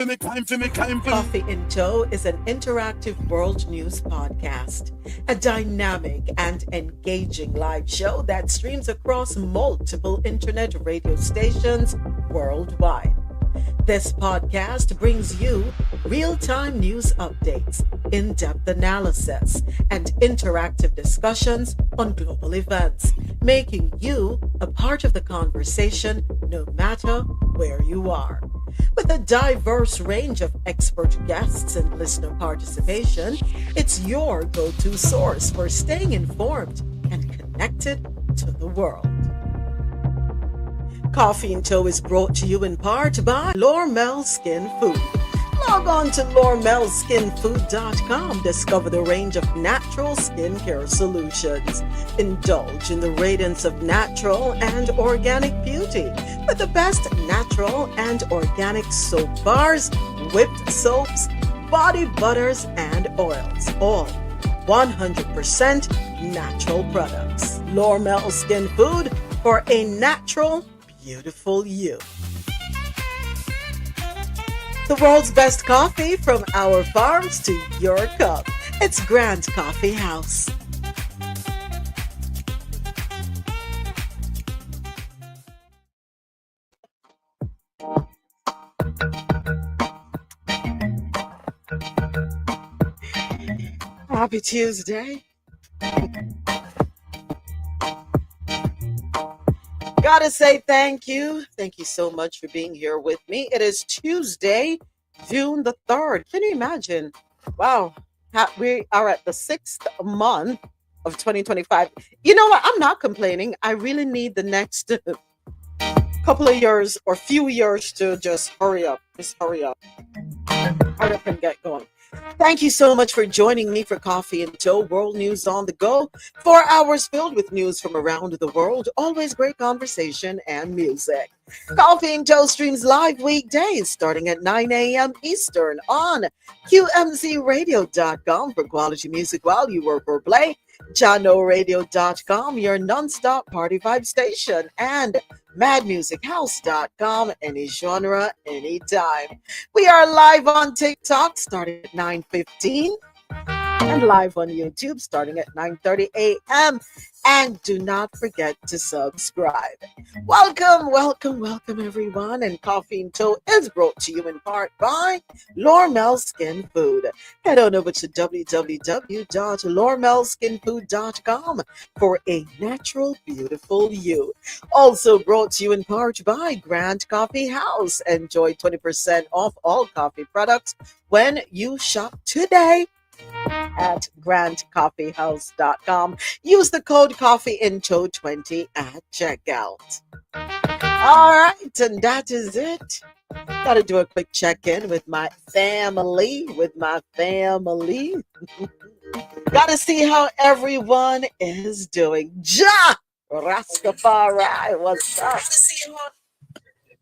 Coffee in Tow is an interactive world news podcast, a dynamic and engaging live show that streams across multiple internet radio stations worldwide. This podcast brings you real time news updates, in depth analysis, and interactive discussions on global events, making you a part of the conversation no matter where you are. With a diverse range of expert guests and listener participation, it's your go to source for staying informed and connected to the world. Coffee in Tow is brought to you in part by Lormel Skin Food. Log on to lormelskinfood.com. Discover the range of natural skincare solutions. Indulge in the radiance of natural and organic beauty with the best natural and organic soap bars, whipped soaps, body butters, and oils. All 100% natural products. Lormel Skin Food for a natural, beautiful you. The world's best coffee from our farms to your cup. It's Grand Coffee House. Happy Tuesday. Gotta say thank you. Thank you so much for being here with me. It is Tuesday, June the 3rd. Can you imagine? Wow. We are at the 6th month of 2025. You know what? I'm not complaining. I really need the next couple of years or few years to just hurry up. Just hurry up. Hurry up and get going. Thank you so much for joining me for Coffee in Tow, World News on the Go. 4 hours filled with news from around the world. Always great conversation and music. Coffee in Tow streams live weekdays starting at 9 a.m. Eastern on QMZRadio.com for quality music while you work or play. JanoRadio.com, your non-stop party vibe station, and MadMusicHouse.com, any genre, anytime. We are live on TikTok starting at 9:15 and live on YouTube starting at 9:30 a.m. And do not forget to subscribe. Welcome, welcome, welcome, everyone. And Coffee in Tow is brought to you in part by Lormel Skin Food. Head on over to www.lormelskinfood.com for a natural, beautiful you. Also brought to you in part by Grand Coffee House. Enjoy 20% off all coffee products when you shop today at grandcoffeehouse.com. Use the code COFFEEINTOW20 at checkout. All right, and that is it. Got to do a quick check-in with my family, Got to see how everyone is doing. Ja! Rastafari, what's up?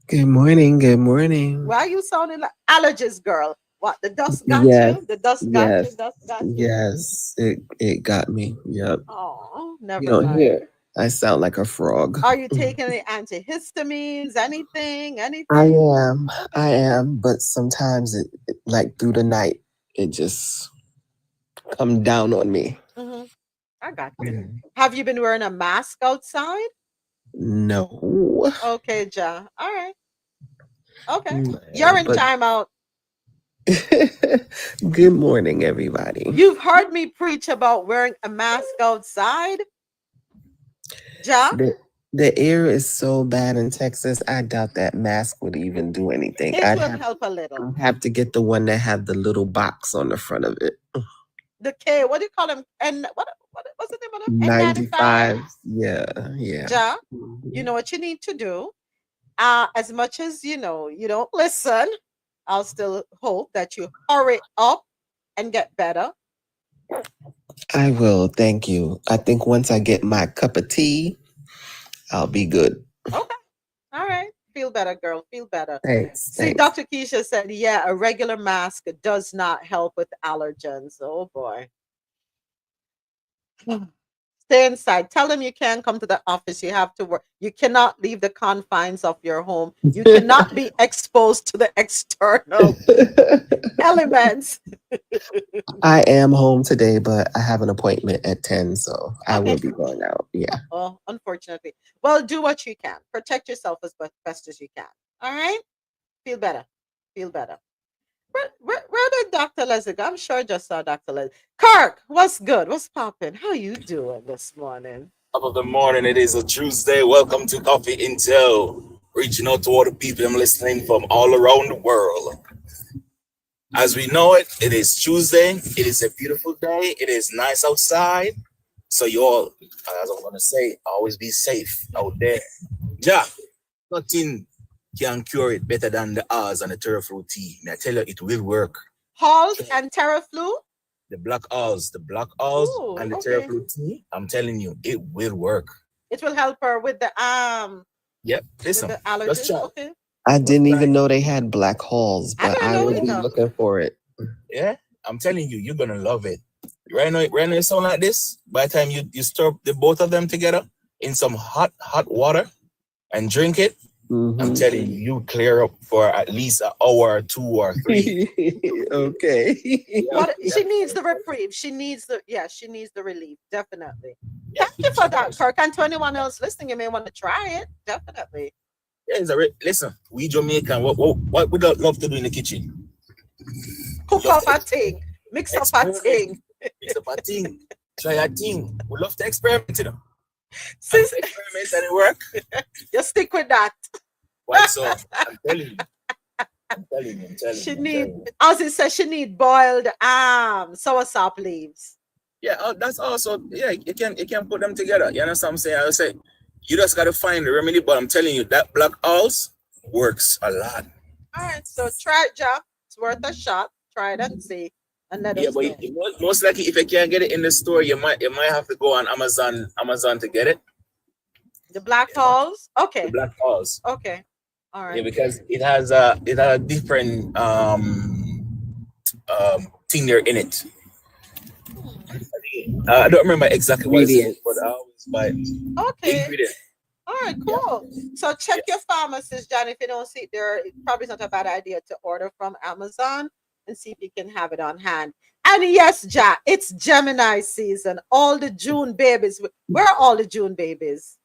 Good morning, good morning. Why are you sounding like allergist girl? What, the dust got you? The dust got you? Dust got you? Yes, it got me. Yep. Oh, never You don't mind. hear. I sound like a frog. Are you taking any antihistamines? Anything? I am, but sometimes like through the night, it just come down on me. Mm-hmm. I got you. Have you been wearing a mask outside? No. Okay, Ja. All right. Okay. You're in timeout. Good morning, everybody. You've heard me preach about wearing a mask outside? Ja? The air is so bad in Texas, I doubt that mask would even do anything. It will help a little. I'd have to get the one that had the little box on the front of it. The K, what do you call them? And what's the name of them? N95. Yeah. Ja, you know what you need to do? As much as you don't listen, I'll still hope that you hurry up and get better. I will. Thank you. I think once I get my cup of tea, I'll be good. Okay. All right. Feel better, girl. Feel better. Thanks. See, Dr. Keisha said, yeah, a regular mask does not help with allergens. Oh, boy. Stay inside. Tell them you can't come to the office. You have to work. You cannot leave the confines of your home. You cannot be exposed to the external elements. I am home today, but I have an appointment at 10, so I will Okay. be going out. Yeah. Oh, unfortunately. Well, do what you can. Protect yourself as best as you can. All right? Feel better. Feel better. Where did Dr. Leslie go? I'm sure I just saw Dr. Leslie. Kirk, what's good? What's popping? How you doing this morning? Top of the morning. It is a Tuesday. Welcome to Coffee Intel. Reaching out to all the people I'm listening from all around the world. As we know it, it is Tuesday. It is a beautiful day. It is nice outside. So you all, as I'm gonna say, always be safe out there. Yeah, nothing can cure it better than the R's and the Terraflu tea. And I tell you, it will work. Halls and Terraflu? The black R's Ooh, and the okay. Terraflu tea. I'm telling you, it will work. It will help her with the Yep. with Listen, the just allergies. try. Okay. I Just didn't try. even know they had black holes, I but didn't I know will be either. looking for it. Yeah, I'm telling you, you're gonna love it. Right now, it sound like this. By the time you stir the both of them together in some hot water and drink it, I'm telling you, you clear up for at least an hour, or 2 or 3. Okay. Yeah, What she needs the reprieve. She needs the relief. Definitely. yeah, Thank you for that, Kirk. And to anyone else listening, you may want to try it. Definitely. yeah. Listen, we Jamaican, what we don't love to do in the kitchen? Cook Love up to a thing. Mix up a experiment. thing. It's a bad thing. Try a thing. We love to experiment, you know. And Since if experiment and it work, you stick with that. why so? I'm telling you. I'm telling you. I'm telling She you. I'm need, telling you. as it says, she need boiled soursop leaves. Yeah, that's also you can put them together. You understand what I'm saying? I would say you just gotta find the remedy, but I'm telling you that black house works a lot. All right, so try it, Jeff. It's worth a shot. Try it and see, and let Yeah, us but know. most likely if you can't get it in the store, you might have to go on Amazon to get it. The black You know, holes. the Okay, black house. okay, all Yeah, right. because it has a different thing there in it. Hmm. I don't remember exactly what it's in, but Ingredients. I always buy the Okay, ingredient. all right, Yeah, cool. So check yeah. your pharmacist, John. If you don't see it there, it probably is not a bad idea to order from Amazon and see if you can have it on hand. And yes, Jack, it's Gemini season. All the June babies. Where are all the June babies?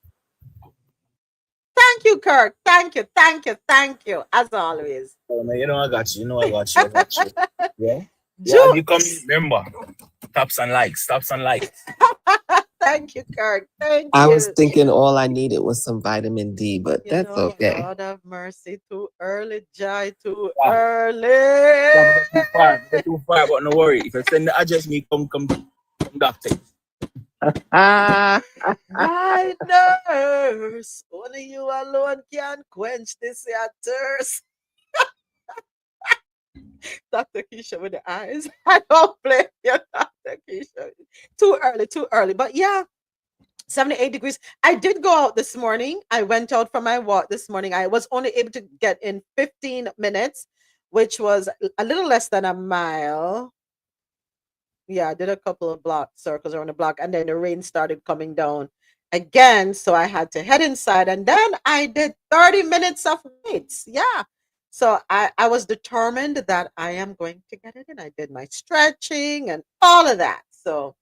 Thank you, Kirk. Thank you, thank you, thank you, as always. Oh, man, I got you. I got you. I got you. Yeah. Yeah, as June. you come in, remember, taps and likes, taps and likes. Thank you, Kirk. Thank I was you. thinking all I needed was some vitamin D, but You that's know, okay. Lord have mercy, too early, Jai, too Yeah, early. don't get too far, don't get too far, but no worry. If you send the address, me come doctor. Ah, My nurse, only you alone can quench this your thirst. Dr. Keisha with the eyes. I don't blame you, Dr. Keisha. Too early, too early. But yeah, 78 degrees. I did go out this morning. I went out for my walk this morning. I was only able to get in 15 minutes, which was a little less than a mile. Yeah, I did a couple of block circles around the block, and then the rain started coming down again. So I had to head inside, and then I did 30 minutes of weights. Yeah. So I was determined that I am going to get it in. I did my stretching and all of that. So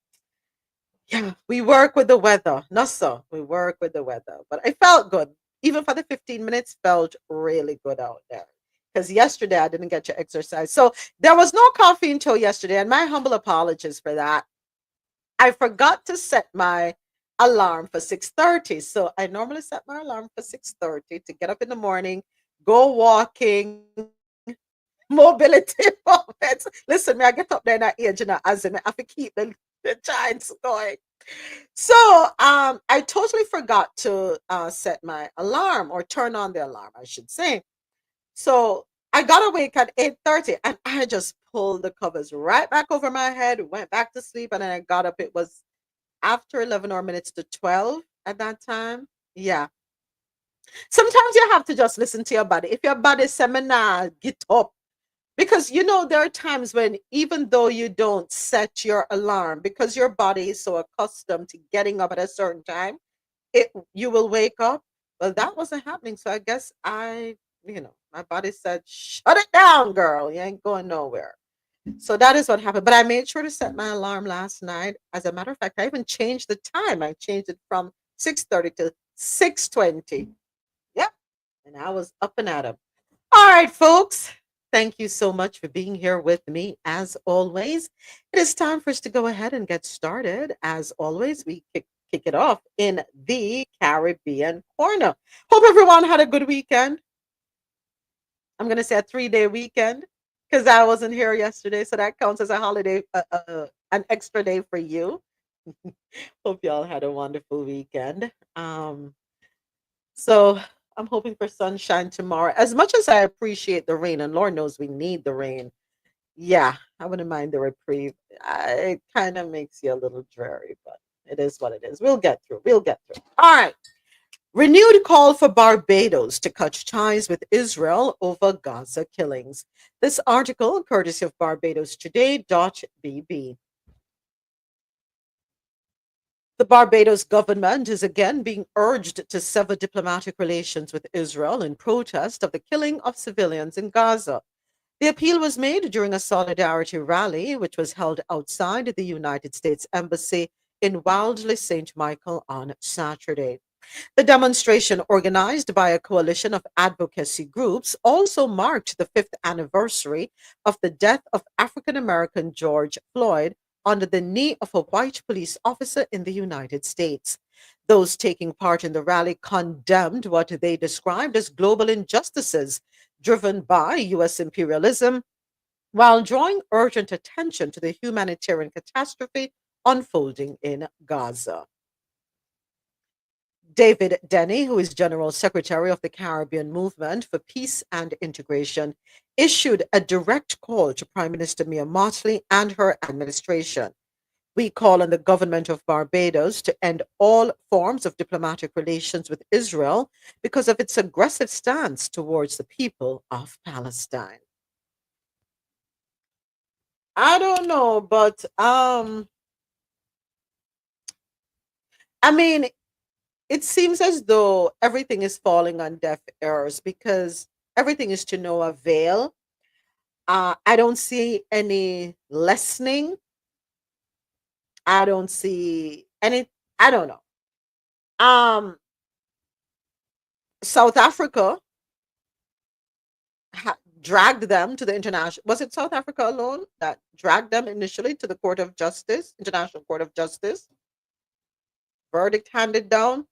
yeah, we work with the weather. No, so we work with the weather. But I felt good. Even for the 15 minutes, felt really good out there. Because yesterday I didn't get to exercise. So there was no coffee until yesterday. And my humble apologies for that. I forgot to set my alarm for 6:30. So I normally set my alarm for 6:30 to get up in the morning, go walking, mobility moments. Listen, me, I get up there in that age, as in I have to keep the giants going. So I totally forgot to set my alarm or turn on the alarm, I should say. So I got awake at 8:30 and I just pulled the covers right back over my head, went back to sleep, and then I got up. It was after 11 or minutes to 12 at that time. Yeah. Sometimes you have to just listen to your body. If your body says, "Nah, get up," Because there are times when even though you don't set your alarm because your body is so accustomed to getting up at a certain time, you will wake up. Well, that wasn't happening. So I guess my body said, shut it down, girl. You ain't going nowhere. So that is what happened. But I made sure to set my alarm last night. As a matter of fact, I even changed the time. I changed it from 6:30 to 6:20. Yep. And I was up and at 'em. All right, folks. Thank you so much for being here with me. As always, it is time for us to go ahead and get started. As always, we kick it off in the Caribbean corner. Hope everyone had a good weekend. I'm going to say a 3-day weekend because I wasn't here yesterday. So that counts as a holiday, an extra day for you. Hope y'all had a wonderful weekend. So I'm hoping for sunshine tomorrow. As much as I appreciate the rain, and Lord knows we need the rain, yeah, I wouldn't mind the reprieve. It kind of makes you a little dreary, but it is what it is. We'll get through. We'll get through. All right. Renewed call for Barbados to cut ties with Israel over Gaza killings. This article, courtesy of Barbados Today.bb. The Barbados government is again being urged to sever diplomatic relations with Israel in protest of the killing of civilians in Gaza. The appeal was made during a solidarity rally, which was held outside the United States Embassy in Wildley, St. Michael on Saturday. The demonstration, organized by a coalition of advocacy groups, also marked the fifth anniversary of the death of African American George Floyd under the knee of a white police officer in the United States. Those taking part in the rally condemned what they described as global injustices driven by U.S. imperialism, while drawing urgent attention to the humanitarian catastrophe unfolding in Gaza. David Denny, who is General Secretary of the Caribbean Movement for Peace and Integration, issued a direct call to Prime Minister Mia Mottley and her administration. We call on the government of Barbados to end all forms of diplomatic relations with Israel because of its aggressive stance towards the people of Palestine. I don't know, but I mean, it seems as though everything is falling on deaf ears because everything is to no avail. I don't see any lessening. I don't see any. I don't know. Um, South Africa dragged them to the international. Was it South Africa alone that dragged them initially to the Court of Justice, International Court of Justice? Verdict handed down.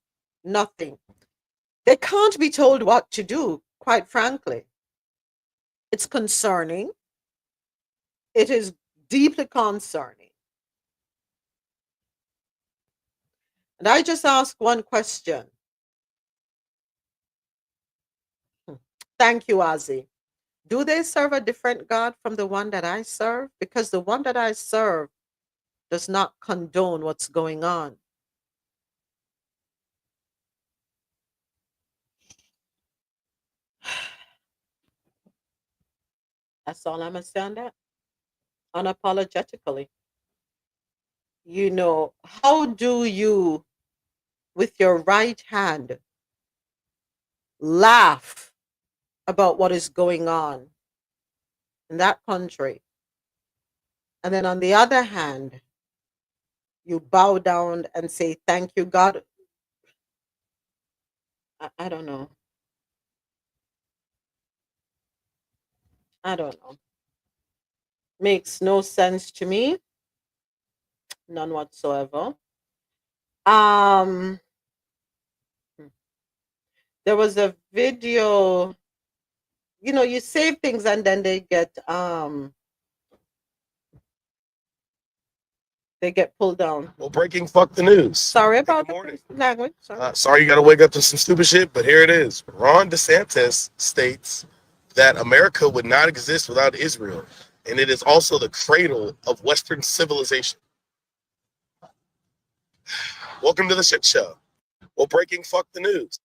Nothing. They can't be told what to do. Quite frankly, it's concerning. It is deeply concerning. And I just ask one question. Thank you, Ozzy. Do they serve a different God from the one that I serve? Because the one that I serve does not condone what's going on. That's all I'm going to say on that. Unapologetically. How do you, with your right hand, laugh about what is going on in that country? And then on the other hand, you bow down and say, thank you, God. I don't know. I don't know. Makes no sense to me. None whatsoever. Um, there was a video, you save things and then they get pulled down. Well, breaking fuck the news. Sorry about Good morning. the language. Sorry. Sorry you got to wake up to some stupid shit, but here it is. Ron DeSantis states that America would not exist without Israel, and it is also the cradle of Western civilization. Welcome to the shit show. Well, breaking fuck the news.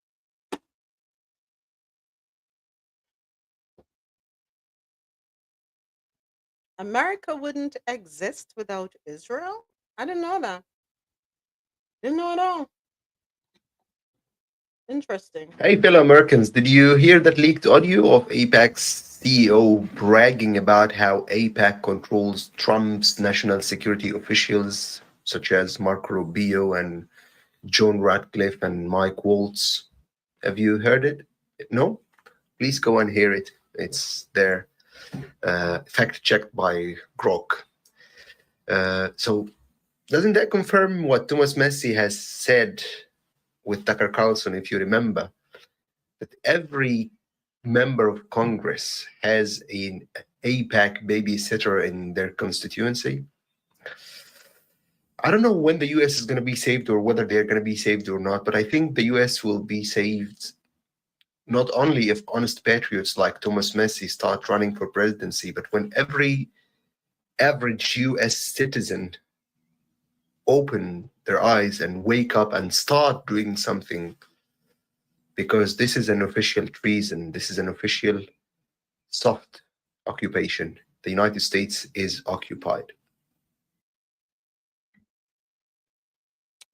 America wouldn't exist without Israel? I didn't know that. Didn't know at all. Interesting. Hey, fellow Americans, did you hear that leaked audio of APAC's CEO bragging about how APAC controls Trump's national security officials, such as Marco Rubio and John Ratcliffe and Mike Waltz? Have you heard it? No? Please go and hear it. It's there, fact checked by Grok. So, doesn't that confirm what Thomas Messi has said with Tucker Carlson, if you remember? That every member of Congress has an APAC babysitter in their constituency. I don't know when the US is going to be saved or whether they're going to be saved or not, but I think the US will be saved not only if honest patriots like Thomas Messi start running for presidency, but when every average US citizen open their eyes and wake up and start doing something, because this is an official treason. This is an official soft occupation. The United States is occupied.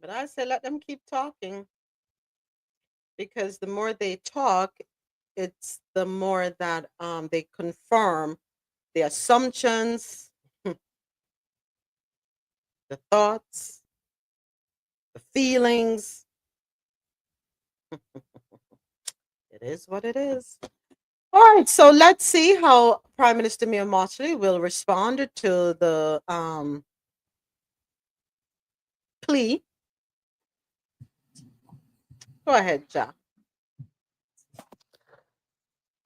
But I say let them keep talking because the more they talk, it's the more that they confirm the assumptions, the thoughts, the feelings. It is what it is. All right, so let's see how Prime Minister Mia Mottley will respond to the plea. Go ahead, Ja.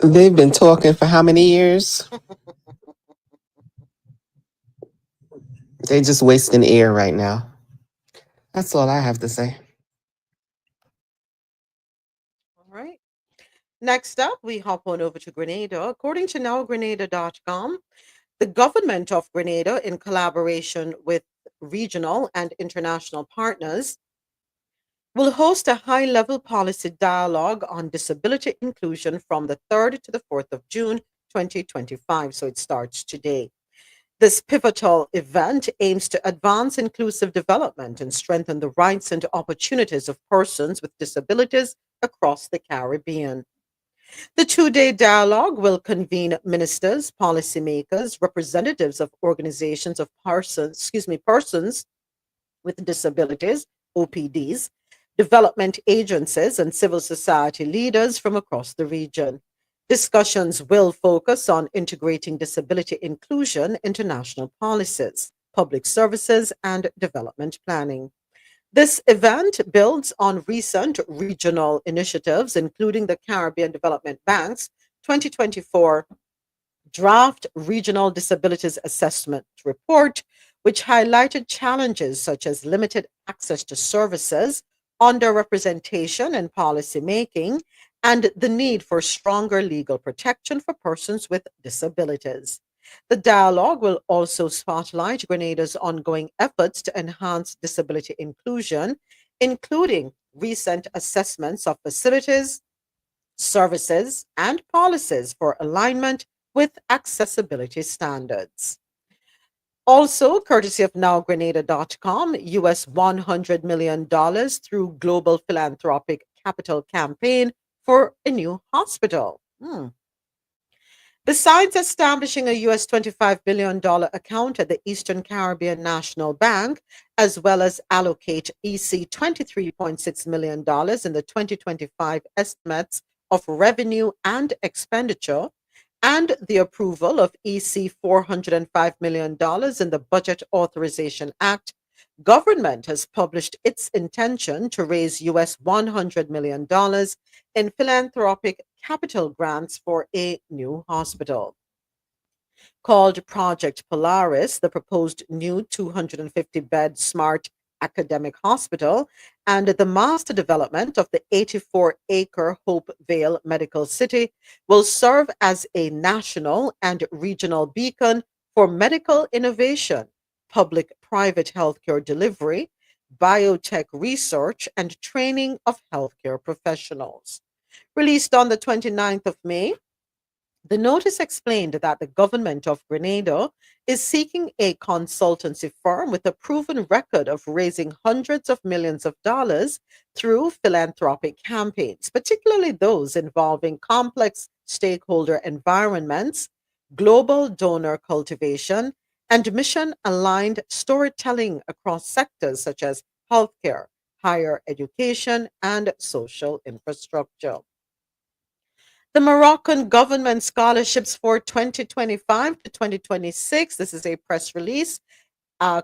They've been talking for how many years? They're just wasting air right now. That's all I have to say. All right. Next up, we hop on over to Grenada. According to nowgrenada.com, the government of Grenada, in collaboration with regional and international partners, will host a high level policy dialogue on disability inclusion from the 3rd to the 4th of June 2025. So it starts today. This pivotal event aims to advance inclusive development and strengthen the rights and opportunities of persons with disabilities across the Caribbean. The 2 day dialogue will convene ministers, policymakers, representatives of organizations of persons with disabilities, OPDs, development agencies, and civil society leaders from across the region. Discussions will focus on integrating disability inclusion into national policies, public services, and development planning. This event builds on recent regional initiatives, including the Caribbean Development Bank's 2024 Draft Regional Disabilities Assessment Report, which highlighted challenges such as limited access to services, underrepresentation in policy making, and the need for stronger legal protection for persons with disabilities. The dialogue will also spotlight Grenada's ongoing efforts to enhance disability inclusion, including recent assessments of facilities, services, and policies for alignment with accessibility standards. Also, courtesy of nowgrenada.com, US $100 million through Global Philanthropic Capital Campaign for a new hospital. Besides establishing a US $25 billion account at the Eastern Caribbean National Bank, as well as allocate EC $23.6 million in the 2025 estimates of revenue and expenditure, and the approval of EC $405 million in the Budget Authorization Act, government has published its intention to raise US $100 million in philanthropic capital grants for a new hospital. Called Project Polaris, the proposed new 250-bed smart academic hospital and the master development of the 84-acre Hope Vale Medical City will serve as a national and regional beacon for medical innovation, public-private healthcare delivery, biotech research, and training of healthcare professionals. Released on the 29th of May, The notice explained that the government of Grenada is seeking a consultancy firm with a proven record of raising hundreds of millions of dollars through philanthropic campaigns, particularly those involving complex stakeholder environments, global donor cultivation, and mission aligned storytelling across sectors such as healthcare, higher education, and social infrastructure. The Moroccan government scholarships for 2025 to 2026. This is a press release uh,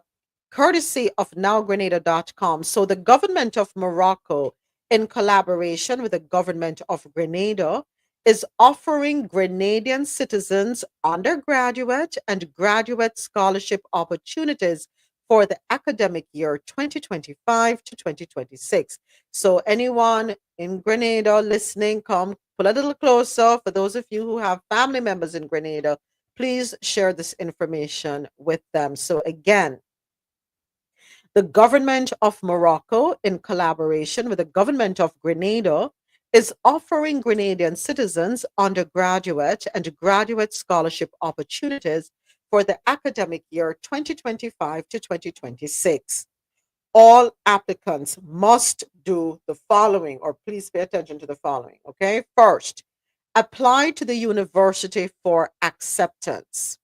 courtesy of nowgrenada.com. So, the government of Morocco, in collaboration with the government of Grenada, is offering Grenadian citizens undergraduate and graduate scholarship opportunities for the academic year 2025 to 2026. So, anyone in Grenada listening, come pull a little closer. For those of you who have family members in Grenada, please share this information with them. So, again, the government of Morocco, in collaboration with the government of Grenada, is offering Grenadian citizens undergraduate and graduate scholarship opportunities for the academic year 2025 to 2026. All applicants must do the following, or please pay attention to the following, okay? First, apply to the university for acceptance.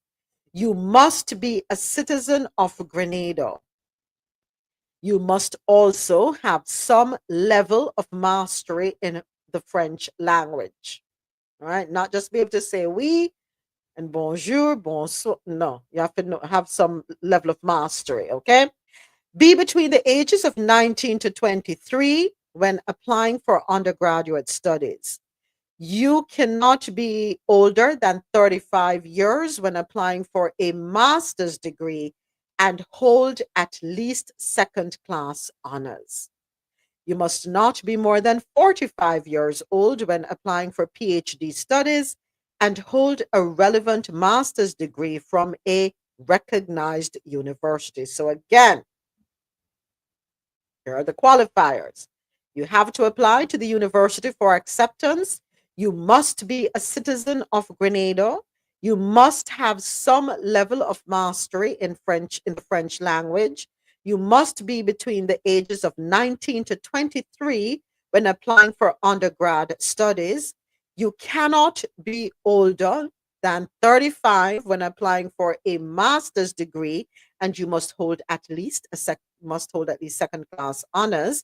You must be a citizen of Grenada. You must also have some level of mastery in the French language. All right, not just be able to say oui and bonjour, bonsoir. No, you have to have some level of mastery. Okay, be between the ages of 19 to 23 when applying for undergraduate studies. You cannot be older than 35 years when applying for a master's degree and hold at least second class honors. You must not be more than 45 years old when applying for PhD studies and hold a relevant master's degree from a recognized university. So, again, here are the qualifiers. You have to apply to the university for acceptance. You must be a citizen of Grenada. You must have some level of mastery in French, in the French language. You must be between the ages of 19 to 23 when applying for undergrad studies. You cannot be older than 35 when applying for a master's degree, and you must hold at least second class honors.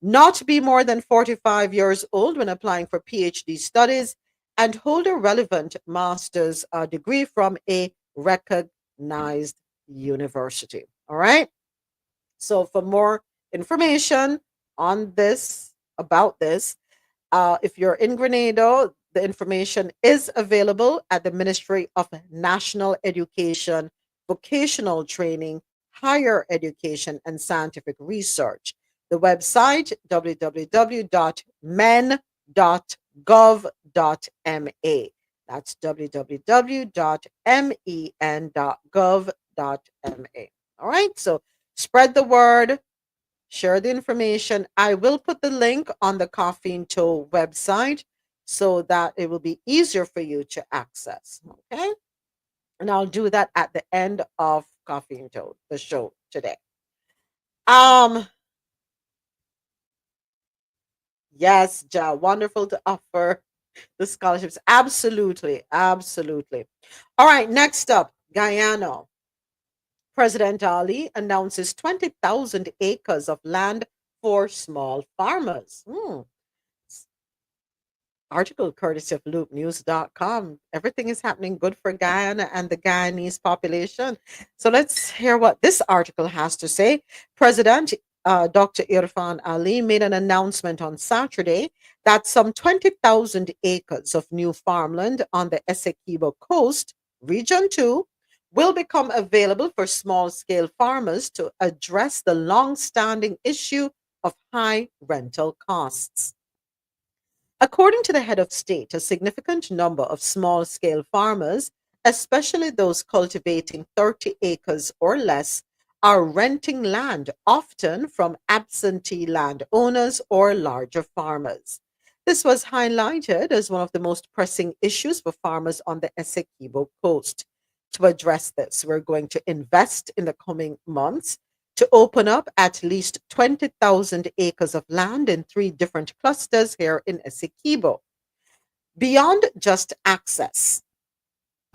Not be more than 45 years old when applying for PhD studies, and hold a relevant master's degree from a recognized university. All right. So, for more information on this, about this, if you're in Grenada, the information is available at the Ministry of National Education, Vocational Training, Higher Education, and Scientific Research. The website www.men.gov.ma. That's www.men.gov.ma. All right, so spread the word, share the information. I will put the link on the Caffeine Toe website so that it will be easier for you to access. Okay. And I'll do that at the end of Caffeine Toe, the show today. Yes, Ja, wonderful to offer the scholarships. Absolutely. Absolutely. All right. Next up, Guyana. President Ali announces 20,000 acres of land for small farmers. Article courtesy of loopnews.com. Everything is happening good for Guyana and the Guyanese population. So let's hear what this article has to say. President Dr. Irfan Ali made an announcement on Saturday that some 20,000 acres of new farmland on the Essequibo coast, Region 2, will become available for small scale farmers to address the long standing issue of high rental costs. According to the head of state, a significant number of small scale farmers, especially those cultivating 30 acres or less, are renting land, often from absentee landowners or larger farmers. This was highlighted as one of the most pressing issues for farmers on the Essequibo coast. To address this, we're going to invest in the coming months to open up at least 20,000 acres of land in three different clusters here in Essequibo. Beyond just access,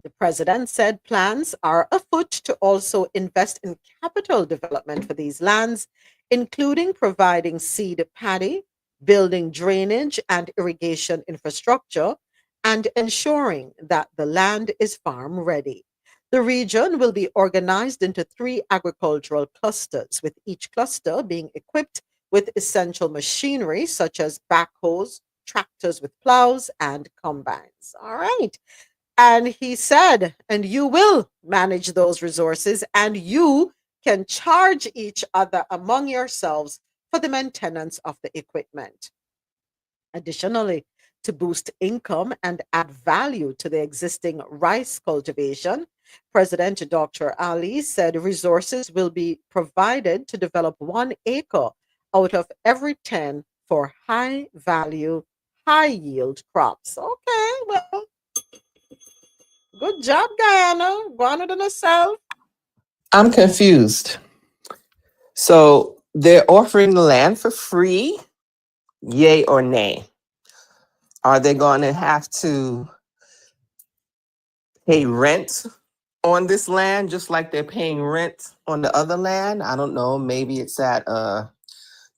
the president said plans are afoot to also invest in capital development for these lands, including providing seed paddy, building drainage and irrigation infrastructure, and ensuring that the land is farm ready. The region will be organized into three agricultural clusters, with each cluster being equipped with essential machinery such as backhoes, tractors with plows, and combines. All right. And he said, and you will manage those resources and you can charge each other among yourselves for the maintenance of the equipment. Additionally, to boost income and add value to the existing rice cultivation, President Dr. Ali said resources will be provided to develop 1 acre out of every 10 for high value, high yield crops. Okay, well, good job, Guyana. Go on with yourself. I'm confused. So they're offering the land for free, yay or nay? Are they going to have to pay rent on this land just like they're paying rent on the other land? I don't know. Maybe it's at a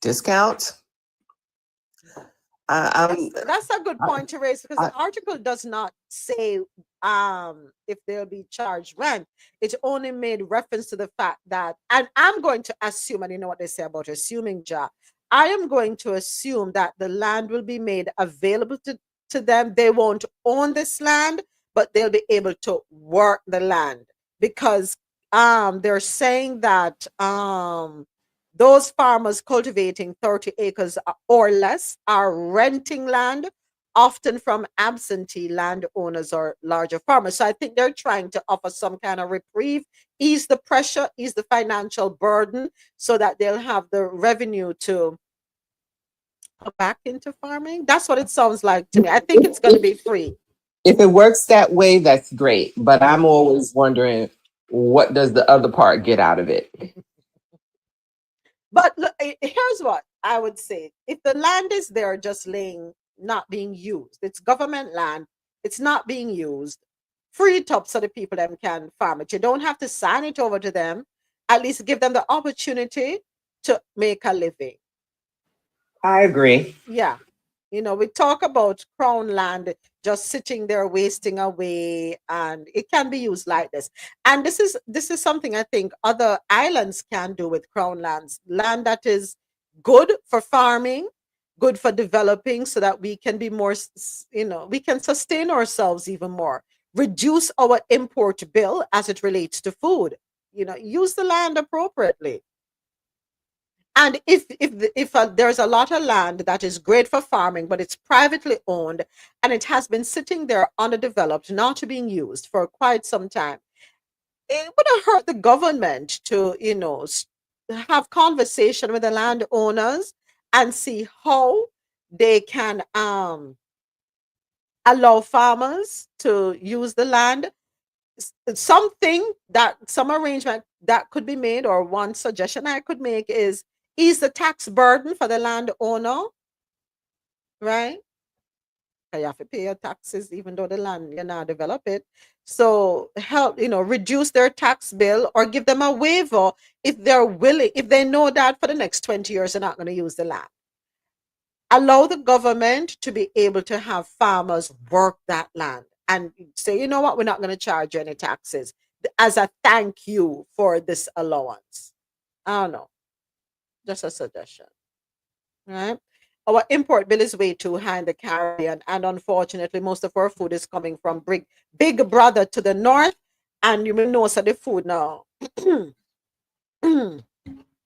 discount. That's a good point to raise because the article does not say if they'll be charged rent. It only made reference to the fact that, and I'm going to assume, and you know what they say about assuming, Ja. I am going to assume that the land will be made available to them. They won't own this land, but they'll be able to work the land because they're saying that those farmers cultivating 30 acres or less are renting land, often from absentee landowners or larger farmers. So I think they're trying to offer some kind of reprieve, ease the pressure, ease the financial burden, so that they'll have the revenue to come back into farming. That's what it sounds like to me. I think it's going to be free. If it works that way, that's great. But I'm always wondering, what does the other part get out of it? But look, here's what I would say. If the land is there just laying, not being used, it's government land, it's not being used, free it up so the people them can farm it. You don't have to sign it over to them. At least give them the opportunity to make a living. I agree. Yeah. You know, we talk about crown land just sitting there wasting away, and it can be used like this. And this is something I think other islands can do with crown lands, land that is good for farming, good for developing, so that we can be more, we can sustain ourselves even more, reduce our import bill as it relates to food. Use the land appropriately. And if there's a lot of land that is great for farming, but it's privately owned and it has been sitting there underdeveloped, not being used for quite some time, it wouldn't hurt the government to, have conversation with the landowners and see how they can allow farmers to use the land. Some arrangement that could be made, or one suggestion I could make, is ease the tax burden for the landowner, right? You have to pay your taxes even though the land you now develop it. So help, reduce their tax bill or give them a waiver if they're willing, if they know that for the next 20 years they're not going to use the land. Allow the government to be able to have farmers work that land and say, you know what, we're not going to charge you any taxes as a thank you for this allowance. I don't know. Just a suggestion. Right? Our import bill is way too high in the Caribbean, and unfortunately, most of our food is coming from big brother to the north, and you may know so the food now. Mhm.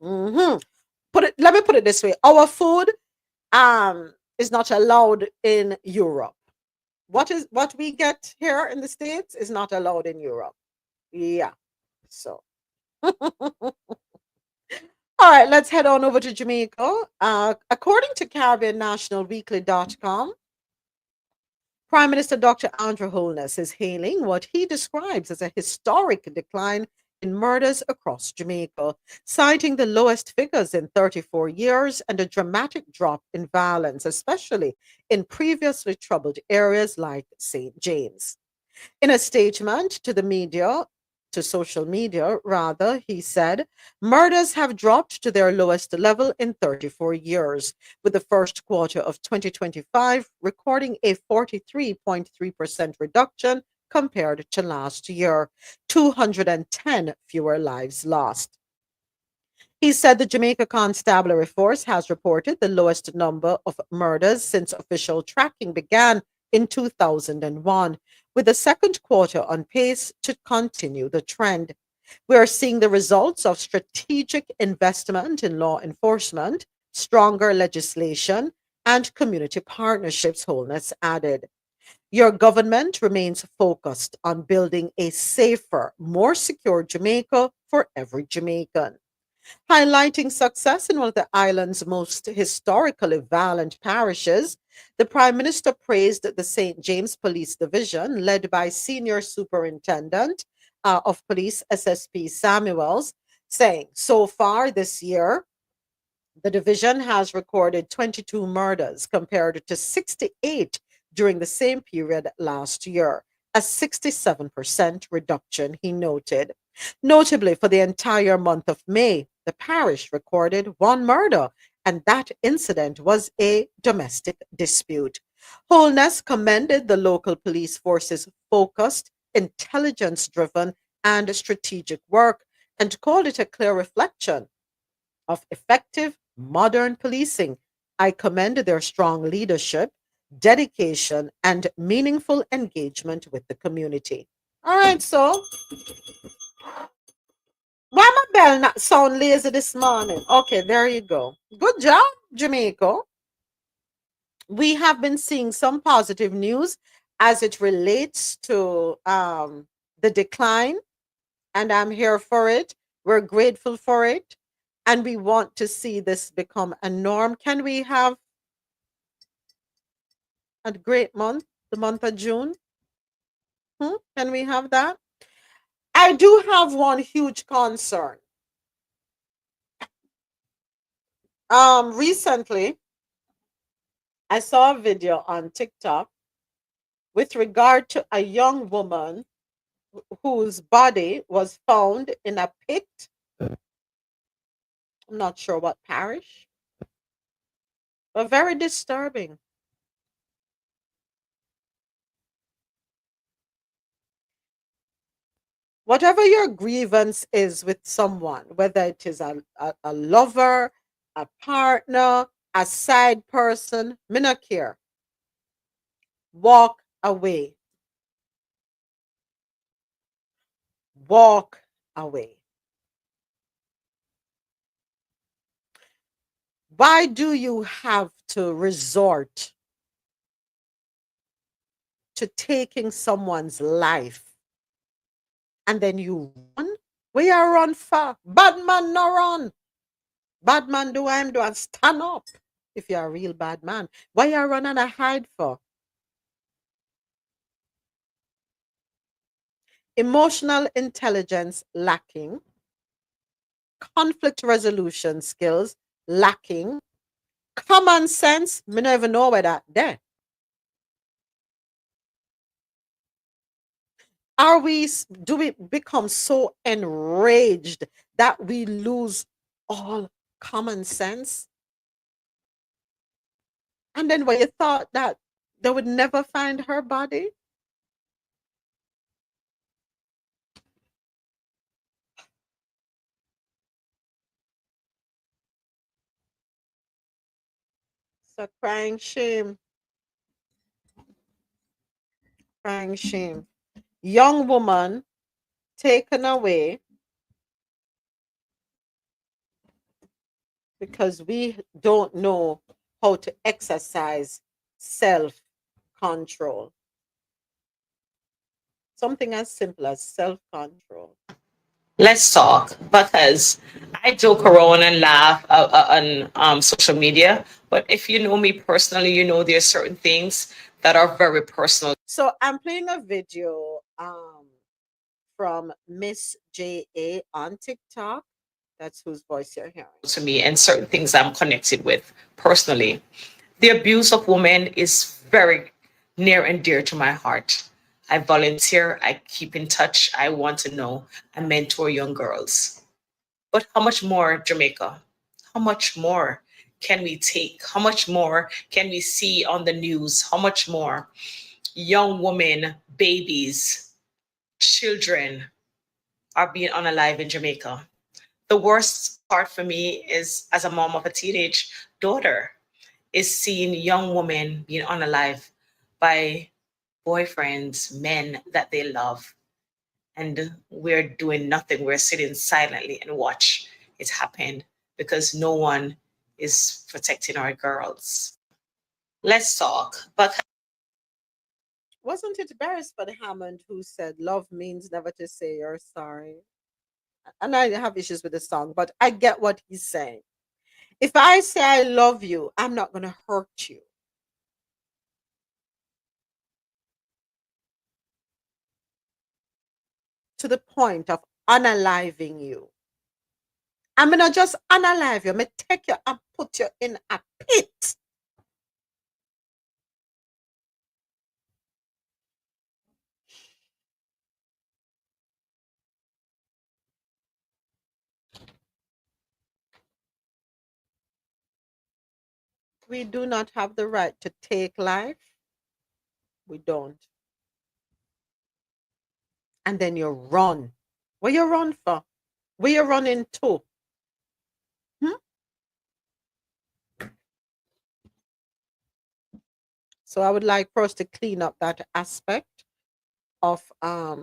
Let me put it this way: our food is not allowed in Europe. What we get here in the States is not allowed in Europe. Yeah. So All right, let's head on over to Jamaica. According to CaribbeanNationalWeekly.com, Prime Minister Dr. Andrew Holness is hailing what he describes as a historic decline in murders across Jamaica, citing the lowest figures in 34 years and a dramatic drop in violence, especially in previously troubled areas like St. James. In a statement to social media, rather, he said, murders have dropped to their lowest level in 34 years, with the first quarter of 2025 recording a 43.3% reduction compared to last year, 210 fewer lives lost. He said the Jamaica Constabulary Force has reported the lowest number of murders since official tracking began in 2001, with the second quarter on pace to continue the trend. We are seeing the results of strategic investment in law enforcement, stronger legislation, and community partnerships, Holness added. Your government remains focused on building a safer, more secure Jamaica for every Jamaican. Highlighting success in one of the island's most historically violent parishes, the Prime Minister praised the St. James Police Division, led by Senior Superintendent of Police SSP Samuels, saying, so far this year, the division has recorded 22 murders compared to 68 during the same period last year, a 67% reduction, he noted. Notably, for the entire month of May, the parish recorded one murder, and that incident was a domestic dispute. Holness commended the local police force's focused, intelligence driven, and strategic work and called it a clear reflection of effective modern policing. I commend their strong leadership, dedication, and meaningful engagement with the community. All right, so why my bell not sound lazy this morning? Okay, there you go. Good job, Jamaica. We have been seeing some positive news as it relates to the decline, and I'm here for it. We're grateful for it, and we want to see this become a norm. Can we have a great month, the month of June? Can we have that? I do have one huge concern. Recently, I saw a video on TikTok with regard to a young woman whose body was found in a pit. I'm not sure what parish, but very disturbing. Whatever your grievance is with someone, whether it is a lover, a partner, a side person, me not care. Walk away. Walk away. Why do you have to resort to taking someone's life and then you run? Where you run for? Bad man no run. Bad man do I'm do and stand up if you're a real bad man. Why you run and hide for? Emotional intelligence lacking, conflict resolution skills lacking, common sense, me don't even know where that there. Do we become so enraged that we lose all common sense? And then when you thought that they would never find her body, it's a crying shame, crying shame. Young woman taken away because we don't know how to exercise self control. Something as simple as self control. Let's talk because I joke around and laugh on social media. But if you know me personally, you know there are certain things that are very personal So I'm playing a video from Miss JA on TikTok. That's whose voice you're hearing. to me and certain things I'm connected with personally. The abuse of women is very near and dear to my heart. I volunteer, I keep in touch, I want to know, I mentor young girls. But how much more, Jamaica? How much more can we take? How much more can we see on the news? How much more young women, babies, children are being unalive in Jamaica? The worst part for me is, as a mom of a teenage daughter, is seeing young women being unalive by boyfriends, men that they love. And we're doing nothing. We're sitting silently and watch it happen because no one is protecting our girls. Let's talk. But Wasn't it Beresford Hammond who said, "Love means never to say you're sorry"? And I have issues with the song, but I get what he's saying. If I say I love you, I'm not going to hurt you to the point of unaliving you. I'm going to just unalive you. I'm going to take you and put you in a pit. We do not have the right to take life. We don't. And then you run. What you run for? Where you running to? Hmm? So I would like for us to clean up that aspect of hmm.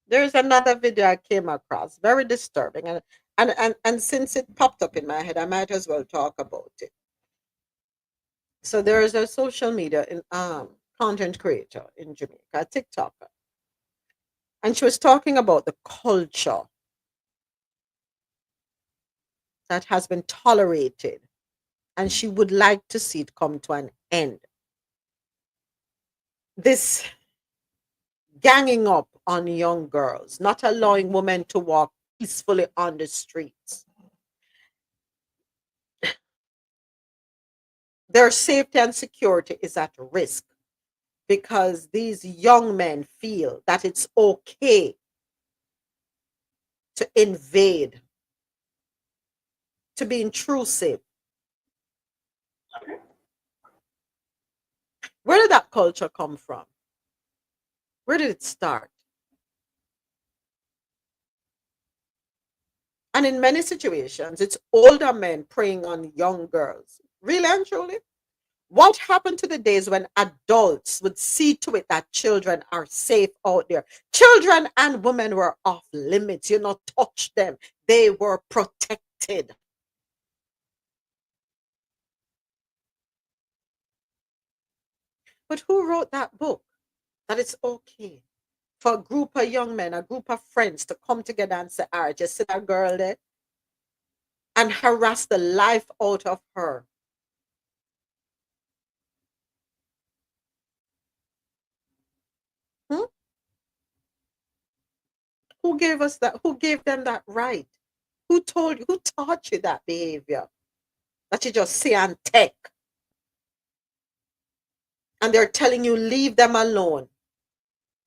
There's another video I came across, very disturbing, and since it popped up in my head, I might as well talk about it. So there is a social media in content creator in Jamaica, a TikToker, and she was talking about the culture that has been tolerated, and she would like to see it come to an end. This ganging up on young girls, not allowing women to walk peacefully on the streets. Their safety and security is at risk because these young men feel that it's okay to invade, to be intrusive. Where did that culture come from? Where did it start? And in many situations, it's older men preying on young girls. Really and truly? What happened to the days when adults would see to it that children are safe out there? Children and women were off limits. You not touch them. They were protected. But who wrote that book? That it's okay for a group of young men, a group of friends to come together and say, all right, just see that girl there and harass the life out of her. Hmm? Who gave us that? Who gave them that right? Who told you? Who taught you that behavior? That you just see and take. And they're telling you, leave them alone.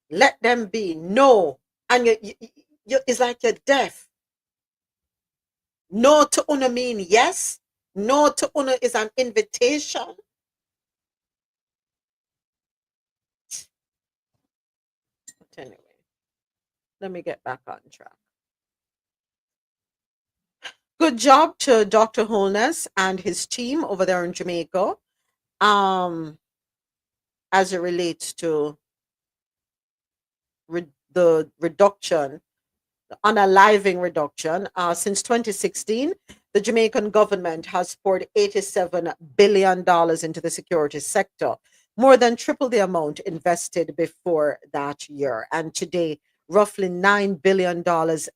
Let them be. No. And it's like you're deaf. No to una mean yes. No to una is an invitation. But anyway, let me get back on track. Good job to Dr. Holness and his team over there in Jamaica. Um, as it relates to the reduction, the unaliving reduction. Since 2016, the Jamaican government has poured $87 billion into the security sector. more than triple the amount invested before that year. And today, roughly $9 billion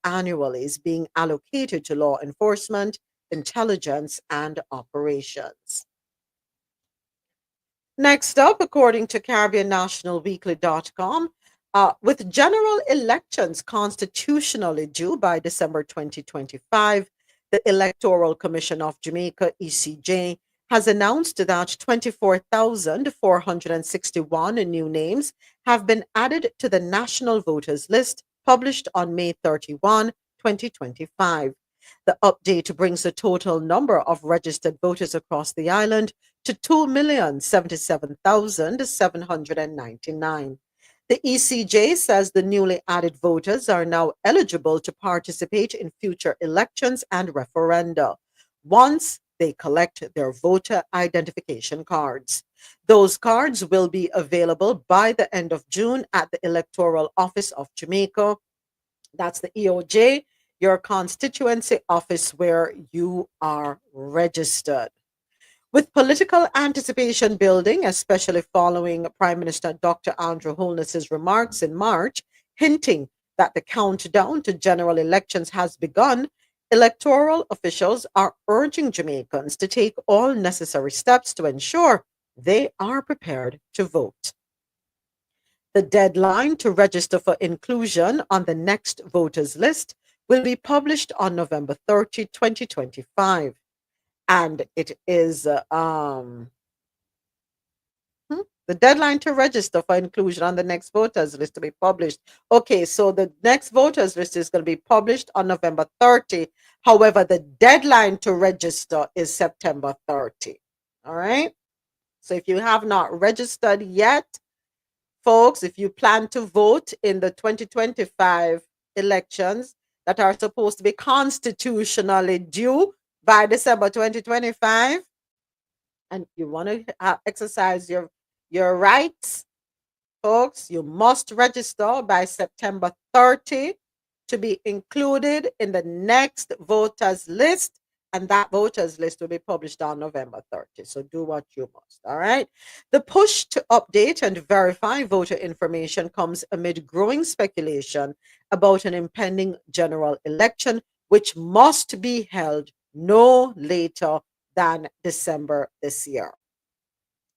annually is being allocated to law enforcement, intelligence, and operations. Next up, according to CaribbeanNationalWeekly.com, with general elections constitutionally due by December 2025, the Electoral Commission of Jamaica, ECJ, has announced that 24,461 new names have been added to the National Voters List published on May 31, 2025. The update brings the total number of registered voters across the island to 2,077,799. The ECJ says the newly added voters are now eligible to participate in future elections and referenda once they collect their voter identification cards. Those cards will be available by the end of June at the Electoral Office of Jamaica. That's the EOJ, your constituency office where you are registered. With political anticipation building, especially following Prime Minister Dr. Andrew Holness's remarks in March, hinting that the countdown to general elections has begun, electoral officials are urging Jamaicans to take all necessary steps to ensure they are prepared to vote. The deadline to register for inclusion on the next voters list will be published on November 30, 2025. And it is the deadline to register for inclusion on the next voters list to be published. Okay, so the next voters list is going to be published on November 30. However, the deadline to register is September 30. All right. So if you have not registered yet, folks, if you plan to vote in the 2025 elections that are supposed to be constitutionally due by December 2025, and you want to exercise your rights, folks, you must register by September 30 to be included in the next voters list, and that voters list will be published on November 30. So do what you must. All right. The push to update and verify voter information comes amid growing speculation about an impending general election, which must be held no later than December this year.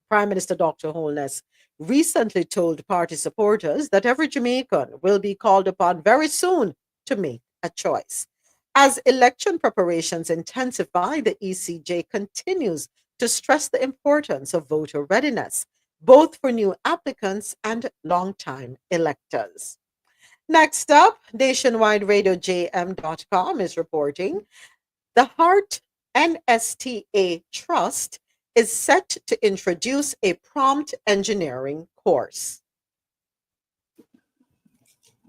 Prime Minister Dr. Holness recently told party supporters that every Jamaican will be called upon very soon to make a choice. As election preparations intensify, the ECJ continues to stress the importance of voter readiness, both for new applicants and long-time electors. Next up, Nationwide Radio JM.com is reporting the Heart NSTA Trust is set to introduce a prompt engineering course.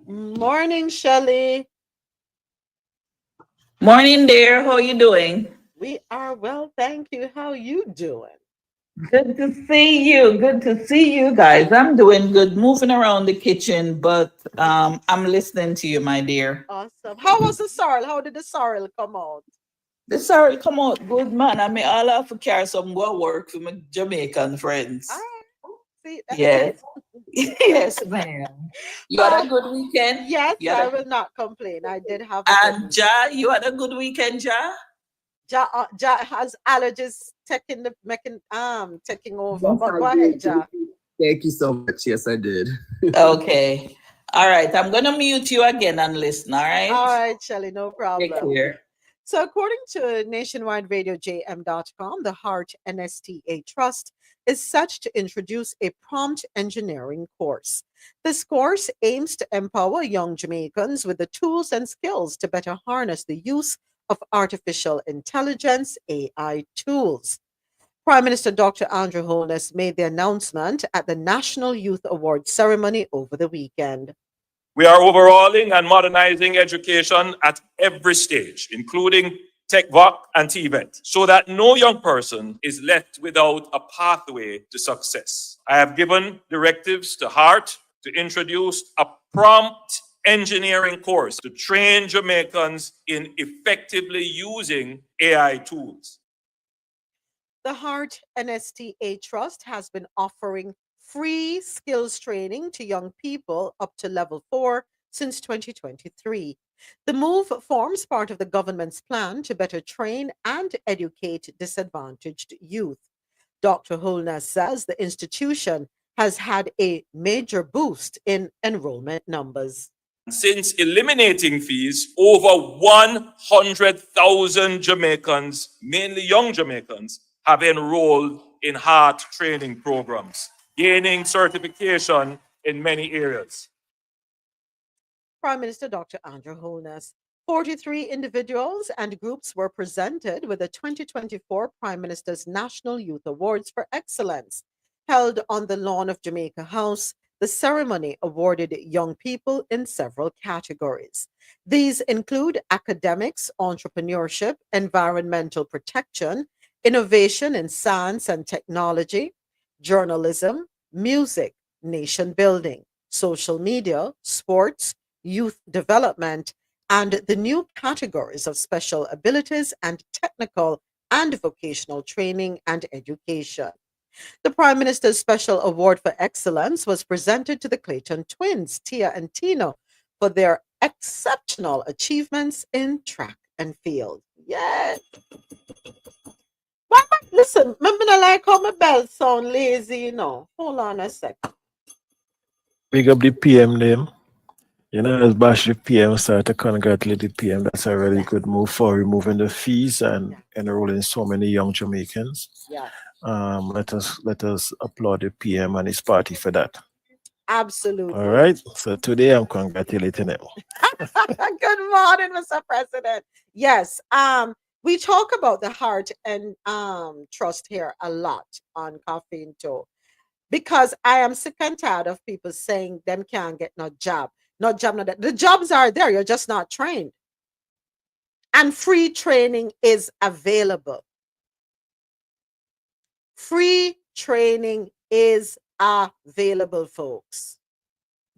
Morning, Shelley. Morning, dear. How are you doing? We are well, thank you. How are you doing? Good to see you. Good to see you guys. I'm doing good, moving around the kitchen, but I'm listening to you, my dear. Awesome. How was the sorrel? How did the sorrel come out? The sorry come out good, man. I mean, I'll have to carry some go work for my Jamaican friends. All right. See, that's Yes. it. Yes, ma'am. You had a good weekend? Yes, You had I a- will not complain. I did have a good And Ja, you had a good weekend, Ja? Ja has allergies taking over. But go ahead, Ja. Thank you so much. Yes, I did. Okay. All right. I'm gonna mute you again and listen, all right? All right, Shelley, no problem. Take care. So, according to Nationwide Radio JM.com, the Heart NSTA Trust is set to introduce a prompt engineering course. This course aims to empower young Jamaicans with the tools and skills to better harness the use of artificial intelligence AI tools. Prime Minister Dr. Andrew Holness made the announcement at the National Youth Awards ceremony over the weekend. We are overhauling and modernizing education at every stage, including TechVoc and TVET, so that no young person is left without a pathway to success. I have given directives to HEART to introduce a prompt engineering course to train Jamaicans in effectively using AI tools. The Heart NSTA Trust has been offering free skills training to young people up to level 4 since 2023. The move forms part of the government's plan to better train and educate disadvantaged youth. Dr. Holness says the institution has had a major boost in enrollment numbers. Since eliminating fees, over 100,000 Jamaicans, mainly young Jamaicans, have enrolled in heart training programs, gaining certification in many areas. Prime Minister Dr. Andrew Holness. 43 individuals and groups were presented with the 2024 Prime Minister's National Youth Awards for Excellence. Held on the lawn of Jamaica House, the ceremony awarded young people in several categories. These include academics, entrepreneurship, environmental protection, innovation in science and technology, journalism, music, nation building, social media, sports, youth development, and the new categories of special abilities and technical and vocational training and education. The Prime Minister's Special Award for Excellence was presented to the Clayton twins, Tia and Tino, for their exceptional achievements in track and field. Yes. Listen, remember I like how my bell sound lazy, you know. Hold on a sec. Big up the PM name. You know, as Bash the PM start to congratulate the PM, that's a really good move for removing the fees and enrolling so many young Jamaicans. Yeah. Let us applaud the PM and his party for that. Absolutely. All right. So today I'm congratulating him. Good morning, Mr. President. Yes. We talk about the heart and trust here a lot on Coffee and Toe because I am sick and tired of people saying them can't get no job. No job, no that. The jobs are there, you're just not trained. And free training is available. Free training is available, folks.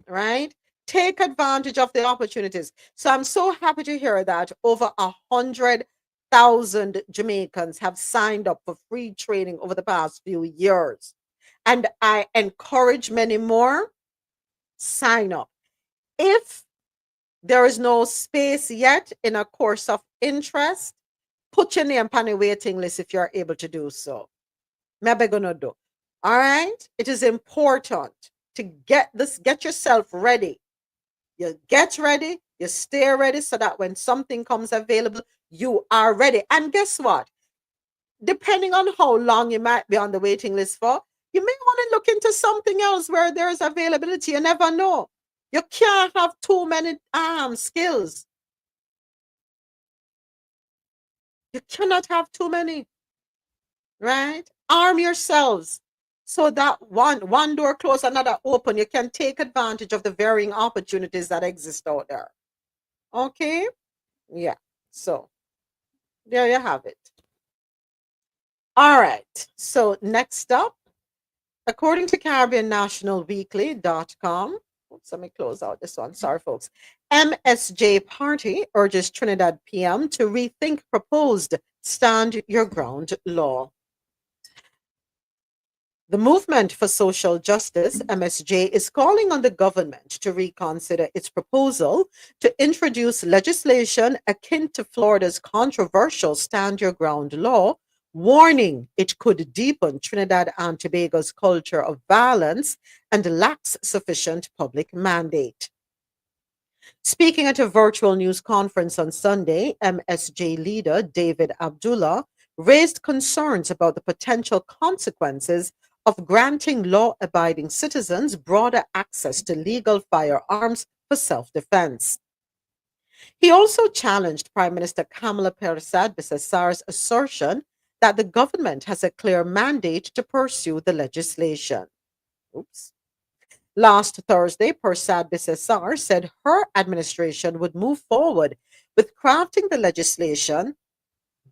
Right? Take advantage of the opportunities. So I'm so happy to hear that over 100,000 Jamaicans have signed up for free training over the past few years. And I encourage many more, sign up. If there is no space yet in a course of interest, put your name on the waiting list if you're able to do so. Maybe gonna do. All right. It is important to get yourself ready. You get ready, you stay ready so that when something comes available, you are ready. And guess what? Depending on how long you might be on the waiting list for, you may want to look into something else where there is availability. You never know. You can't have too many skills. You cannot have too many. Right? Arm yourselves so that one door closed, another open. You can take advantage of the varying opportunities that exist out there. Okay? Yeah. So there you have it. All right. So next up, according to CaribbeanNationalWeekly.com, oops, let me close out this one. Sorry, folks. MSJ Party urges Trinidad PM to rethink proposed Stand Your Ground law. The Movement for Social Justice, MSJ, is calling on the government to reconsider its proposal to introduce legislation akin to Florida's controversial Stand Your Ground law, warning it could deepen Trinidad and Tobago's culture of violence and lacks sufficient public mandate. Speaking at a virtual news conference on Sunday, MSJ leader David Abdullah raised concerns about the potential consequences of granting law-abiding citizens broader access to legal firearms for self-defense. He also challenged Prime Minister Kamala Persad-Bissessar's assertion that the government has a clear mandate to pursue the legislation. Oops. Last Thursday, Persad-Bissessar said her administration would move forward with crafting the legislation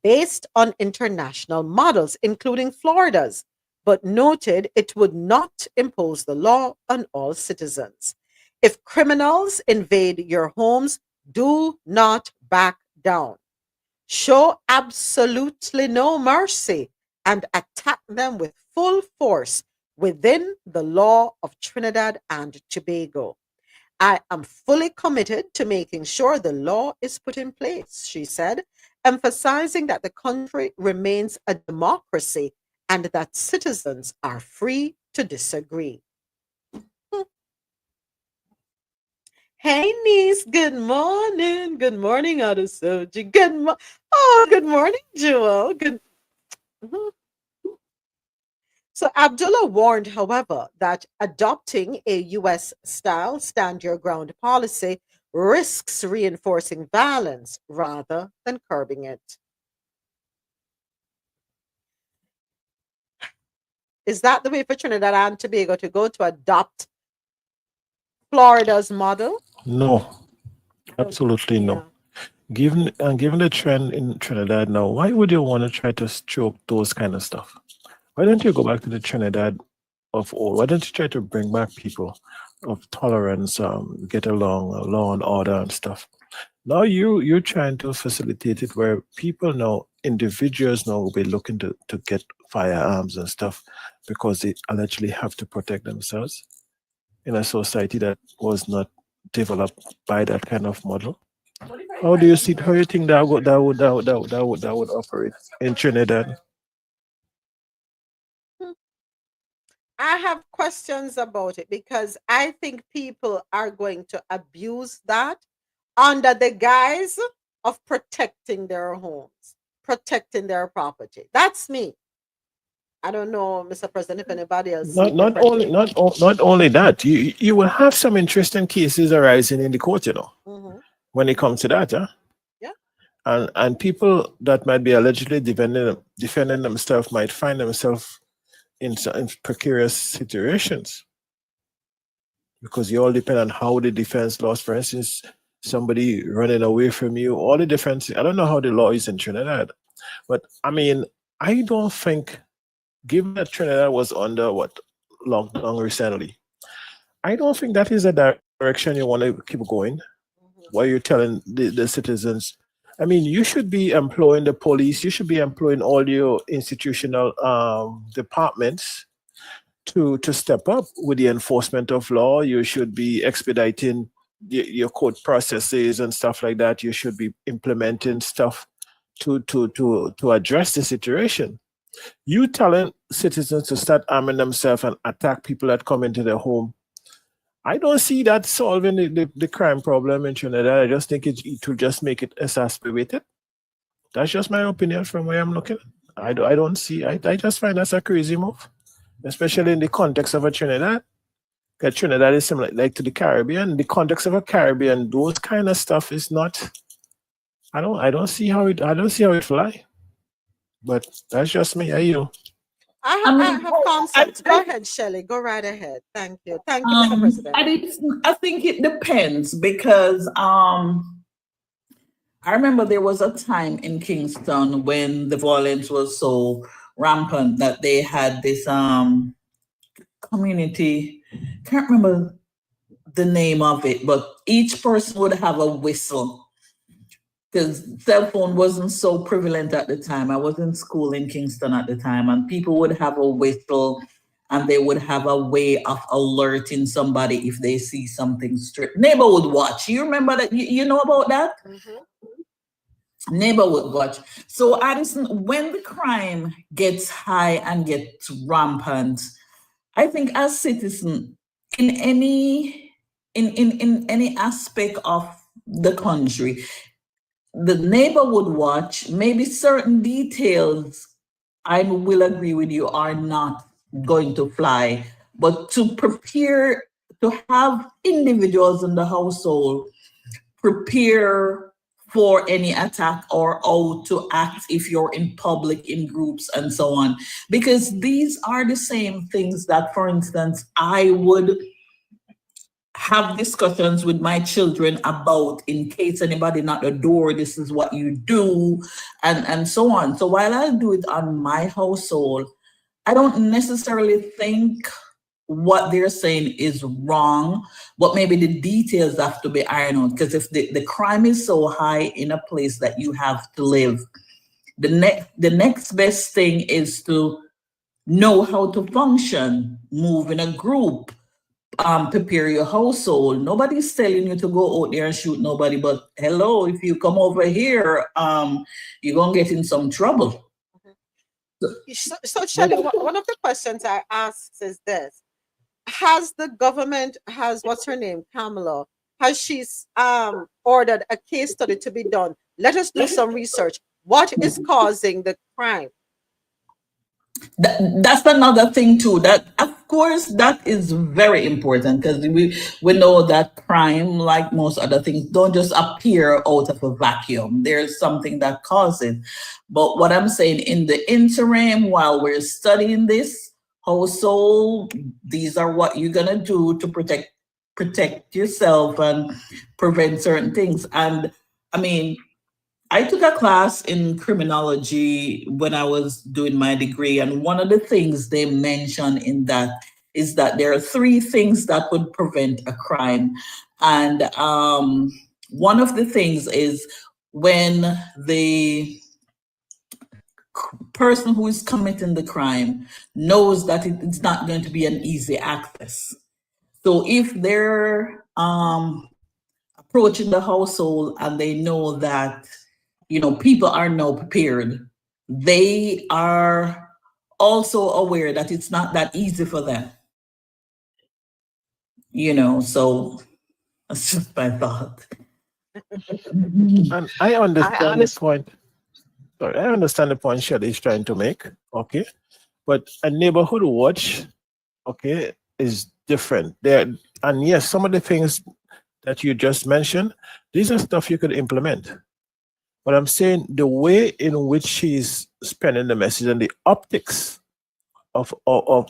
based on international models, including Florida's, but noted it would not impose the law on all citizens. If criminals invade your homes, do not back down. Show absolutely no mercy and attack them with full force within the law of Trinidad and Tobago. I am fully committed to making sure the law is put in place, she said, emphasizing that the country remains a democracy and that citizens are free to disagree. Hey, niece. Good morning. Good morning, Adesoji. Good morning, Jewel. Good. Mhm. So Abdullah warned, however, that adopting a US-style stand your ground policy risks reinforcing violence rather than curbing it. Is that the way for Trinidad and Tobago to go, to adopt Florida's model? No, absolutely no. Yeah. Given the trend in Trinidad now, why would you want to try to stroke those kind of stuff? Why don't you go back to the Trinidad of old? Why don't you try to bring back people of tolerance, get along, law and order and stuff? Now you're trying to facilitate it where people now, individuals now will be looking to get firearms and stuff because they allegedly have to protect themselves in a society that was not developed by that kind of model. How do you see? How do you think that would operate in Trinidad? I have questions about it because I think people are going to abuse that under the guise of protecting their homes, protecting their property. That's me. I don't know, Mr. President, if anybody else Not sees not only differently. not only that, you will have some interesting cases arising in the court, Hmm. when it comes to that, huh? Yeah. And people that might be allegedly defending themselves might find themselves in precarious situations because you all depend on how the defense laws. For instance, somebody running away from you, all the defense. I don't know how the law is in Trinidad, but I mean, I don't think, given that Trinidad was under what lockdown recently, I don't think that is a direction you want to keep going. Hmm. Why you're telling the citizens? I mean, you should be employing the police. You should be employing all your institutional departments to step up with the enforcement of law. You should be expediting your court processes and stuff like that. You should be implementing stuff to address the situation. You telling citizens to start arming themselves and attack people that come into their home, I don't see that solving the crime problem in Trinidad. I just think it will just make it exacerbated. That's just my opinion from where I'm looking. I don't see, I just find that's a crazy move, especially in the context of a Trinidad. Because Trinidad is similar like to the Caribbean. The context of a Caribbean, those kind of stuff is not, I don't see how it fly. But that's just me. I I have mean, concepts. Go ahead, Shelley. Go right ahead. Thank you. Thank you, Mr. President. I think it depends because I remember there was a time in Kingston when the violence was so rampant that they had this community, can't remember the name of it, but each person would have a whistle because cell phone wasn't so prevalent at the time. I was in school in Kingston at the time, and people would have a whistle and they would have a way of alerting somebody if they see something strict. Neighborhood watch. You remember that? You know about that? Mm-hmm. Neighborhood watch. So Addison, when the crime gets high and gets rampant, I think as citizen in any aspect of the country, the neighborhood watch, maybe certain details, I will agree with you, are not going to fly. But to prepare, to have individuals in the household prepare for any attack or how to act if you're in public, in groups, and so on. Because these are the same things that, for instance, I would have discussions with my children about in case anybody knock the door, this is what you do, and so on. So while I do it on my household, I don't necessarily think what they're saying is wrong, but maybe the details have to be ironed out. Because if the crime is so high in a place that you have to live, the next best thing is to know how to function, move in a group, prepare your household. Nobody's telling you to go out there and shoot nobody, but hello, if you come over here, you're gonna get in some trouble. So Shelley, one of the questions I asked is this: has the government, has what's her name, Kamala, has she ordered a case study to be done? Let us do some research. What is causing the crime? That's another thing too. That of course that is very important because we know that crime, like most other things, don't just appear out of a vacuum. There's something that causes. But what I'm saying, in the interim, while we're studying this household, these are what you're gonna do to protect yourself and prevent certain things. And I mean, I took a class in criminology when I was doing my degree, and one of the things they mention in that is that there are three things that would prevent a crime. And one of the things is when the person who is committing the crime knows that it's not going to be an easy access. So if they're approaching the household and they know that people are now prepared, they are also aware that it's not that easy for them. So that's just my thought. And I understand the point. Sorry, I understand the point Shelley is trying to make. Okay. But a neighborhood watch, okay, is different. And yes, some of the things that you just mentioned, these are stuff you could implement. But I'm saying the way in which she's spreading the message and the optics of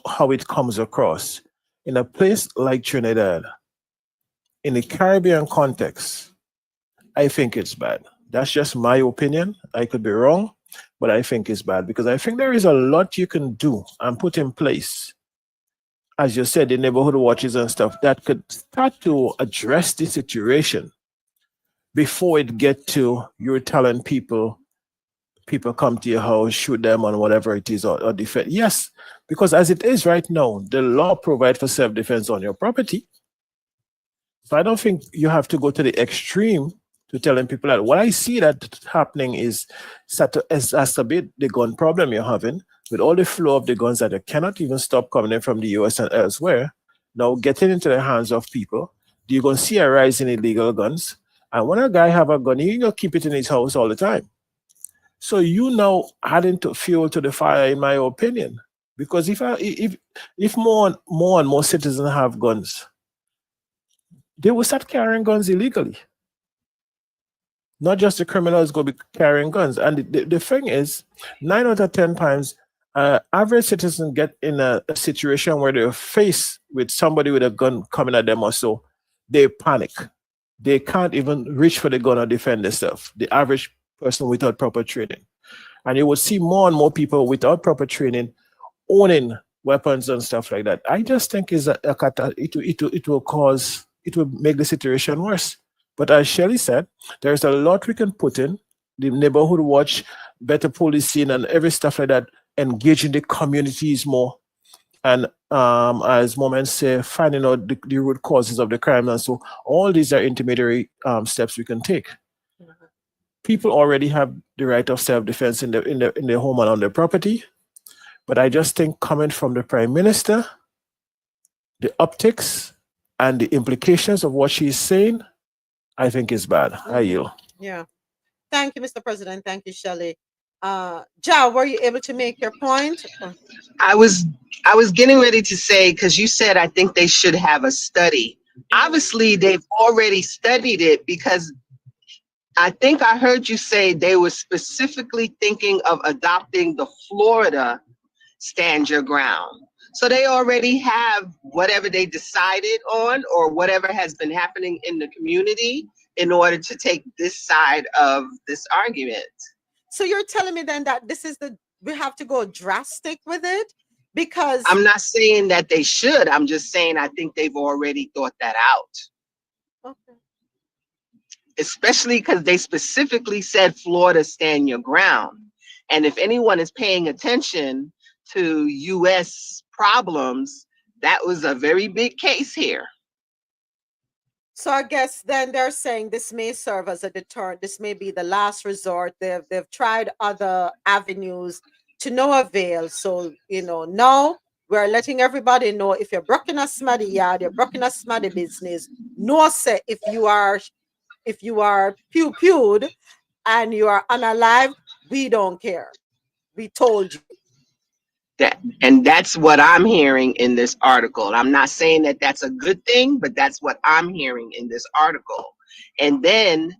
how it comes across in a place like Trinidad, in the Caribbean context, I think it's bad. That's just my opinion. I could be wrong, but I think it's bad because I think there is a lot you can do and put in place, as you said, the neighborhood watches and stuff that could start to address the situation before it get to you're telling people come to your house, shoot them on whatever it is, or defend. Yes, because as it is right now, the law provides for self-defense on your property. So I don't think you have to go to the extreme to telling people that. What I see that happening is start to exacerbate the gun problem you're having with all the flow of the guns that you cannot even stop coming in from the US and elsewhere, now getting into the hands of people. You're going to see a rise in illegal guns. And when a guy have a gun, he going to keep it in his house all the time. So you now adding to fuel to the fire, in my opinion, because if more and more citizens have guns, they will start carrying guns illegally. Not just the criminals go be carrying guns. And the thing is, 9 out of 10 times, average citizen get in a situation where they're faced with somebody with a gun coming at them or so, they panic. They can't even reach for the gun or defend themselves. The average person without proper training. And you will see more and more people without proper training owning weapons and stuff like that. I just think it will make the situation worse. But as Shelley said, there's a lot we can put in, the neighborhood watch, better policing and every stuff like that, engaging the communities more. And as Moment say, finding out the root causes of the crime. And so all these are intermediary steps we can take. People already have the right of self-defense in their home and on their property. But I just think coming from the Prime Minister, the optics and the implications of what she's saying, I think is bad. I yield. Yeah. Thank you, Mr. President. Thank you, Shelley. Ja, were you able to make your point? I was getting ready to say, because you said I think they should have a study. Obviously, they've already studied it, because I think I heard you say they were specifically thinking of adopting the Florida stand your ground. So they already have whatever they decided on or whatever has been happening in the community in order to take this side of this argument. So you're telling me then that we have to go drastic with it? Because I'm not saying that they should. I'm just saying I think they've already thought that out. Okay. Especially because they specifically said Florida stand your ground. And if anyone is paying attention to U.S. problems, that was a very big case here. So I guess then they're saying this may serve as a deterrent. This may be the last resort. They've tried other avenues to no avail. So now we're letting everybody know, if you're broken a smaddy yard, you're broken a smaddy business. No say if you are pew pewed and you are unalive, we don't care. We told you. And that's what I'm hearing in this article. I'm not saying that that's a good thing, but that's what I'm hearing in this article. And then,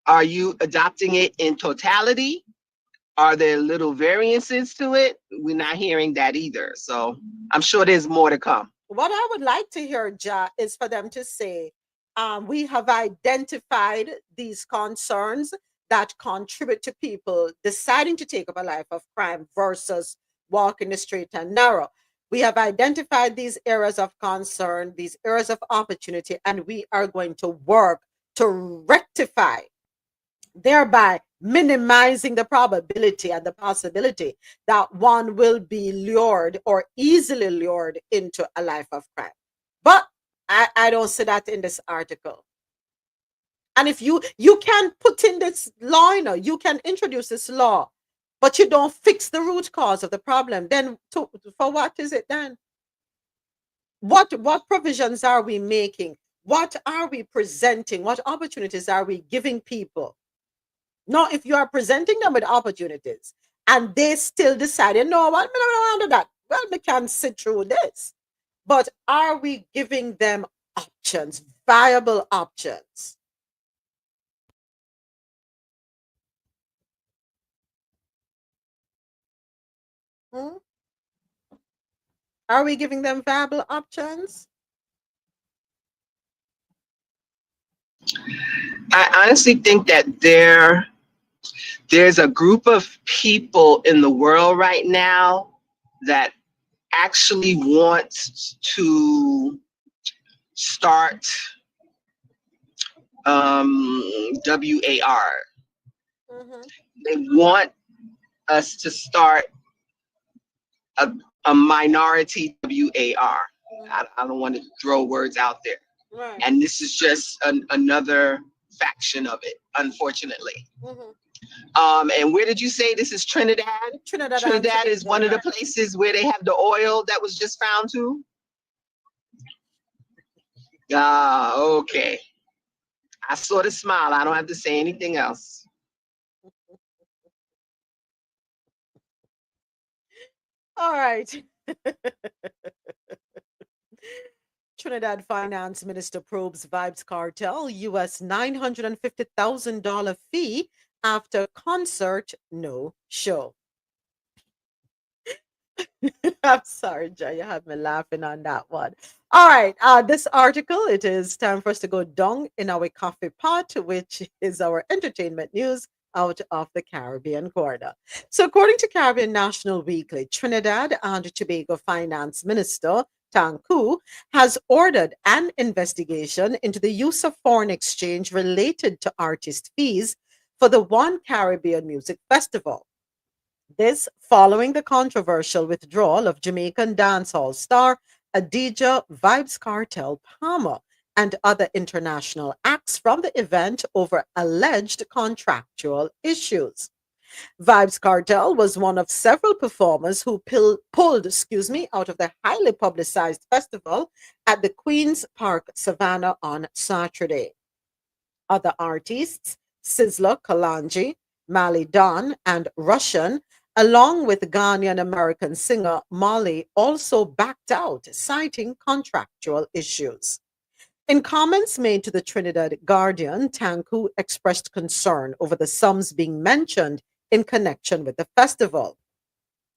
are you adopting it in totality? Are there little variances to it? We're not hearing that either. So I'm sure there's more to come. What I would like to hear, Ja, is for them to say, we have identified these concerns that contribute to people deciding to take up a life of crime versus walking the straight and narrow. We have identified these areas of concern, these areas of opportunity, and we are going to work to rectify, thereby minimizing the probability and the possibility that one will be lured or easily lured into a life of crime. But I don't see that in this article. And if you can put in this law, you can introduce this law, but you don't fix the root cause of the problem, then for what is it then? What provisions are we making? What are we presenting? What opportunities are we giving people? Now, if you are presenting them with opportunities and they still decide, what, I don't want to do that. Well, we can sit through this. But are we giving them options, viable options? Are we giving them viable options? I honestly think that there's a group of people in the world right now that actually want to start WAR. They want us to start a minority WAR. I don't want to throw words out there. Right. And this is just another faction of it, unfortunately. And where did you say this is Trinidad? Trinidad is one of the places where they have the oil that was just found too. Okay. I saw the smile. I don't have to say anything else. All right. Trinidad Finance Minister probes Vibes Cartel US $950,000 fee after concert no show. I'm sorry, Jay, you have me laughing on that one. All right, this article, it is time for us to go down in our coffee pot, which is our entertainment news out of the Caribbean corner. So according to Caribbean National Weekly, Trinidad and Tobago Finance Minister Tanku has ordered an investigation into the use of foreign exchange related to artist fees for the One Caribbean Music Festival. This following the controversial withdrawal of Jamaican dancehall star Adidja Vibes Cartel Palmer and other international acts from the event over alleged contractual issues. Vibes Cartel was one of several performers who pulled out of the highly publicized festival at the Queen's Park Savannah on Saturday. Other artists, Sizzla Kalonji, Mali Don, and Russian, along with Ghanaian American singer Molly, also backed out, citing contractual issues. In comments made to the Trinidad Guardian, Tanku expressed concern over the sums being mentioned in connection with the festival,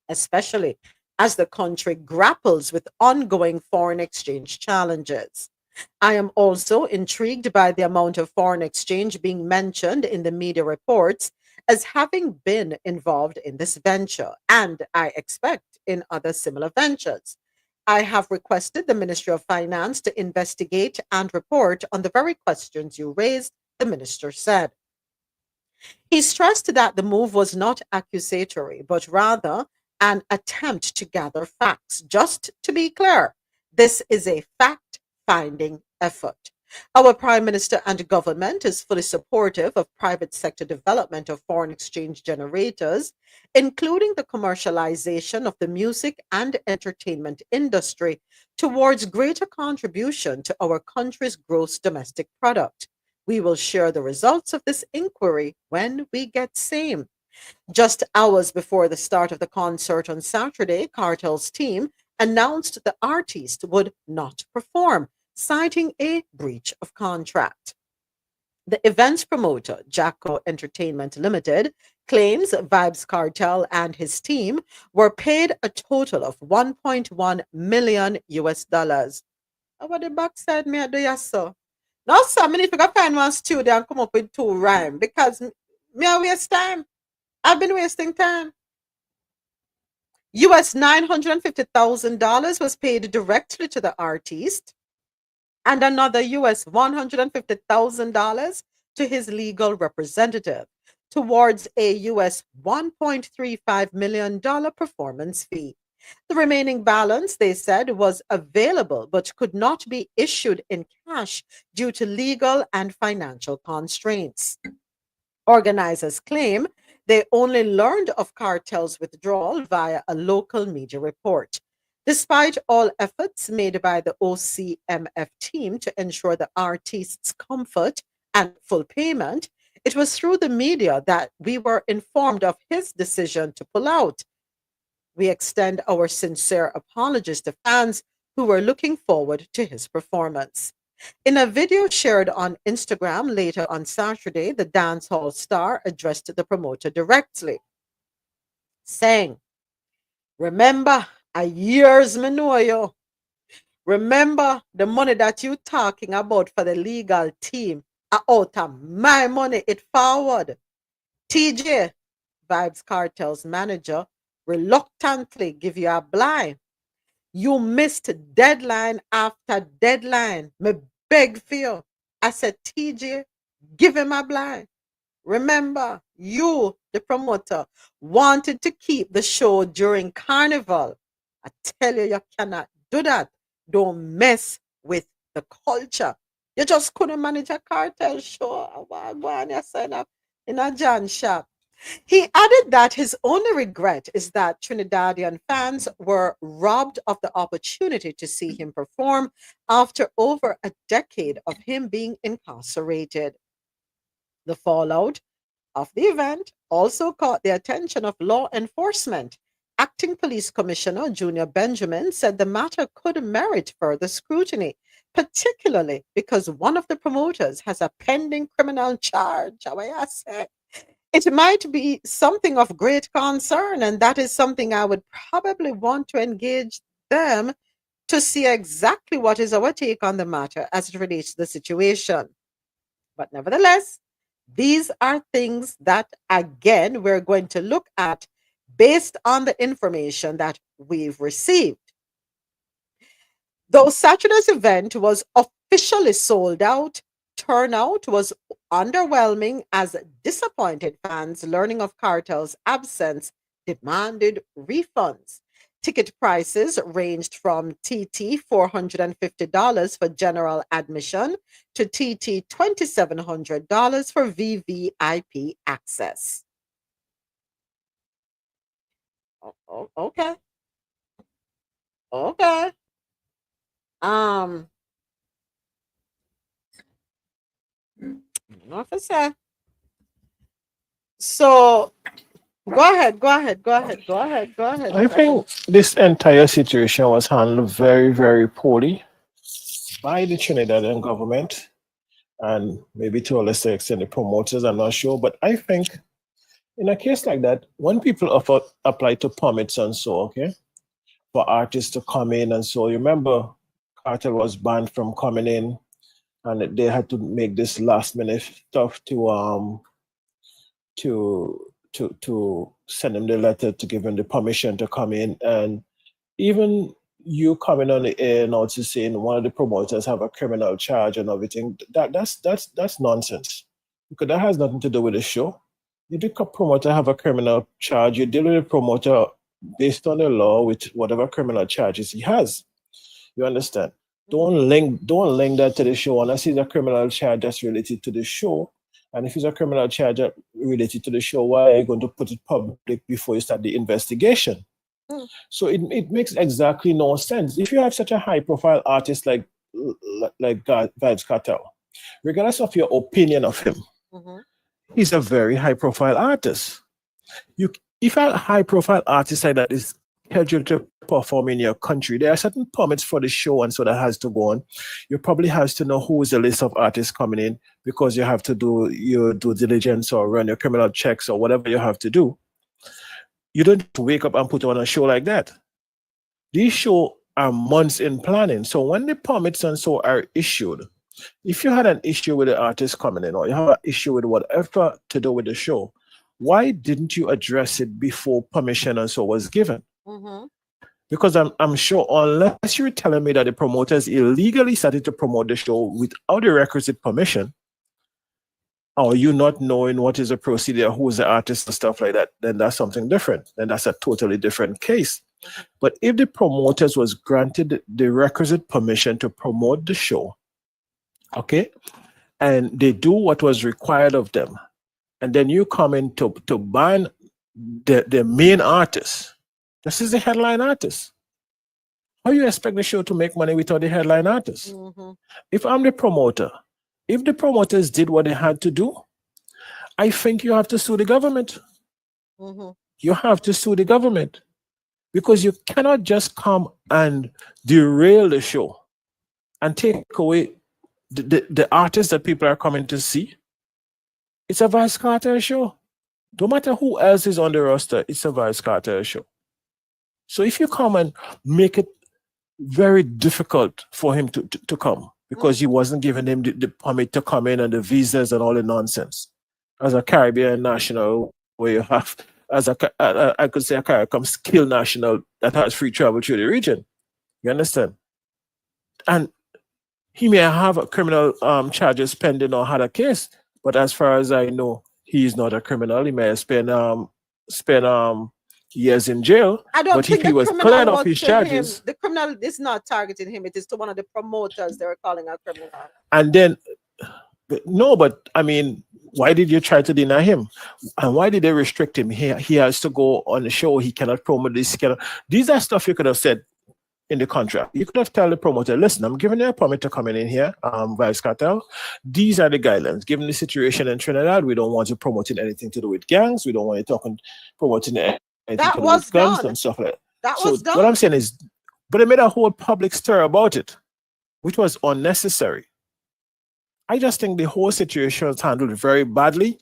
especially as the country grapples with ongoing foreign exchange challenges. I am also intrigued by the amount of foreign exchange being mentioned in the media reports as having been involved in this venture, and I expect in other similar ventures. I have requested the Ministry of Finance to investigate and report on the very questions you raised, the minister said. He stressed that the move was not accusatory, but rather an attempt to gather facts. Just to be clear, this is a fact-finding effort. Our Prime Minister and government is fully supportive of private sector development of foreign exchange generators, including the commercialization of the music and entertainment industry towards greater contribution to our country's gross domestic product. We will share the results of this inquiry when we get same. Just hours before the start of the concert on Saturday, Cartel's team announced the artist would not perform, citing a breach of contract. The event's promoter, Jacko Entertainment Limited, claims Vibes Cartel and his team were paid a total of 1.1 million US dollars. What the backside me do ya so? Now, sir, me need to go find one studio and come up with two rhyme because me I waste time. I've been wasting time. US $950,000 was paid directly to the artist, and another US $150,000 to his legal representative towards a US $1.35 million performance fee. The remaining balance, they said, was available but could not be issued in cash due to legal and financial constraints. Organizers claim they only learned of Cartel's withdrawal via a local media report. Despite all efforts made by the OCMF team to ensure the artist's comfort and full payment, it was through the media that we were informed of his decision to pull out. We extend our sincere apologies to fans who were looking forward to his performance. In a video shared on Instagram later on Saturday, the dancehall star addressed the promoter directly, saying, "Remember, a years me know you. Remember the money that you talking about for the legal team. Out of my money, it forward." TJ, Vibes Cartel's manager, reluctantly give you a blind. You missed deadline after deadline. Me beg for you. I said, TJ, give him a blind. Remember, you, the promoter, wanted to keep the show during Carnival. I tell you, you cannot do that. Don't mess with the culture. You just couldn't manage a cartel show. Go on, you sign up in a John shop. He added that his only regret is that Trinidadian fans were robbed of the opportunity to see him perform after over a decade of him being incarcerated. The fallout of the event also caught the attention of law enforcement. Acting Police Commissioner Junior Benjamin said the matter could merit further scrutiny, particularly because one of the promoters has a pending criminal charge. How I say? It might be something of great concern, and that is something I would probably want to engage them to see exactly what is our take on the matter as it relates to the situation. But nevertheless, these are things that, again, we're going to look at based on the information that we've received. Though Saturday's event was officially sold out, turnout was underwhelming as disappointed fans learning of Cartel's absence demanded refunds. Ticket prices ranged from TT $450 for general admission to TT $2,700 for VVIP access. Okay. Okay. Not to say. So go ahead. I think this entire situation was handled very, very poorly by the Trinidadian government and maybe to a lesser extent the promoters, I'm not sure. But I think in a case like that, when people apply to permits and so, okay, for artists to come in and so, you remember Cartel was banned from coming in and they had to make this last minute stuff to send him the letter to give him the permission to come in. And even you coming on the air now to saying one of the promoters have a criminal charge and everything, that's nonsense. Because that has nothing to do with the show. If the promoter have a criminal charge, you deal with the promoter based on the law with whatever criminal charges he has. You understand? Don't link that to the show unless it's a criminal charge that's related to the show. And if it's a criminal charge related to the show, why are you going to put it public before you start the investigation? So it makes exactly no sense. If you have such a high profile artist like Vibes Cartel, regardless of your opinion of him, he's a very high profile artist. If a high profile artist like that is scheduled to perform in your country, there are certain permits for the show and so that has to go on. You probably have to know who is the list of artists coming in because you have to do your due diligence or run your criminal checks or whatever you have to do. You don't wake up and put on a show like that. These shows are months in planning. So when the permits and so are issued, if you had an issue with the artist coming in or you have an issue with whatever to do with the show, why didn't you address it before permission and so was given? Because I'm sure unless you're telling me that the promoters illegally started to promote the show without the requisite permission, or you not knowing what is the procedure, who's the artist and stuff like that, then that's something different. Then that's a totally different case. But if the promoters was granted the requisite permission to promote the show, okay, and they do what was required of them, and then you come in to ban the main artist. This is the headline artist. How you expect the show to make money without the headline artist? If I'm the promoter, if the promoters did what they had to do, I think you have to sue the government. You have to sue the government because you cannot just come and derail the show and take away the artists that people are coming to see. It's a Vybz Kartel show. No matter who else is on the roster, it's a Vybz Kartel show. So if you come and make it very difficult for him to come because he wasn't giving him the permit to come in and the visas and all the nonsense. As a Caribbean national, where you have, I could say a Caribbean skilled national that has free travel through the region. You understand? And he may have a criminal charges pending or had a case, but as far as I know, he is not a criminal. He may have spent years in jail. I don't but think if he the was criminal cleared of was his to charges, him. The criminal is not targeting him. It is to one of the promoters they were calling a criminal. and then no, but I mean, why did you try to deny him? And why did they restrict him? He has to go on the show. He cannot promote this. These are stuff you could have said in the contract. You could have told the promoter, listen, I'm giving you a permit to come in here, Vybz Kartel. These are the guidelines. Given the situation in Trinidad, we don't want you promoting anything to do with gangs. We don't want you promoting anything to do with guns and stuff like that. That So was done. what I'm saying is, but they made a whole public stir about it, which was unnecessary. I just think the whole situation was handled very badly.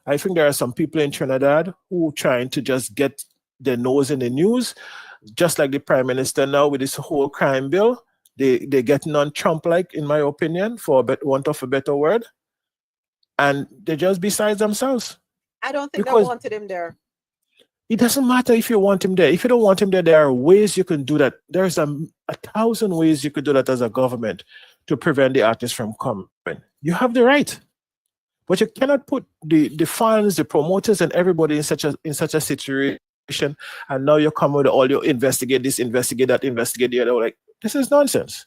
I think there are some people in Trinidad who are trying to just get their nose in the news, just like the Prime Minister now with this whole crime bill. They're getting on Trump-like, in my opinion, for want of a better word. And they're just besides themselves. I don't think Because they wanted him there. it doesn't matter if you want him there. If you don't want him there, there are ways you can do that. There's 1,000 ways you could do that as a government to prevent the artist from coming. You have the right. But you cannot put the fans, the promoters, and everybody in such a situation. And now you come with all your investigate this, investigate that, investigate the other. Like, this is nonsense.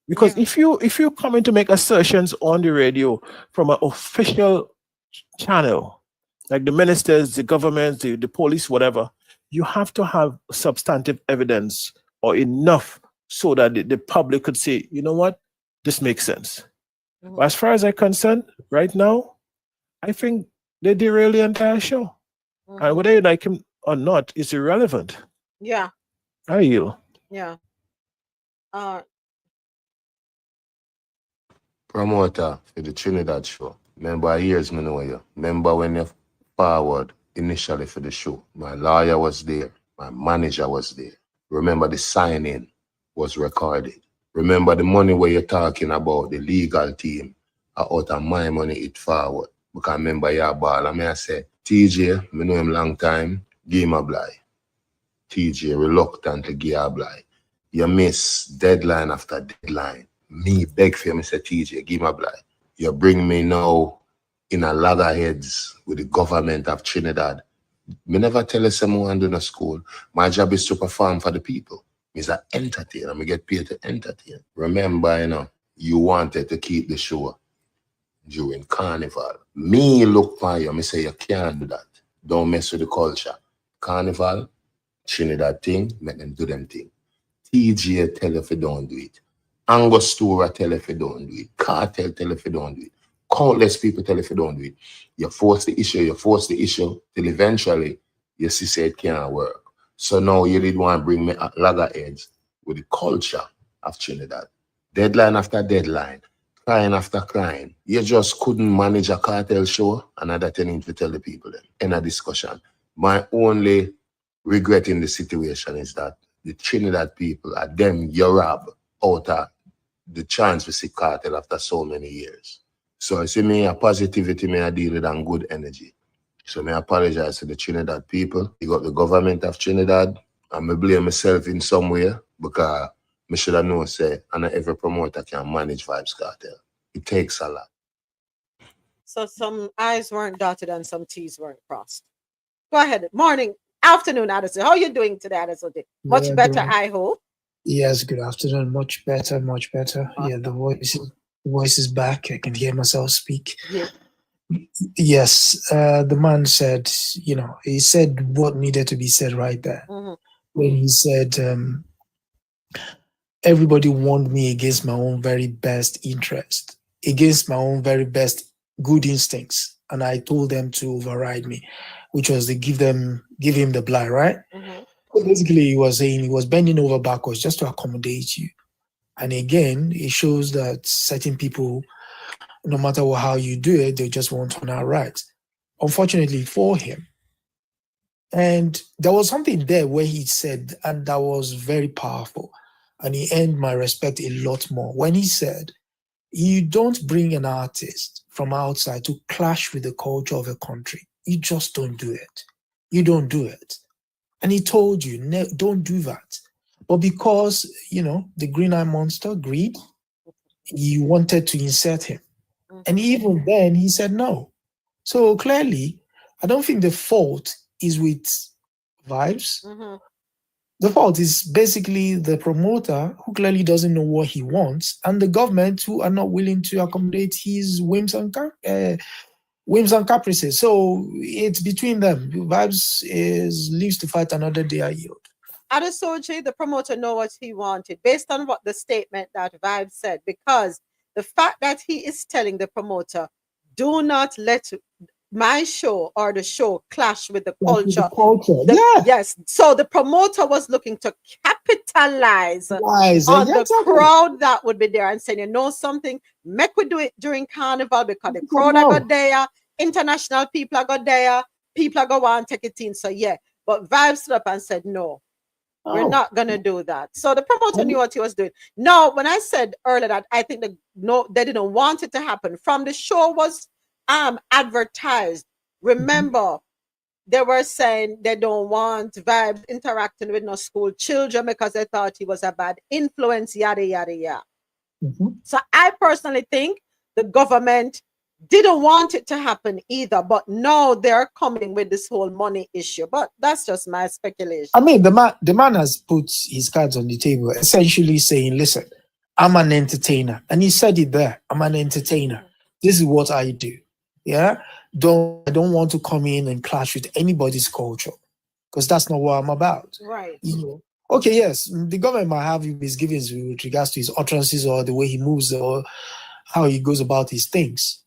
Because if you come in to make assertions on the radio from an official channel, like the ministers, the government, the police, whatever, you have to have substantive evidence or enough so that the public could say, you know what, this makes sense. But as far as I'm concerned, right now, I think they derail the entire show. And whether you like him or not is irrelevant. Yeah. I yield. Yeah. Promoter for the Trinidad show. Remember, years me know you. Remember when you forward initially for the show. My lawyer was there. My manager was there. Remember the sign-in was recorded. Remember the money where you're talking about, the legal team, out of my money it forward. Because I remember your ball. I mean, I say, TJ, me know him long time, give him a blind. TJ reluctant to give a blind. You miss deadline after deadline. Me beg for him, say, TJ, give him a blind. You bring me now in a loggerheads with the government of Trinidad Me never tell you someone I'm doing a school. My job is to perform for the people. Me's an entertainer. Me get paid to entertain. Remember, you wanted to keep the show during Carnival. Me look for you. Me say you can't do that. Don't mess with the culture. Carnival, Trinidad thing, make them do them thing. TGA tell if you don't do it. Angostura tell if you don't do it. Cartel tell if you don't do it. Countless people tell if you don't do it. You force the issue till eventually you see say it can't work. So now you did want to bring me at loggerheads with the culture of Trinidad. Deadline after deadline, crying after crying. You just couldn't manage a cartel show, and that you need to tell the people then in a discussion. My only regret in the situation is that the Trinidad people are them you rob out of the chance to see cartel after so many years. So I see me a positivity, me I deal with and good energy. So me apologize to the Trinidad people. You got the government of Trinidad, and me blame myself in some way because me should have known say and every promoter can manage Vibes Cartel. It takes a lot. So some I's weren't dotted and some T's weren't crossed. Go ahead. Morning, afternoon, Addison. How are you doing today, Addison? Much better, I hope. Yes, good afternoon. Much better, much better. Awesome. Yeah, the voice is back. I can hear myself speak. Yeah. Yes, the man said, he said what needed to be said right there. Mm-hmm. When he said, everybody warned me against my own very best interest, against my own very best good instincts. And I told them to override me, which was to give him the blind, right? Mm-hmm. So basically, he was saying he was bending over backwards just to accommodate you. And again, it shows that certain people, no matter how you do it, they just won't turn out right. Unfortunately for him. And there was something there where he said, and that was very powerful. And he earned my respect a lot more. When he said, you don't bring an artist from outside to clash with the culture of a country. You just don't do it. You don't do it. And he told you, no, don't do that. But because, the green-eye monster, greed, you wanted to insert him. Mm-hmm. And even then, he said no. So clearly, I don't think the fault is with Vibes. Mm-hmm. The fault is basically the promoter who clearly doesn't know what he wants, and the government who are not willing to accommodate his whims and caprices. So it's between them. Vibes lives to fight another day, I yield. Adesoji, the promoter, know what he wanted based on what the statement that Vibes said, because the fact that he is telling the promoter, do not let my show or the show clash with the culture. Yes. So the promoter was looking to capitalize on the crowd that would be there and saying, something, make we do it during Carnival because the crowd are got there, international people are got there, people are going to want to take it in. So yeah, but Vibes stood up and said, no. We're not going to do that. So the promoter knew what he was doing. No, when I said earlier that I think they didn't want it to happen, from the show was advertised. Remember, they were saying they don't want Vibes interacting with no school children because they thought he was a bad influence, yada, yada, yada. Mm-hmm. So I personally think the government didn't want it to happen either, but now they're coming with this whole money issue. But that's just my speculation. I mean, the man has put his cards on the table, essentially saying, listen, I'm an entertainer. And he said it there. I'm an entertainer. This is what I do. Yeah? I don't want to come in and clash with anybody's culture, because that's not what I'm about. Right. Okay, yes, the government might have misgivings with regards to his utterances or the way he moves or how he goes about his things.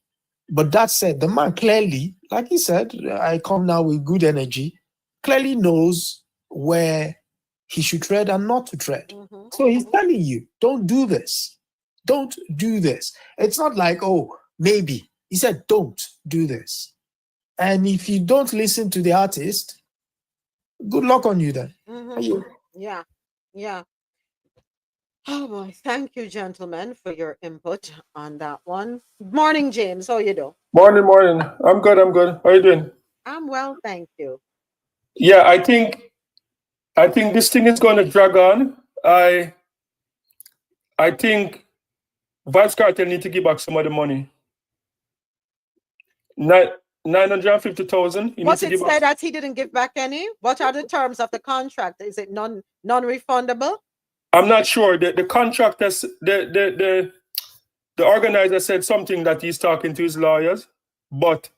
But that said, the man clearly, like he said, I come now with good energy, clearly knows where he should tread and not to tread. Mm-hmm. So he's telling you, don't do this. Don't do this. It's not like, maybe. He said, don't do this. And if you don't listen to the artist, good luck on you then. Mm-hmm. Yeah. Oh boy, thank you, gentlemen, for your input on that one. Morning, James. How you doing? Morning. I'm good. How you doing? I'm well, thank you. Yeah, I think this thing is going to drag on. I think Vibes Cartel need to give back some of the money. 950,000. What's it say that he didn't give back any? What are the terms of the contract? Is it non-refundable? I'm not sure. The contractors, the organizer said something that he's talking to his lawyers, but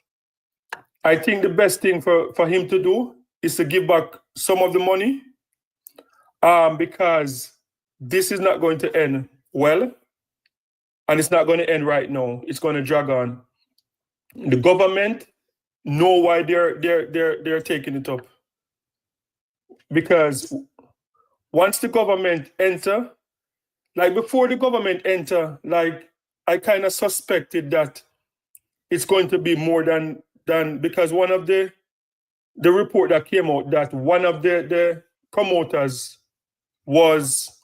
I think the best thing for him to do is to give back some of the money, because this is not going to end well, and it's not going to end right now. It's going to drag on. The government know why they're taking it up, because once the government enter, like before the government enter, like I kind of suspected that it's going to be more than because one of the report that came out that one of the promoters was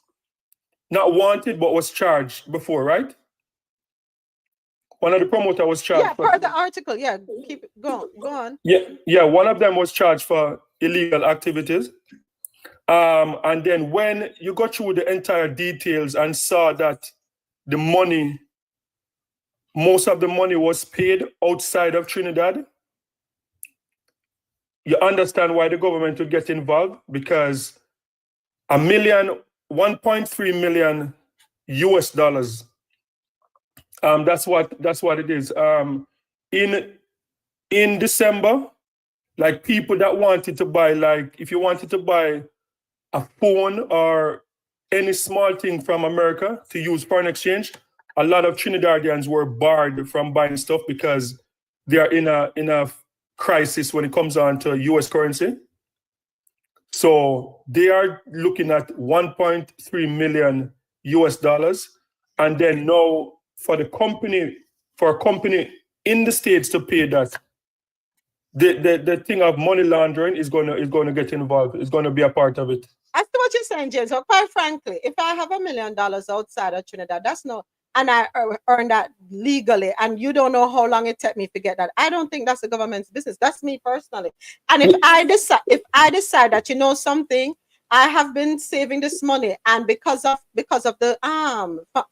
not wanted but was charged before, right? One of the promoters was charged. Yeah, per the article. Yeah, keep it go on. Yeah, one of them was charged for illegal activities. And then when you go through the entire details and saw that the money, most of the money was paid outside of Trinidad, you understand why the government would get involved, because $1.3 million US dollars. That's what it is. In December, like people that wanted to buy, like if you wanted to buy a phone or any small thing from America to use foreign exchange, a lot of Trinidadians were barred from buying stuff because they are in a crisis when it comes on to US currency. So they are looking at 1.3 million US dollars. And then now for a company in the States to pay that, the thing of money laundering is gonna get involved. It's gonna be a part of it. I see what you're saying, James. But quite frankly, if I have $1 million outside of Trinidad, that's no, and I earn that legally, and you don't know how long it took me to get that. I don't think that's the government's business. That's me personally. And if I decide that, you know something, I have been saving this money, and because of the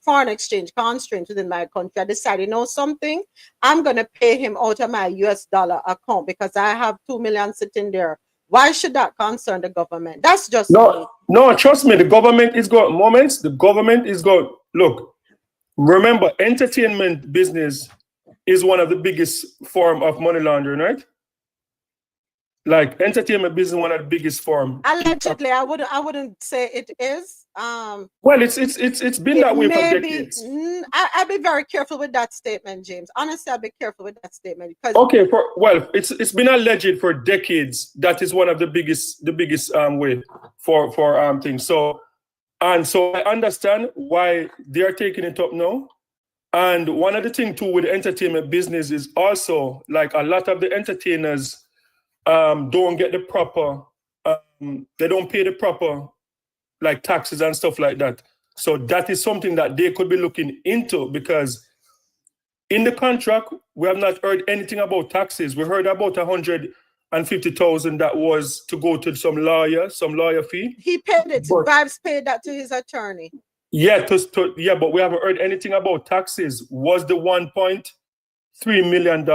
foreign exchange constraints within my country, I decided, you know something, I'm gonna pay him out of my US dollar account because I have 2 million sitting there. Why should that concern the government? That's just no. Trust me, the government is got moments. The government is got look. Remember, entertainment business is one of the biggest form of money laundering, right? Like entertainment business is one of the biggest form. Allegedly, I wouldn't say it is. Well, it's been that way for decades. I'd be very careful with that statement, James. Honestly, I'd be careful with that statement because it's been alleged for decades that is one of the biggest way for things. So I understand why they are taking it up now. And one of the things too with the entertainment business is also like a lot of the entertainers don't get the proper, they don't pay the proper like taxes and stuff like that. So that is something that they could be looking into, because in the contract, we have not heard anything about taxes. We heard about 150,000 that was to go to some lawyer fee. He paid it. Vibes paid that to his attorney. Yeah, but we haven't heard anything about taxes. Was the $1.3 million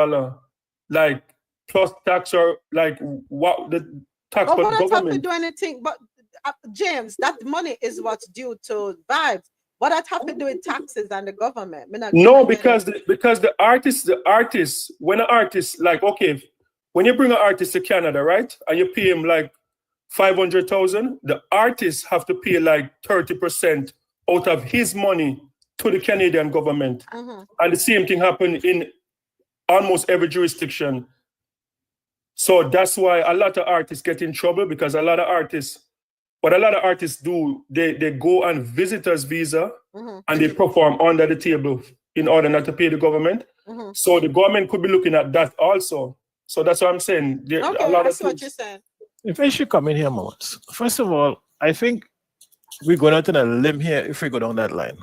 like plus tax, or like what the tax? Oh, but I don't have to do anything. But James, that money is what's due to Vibes. What I have to do with taxes and the government? No, because the artist, when an artist, like, okay, when you bring an artist to Canada, right, and you pay him like 500,000, the artists have to pay like 30% out of his money to the Canadian government. Mm-hmm. And the same thing happened in almost every jurisdiction. So that's why a lot of artists get in trouble, because what a lot of artists do, they go on visitors visa, mm-hmm. and they perform under the table in order not to pay the government. Mm-hmm. So the government could be looking at that also. So that's what I'm saying. That's what you're saying. If I should come in here, Mons, first of all, I think we're going out on a limb here if we go down that line.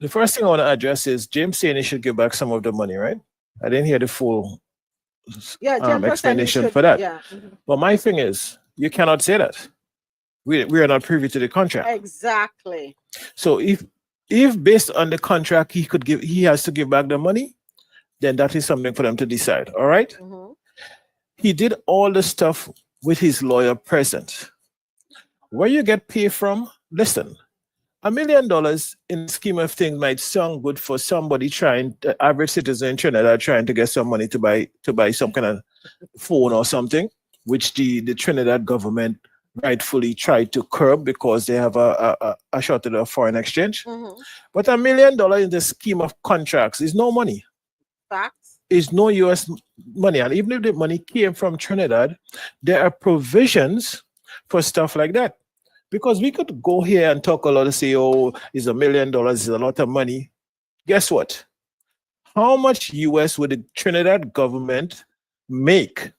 The first thing I want to address is James saying he should give back some of the money, right? I didn't hear the full explanation for that. Yeah. Mm-hmm. But my thing is, you cannot say that. We are not privy to the contract. Exactly. So if based on the contract he has to give back the money, then that is something for them to decide. All right. Mm-hmm. He did all the stuff with his lawyer present. Where you get paid from, listen, $1 million in the scheme of things might sound good for somebody trying, the average citizen in Trinidad trying to get some money to buy some kind of phone or something, which the Trinidad government rightfully tried to curb because they have a shortage of foreign exchange. Mm-hmm. But $1 million in the scheme of contracts is no money. Facts. Is no US money. And even if the money came from Trinidad, there are provisions for stuff like that. Because we could go here and talk a lot and say, oh, it's $1 million, it's a lot of money. Guess what? How much US would the Trinidad government make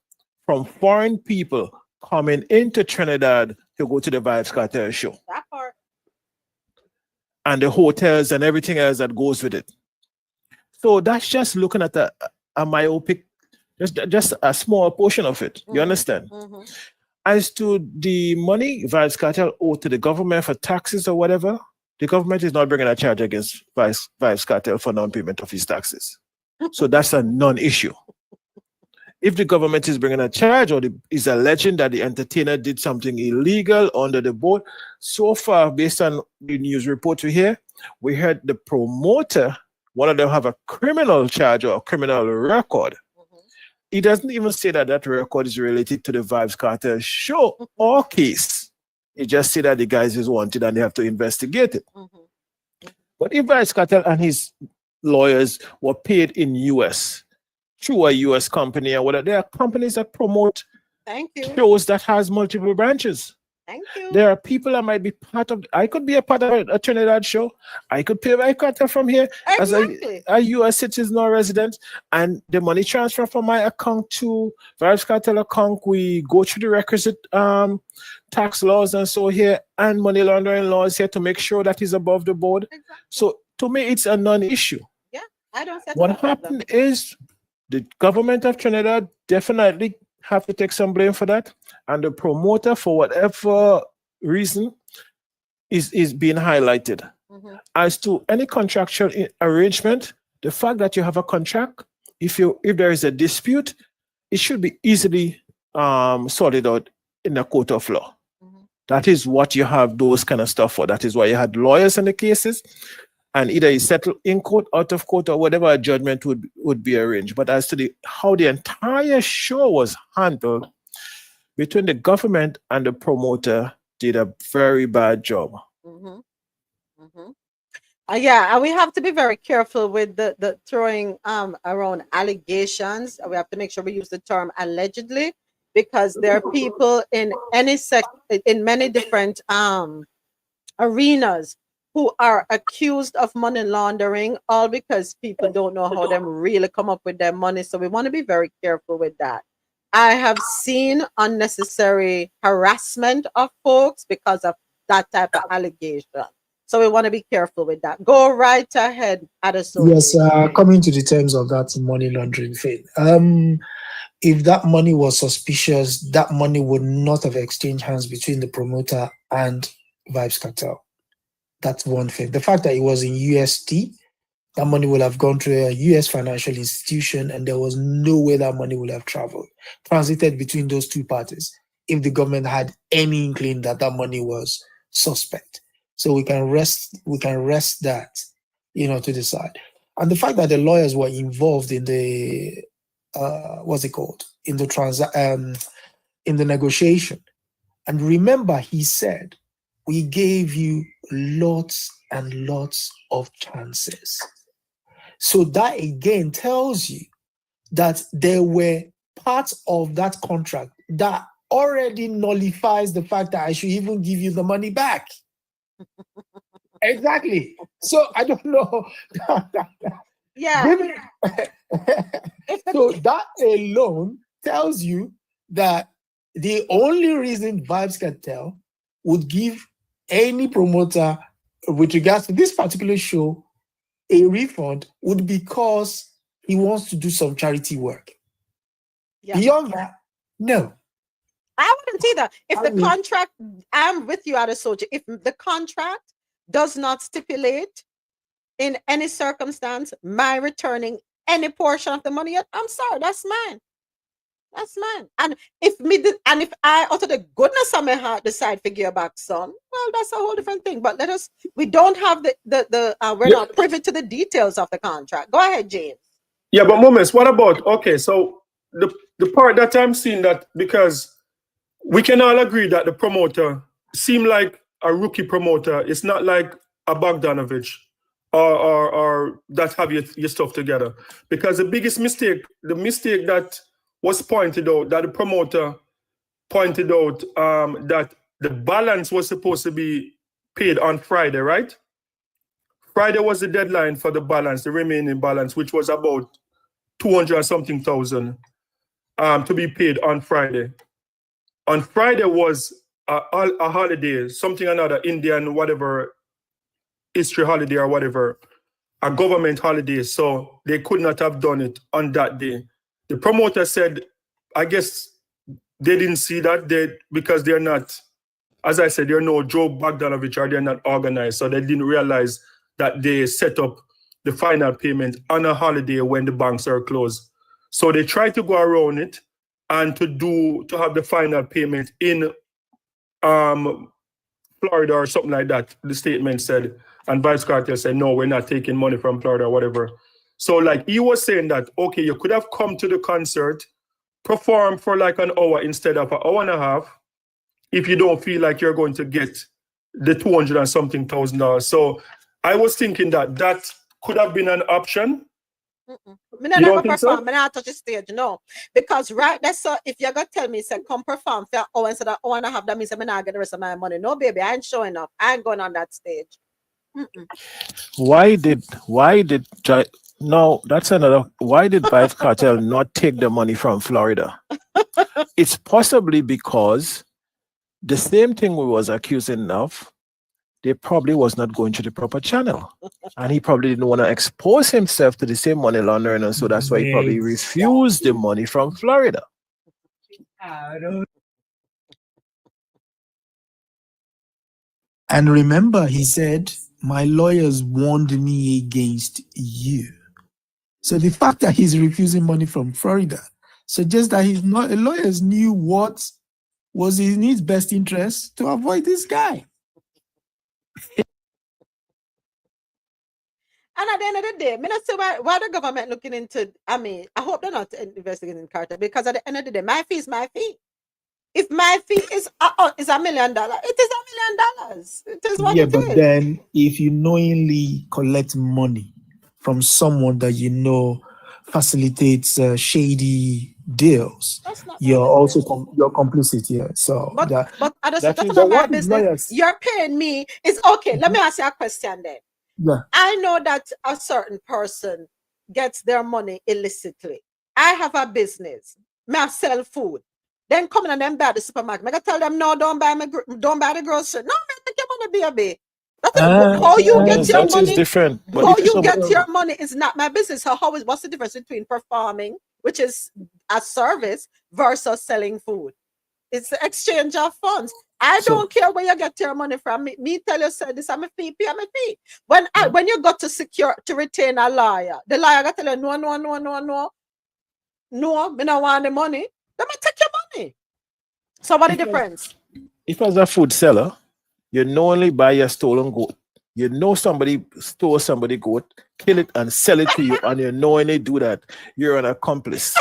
from foreign people coming into Trinidad to go to the Vibes Cartel show? That part. And the hotels and everything else that goes with it. So that's just looking at a myopic, just a small portion of it. You understand? Mm-hmm. As to the money Vibes Cartel owe to the government for taxes or whatever, the government is not bringing a charge against Vibes Cartel for non-payment of his taxes. So that's a non-issue. If the government is bringing a charge or is alleging that the entertainer did something illegal under the board, so far, based on the news report we hear, we heard the promoter, one of them have a criminal charge or a criminal record. He doesn't even say that that record is related to the Vibes Cartel show or case. He just say that the guys is wanted and they have to investigate it. But if Vibes Cartel and his lawyers were paid in US through a US company or whatever, there are companies that promote shows that has multiple branches. Thank you. There are people that might be part of, I could be a part of a Trinidad show. I could pay my Cartel from here as a US citizen or resident, and the money transfer from my account to Vibes Cartel account. We go through the requisite tax laws and so here, and money laundering laws here to make sure that is above the board. Exactly. So to me, it's a non-issue. Yeah, I don't. What happened is the government of Trinidad definitely have to take some blame for that, and the promoter, for whatever reason, is being highlighted. As to any contractual arrangement, the fact that you have a contract, if there is a dispute, it should be easily sorted out in a court of law. That is what you have those kind of stuff for. That is why you had lawyers in the cases, and either you settle in court, out of court, or whatever a judgment would be arranged. But as to how the entire show was handled, between the government and the promoter did a very bad job. Yeah, and we have to be very careful with the throwing around allegations. We have to make sure we use the term allegedly, because there are people in in many different arenas who are accused of money laundering, all because people don't know how them really come up with their money. So we want to be very careful with that. I have seen unnecessary harassment of folks because of that type of allegation. So we want to be careful with that. Go right ahead, Adesoji. Yes, coming to the terms of that money laundering thing. If that money was suspicious, that money would not have exchanged hands between the promoter and Vibes Cartel. That's one thing. The fact that it was in USD, that money will have gone through a US financial institution, and there was no way that money would have transited between those two parties if the government had any inkling that that money was suspect. So we can rest that, to the side. And the fact that the lawyers were involved in the in the negotiation. And remember, he said, we gave you lots and lots of chances. So that again tells you that there were parts of that contract that already nullifies the fact that I should even give you the money back. Exactly. So I don't know. Yeah. So that alone tells you that the only reason Vibes Cartel would give any promoter with regards to this particular show a refund would be because he wants to do some charity work. Yeah. Beyond that, no. I wouldn't say that. If the contract, I'm with you, Adesoji. If the contract does not stipulate in any circumstance my returning any portion of the money yet, I'm sorry, that's mine. That's mine. And if I, out of the goodness of my heart, decide to give back son, well, that's a whole different thing. But we don't have we're not privy to the details of the contract. Go ahead, James. Yeah, but Moments, what about, okay, so the part that I'm seeing that, because we can all agree that the promoter seemed like a rookie promoter. It's not like a Bogdanovich or that have your stuff together. Because the biggest mistake, the mistake that was pointed out, that the promoter pointed out, that the balance was supposed to be paid on Friday, right? Friday was the deadline for the balance, the remaining balance, which was about 200 and something thousand to be paid on Friday. On Friday was a holiday, something another, Indian, whatever, history holiday or whatever, a government holiday. So they could not have done it on that day. The promoter said, I guess they didn't see that because they're not, as I said, they're no Joe Bogdanovich, or they're not organized. So they didn't realize that they set up the final payment on a holiday when the banks are closed. So they tried to go around it and to have the final payment in Florida or something like that, the statement said. And Vice Cartel said, no, we're not taking money from Florida or whatever. So like he was saying that, okay, you could have come to the concert, perform for like an hour instead of an hour and a half, if you don't feel like you're going to get the 200 and something $1,000. So I was thinking that could have been an option. Me not go perform, me not touch the stage, no. Because right that's so if you're gonna tell me, say come perform for an hour instead of hour and a half, that means I'm not get the rest of my money. No, baby, I ain't showing up. I ain't going on that stage. Why did no, that's another. Why did Vice Cartel not take the money from Florida? It's possibly because the same thing we was accusing of, they probably was not going to the proper channel. And he probably didn't want to expose himself to the same money laundering, and so that's why he probably refused the money from Florida. And remember, he said, my lawyers warned me against you. So the fact that he's refusing money from Florida suggests that his lawyers knew what was in his best interest to avoid this guy. And at the end of the day, I not say why the government looking into, I mean, I hope they're not investigating Carter, because at the end of the day, my fee is my fee. If my fee is $1 million, it is $1 million. It is what Yeah, it but is. then if you knowingly collect money from someone that you know facilitates shady deals, you're also you're complicit here. So but that's is not my what business. lawyers- You're paying me. It's okay. Let me ask you a question then. Yeah. I know that a certain person gets their money illicitly. I have a business. I sell food. Then come in and them buy the supermarket. I tell them, no, don't buy the grocery. No, man, take your money, baby. How you get your money? That is different. But How if you somebody- get your money is not my business. So what's the difference between performing, which is a service, versus selling food? It's the exchange of funds. I don't care where you get your money from. Me tell you, say this, I'm a fee, pay my fee. When you got to retain a lawyer, the lawyer got to tell you, no, me not want the money. Let me take your money. So what the difference? If as a food seller, you knowingly buy a stolen goat. You know somebody stole somebody's goat, kill it and sell it to you, and you knowingly do that, you're an accomplice.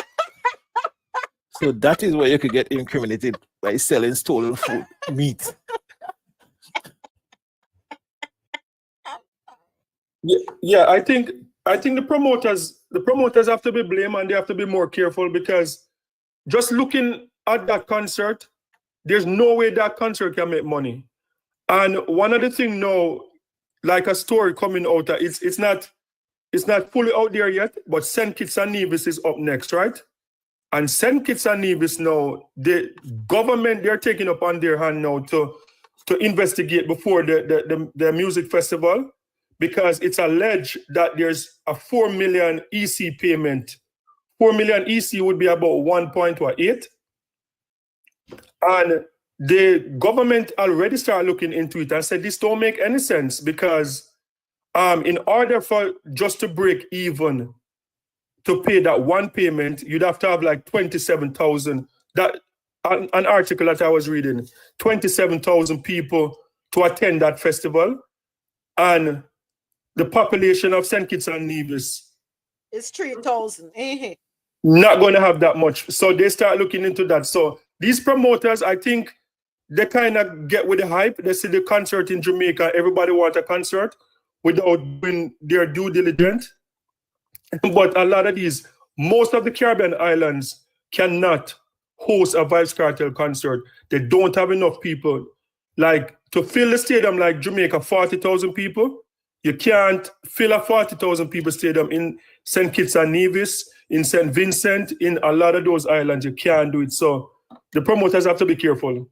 So that is where you could get incriminated, by selling stolen food, meat. Yeah, I think the promoters have to be blamed, and they have to be more careful, because just looking at that concert, there's no way that concert can make money. And one of the things now, like a story coming out, it's not fully out there yet, but St. Kitts and Nevis is up next, right? And St. Kitts and Nevis now, the government, they're taking up on their hand now to investigate before the music festival, because it's alleged that there's a 4 million EC payment. 4 million EC would be about 1.8. And the government already started looking into it and said this don't make any sense, because in order for just to break even, to pay that one payment, you'd have to have like 27,000. That an article that I was reading, 27,000 people to attend that festival, and the population of St. Kitts and Nevis It's 3,000. not going to have that much. So they start looking into that. So these promoters, I think they kind of get with the hype. They see the concert in Jamaica. Everybody wants a concert without doing their due diligence. But a lot of these, most of the Caribbean islands cannot host a Vibes Cartel concert. They don't have enough people. Like to fill the stadium like Jamaica, 40,000 people. You can't fill a 40,000 people stadium in St. Kitts and Nevis, in St. Vincent, in a lot of those islands. You can't do it. So the promoters have to be careful.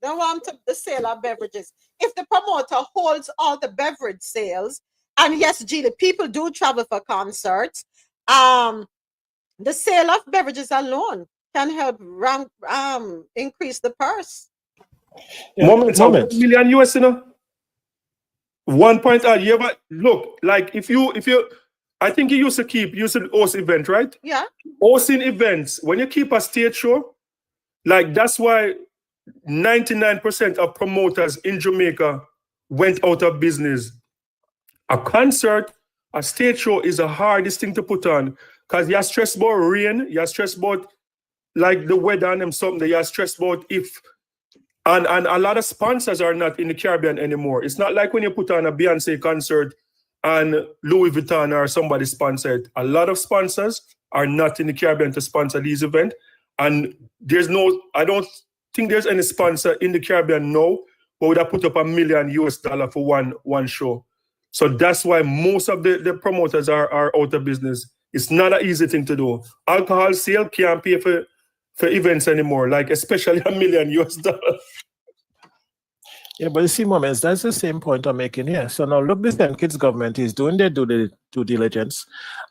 They want the sale of beverages. If the promoter holds all the beverage sales, and yes, G, the people do travel for concerts, the sale of beverages alone can help increase the purse. Moment. 1 million US, you know? 1 point. You ever look like if you I think you used to host event, right? Yeah. Hosting events, when you keep a stage show, like that's why 99% of promoters in Jamaica went out of business. A concert, a stage show is the hardest thing to put on because you're stressed about rain, you're stressed about like the weather and them something, you're stressed about if. And a lot of sponsors are not in the Caribbean anymore. It's not like when you put on a Beyonce concert and Louis Vuitton or somebody sponsored. A lot of sponsors are not in the Caribbean to sponsor these events. And I don't think there's any sponsor in the Caribbean now who would have put up $1 million US for one show. So that's why most of the promoters are out of business. It's not an easy thing to do. Alcohol sale can't pay for events anymore, like especially $1 million US. Yeah, but you see, moments, that's the same point I'm making here. So now look, the St. Kitts government is doing their due diligence,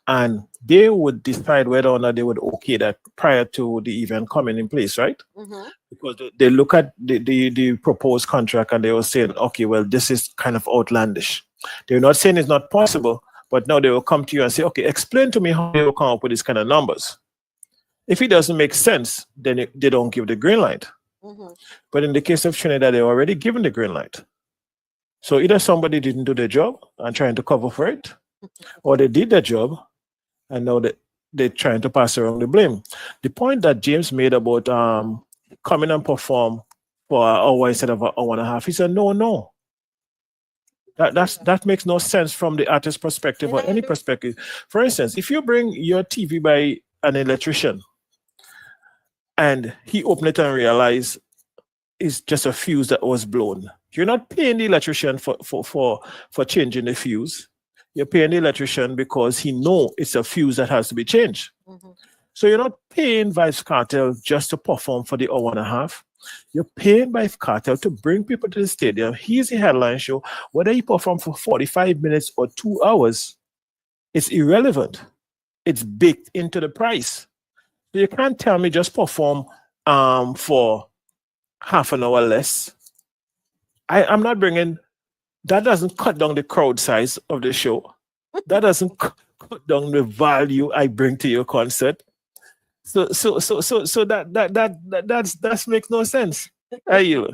and they would decide whether or not they would okay that prior to the event coming in place, right? Mm-hmm. Because they look at the proposed contract and they were saying, okay, well, this is kind of outlandish. They're not saying it's not possible, but now they will come to you and say, okay, explain to me how they will come up with these kind of numbers. If it doesn't make sense, then they don't give the green light. Mm-hmm. But in the case of Trinidad, they already given the green light. So either somebody didn't do their job and trying to cover for it, or they did their job and now they're trying to pass around the blame. The point that James made about coming and perform for an hour instead of an hour and a half, he said, no. That makes no sense from the artist's perspective or any perspective. For instance, if you bring your TV by an electrician and he opened it and realized it's just a fuse that was blown, you're not paying the electrician for changing the fuse. You're paying the electrician because he knows it's a fuse that has to be changed. Mm-hmm. So you're not paying Vibes Cartel just to perform for the hour and a half. You're paying Vibes Cartel to bring people to the stadium. Here's the headline show. Whether you perform for 45 minutes or 2 hours, it's irrelevant. It's baked into the price. So you can't tell me just perform for half an hour less. I'm not bringing, that doesn't cut down the crowd size of the show. That doesn't cut down the value I bring to your concert. So that makes no sense. Are you?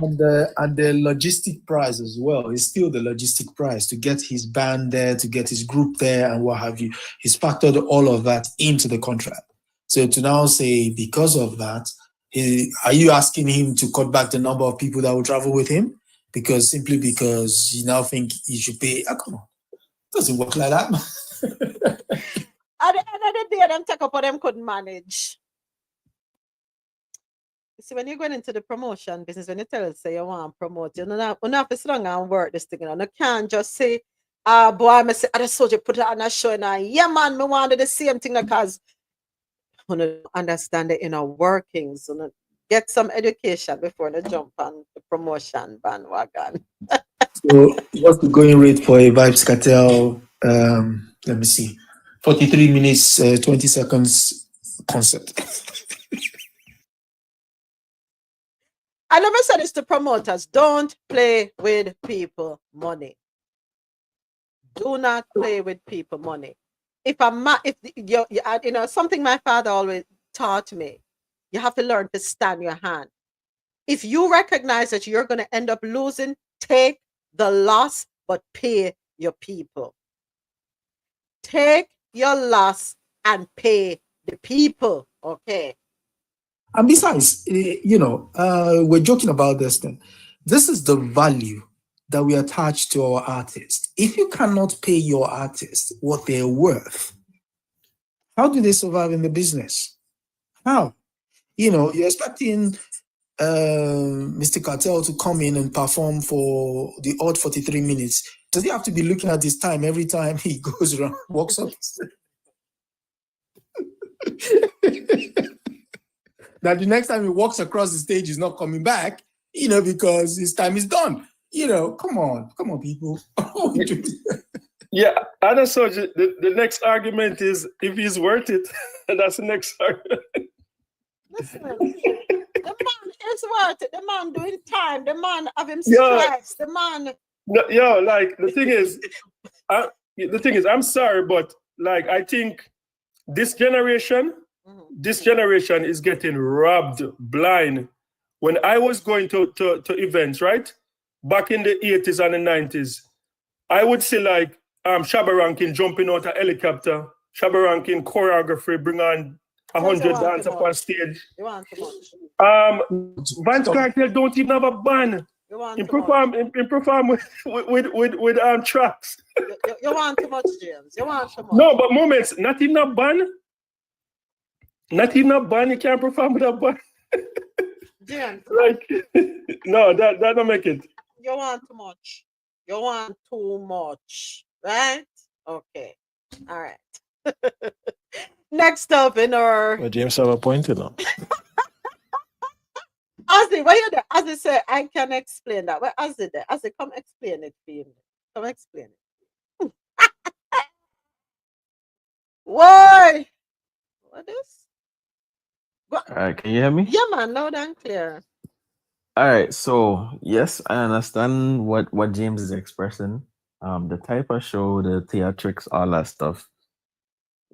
And the logistic price as well is still the logistic price to get his band there, to get his group there, and what have you. He's factored all of that into the contract. So to now say because of that, are you asking him to cut back the number of people that will travel with him? Simply because you now think he should pay? Oh, come on, it doesn't work like that. At the end of the day, them take up what them couldn't manage. You see, when you're going into the promotion business, when you say you want to promote, you don't have to sit down and work this thing. You can't just say, boy, I say, I just saw you put it on a show, and yeah, man, me wanted the same thing because I want to understand the inner workings, get some education before they jump on the promotion bandwagon. So what's the going rate for a Vibes Cartel? Let me see. 43 minutes, 20 seconds concert. I never said this to promoters. Don't play with people money. Do not play with people money. if you know, something my father always taught me, you have to learn to stand your hand. If you recognize that you're going to end up losing, take the loss, but pay your people. Take your loss and pay the people. Okay. And besides, we're joking about this thing. This is the value that we attach to our artists. If you cannot pay your artists what they're worth, how do they survive in the business? How? You're expecting Mr. Cartel to come in and perform for the odd 43 minutes. Does he have to be looking at his time every time he goes around, walks up? Now, the next time he walks across the stage, he's not coming back, because his time is done. Come on, people. Yeah, and so the next argument is if he's worth it. That's the next argument. Listen, the man is worth it. The man doing time. The man having stripes. The man. No, like the thing is, I'm sorry, but like I think this generation is getting robbed blind. When I was going to events, right, back in the 80s and the 90s, I would see like Shabba Rankin jumping out a helicopter, Shabba Rankin choreography, bring on 100 dancers up on stage. You want too much. Vance Cartel don't even have a band. He perform with tracks. You want too much, James. You want too much. No, but moments, not even a band. Not even a band. You can't perform with a band. James. Like, no, that don't make it. You want too much. You want too much, right? Okay. All right. Next up in our... Well, James have a point, you know. Ozzy, what you there? Ozzy said, I can explain that. Well, Ozzy there. Ozzy, come explain it for you. Come explain it. Why? What is? All right, can you hear me? Yeah, man, loud and clear. All right, so yes, I understand what James is expressing. The type of show, the theatrics, all that stuff.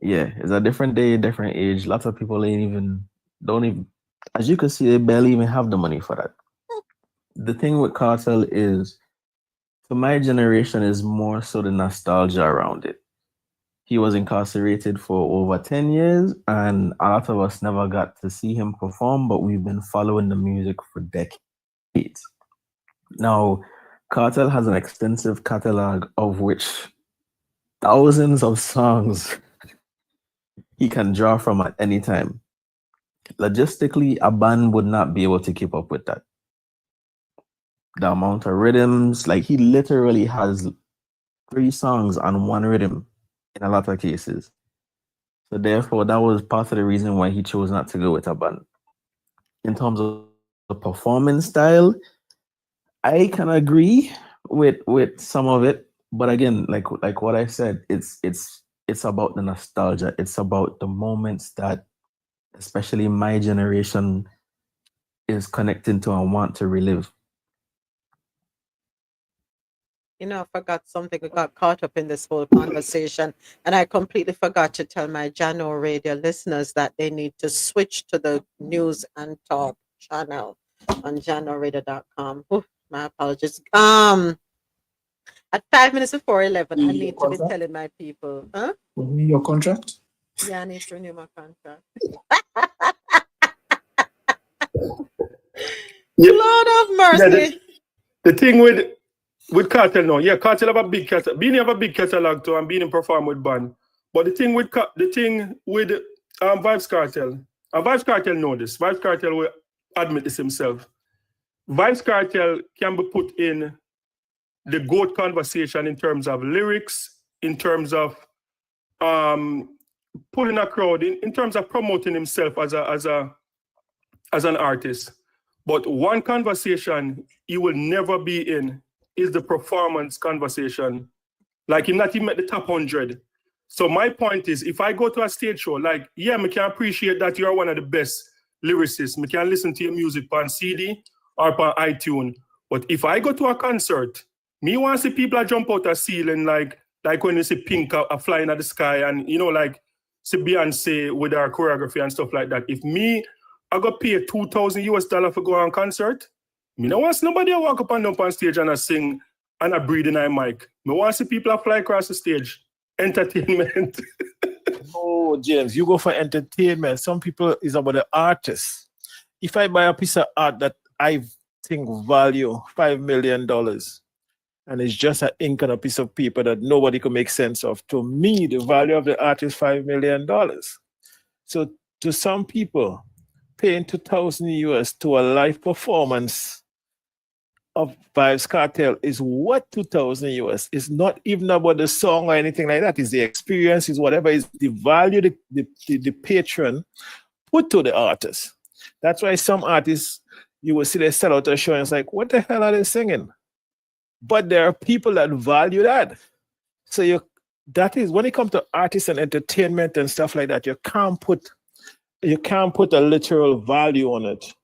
Yeah, it's a different day, different age. Lots of people don't even, as you can see, they barely even have the money for that. The thing with Cartel is, for my generation, is more so the nostalgia around it. He was incarcerated for over 10 years, and a lot of us never got to see him perform, but we've been following the music for decades. Now, Cartel has an extensive catalog of which thousands of songs he can draw from at any time. Logistically, a band would not be able to keep up with that. The amount of rhythms, like he literally has 3 songs on one rhythm in a lot of cases. So therefore, that was part of the reason why he chose not to go with a band. In terms of the performance style, I can agree with some of it, but again, like what I said, it's about the nostalgia. It's about the moments that, especially my generation, is connecting to and want to relive. You know, I forgot something. I got caught up in this whole conversation, and I completely forgot to tell my Jano Radio listeners that they need to switch to the News and Talk channel on janoradio.com. My apologies. At 5 minutes before 11, I need to be telling my people. Huh? Renew your contract? Yeah, I need to renew my contract. Lord of mercy. Yeah, the thing with Cartel now, yeah, Cartel have a big catalog. Beanie have a big catalog too, and Beanie perform with band. But the thing with Vybz Cartel, and Vybz Cartel know this. Vybz Cartel will admit this himself. Vybz Cartel can be put in the GOAT conversation in terms of lyrics, in terms of pulling a crowd, in terms of promoting himself as an artist. But one conversation he will never be in is the performance conversation. Like, him not even at the top 100. So my point is, if I go to a stage show, like, yeah, I can appreciate that you're one of the best lyricists. I can listen to your music on CD or on iTunes. But if I go to a concert, me want to see people jump out a ceiling like Like when you see Pink flying at the sky and, you know, like see Beyonce with her choreography and stuff like that. If me, I got pay $2,000 for go on concert, me don't want nobody to walk up and down on stage and I sing and I breathe in a mic. Me want to see people fly across the stage. Entertainment. No, James, you go for entertainment. Some people is about the artist. If I buy a piece of art that I think value $5 million, and it's just an ink on a piece of paper that nobody can make sense of, to me, the value of the art is $5 million. So to some people, paying $2,000 to a live performance of Vibes Cartel is what $2,000. It's not even about the song or anything like that. It's the experience, is whatever is the value the patron put to the artist. That's why some artists, you will see they sell out a show and it's like, what the hell are they singing? But there are people that value that. So that is when it comes to artists and entertainment and stuff like that, you can't put a literal value on it.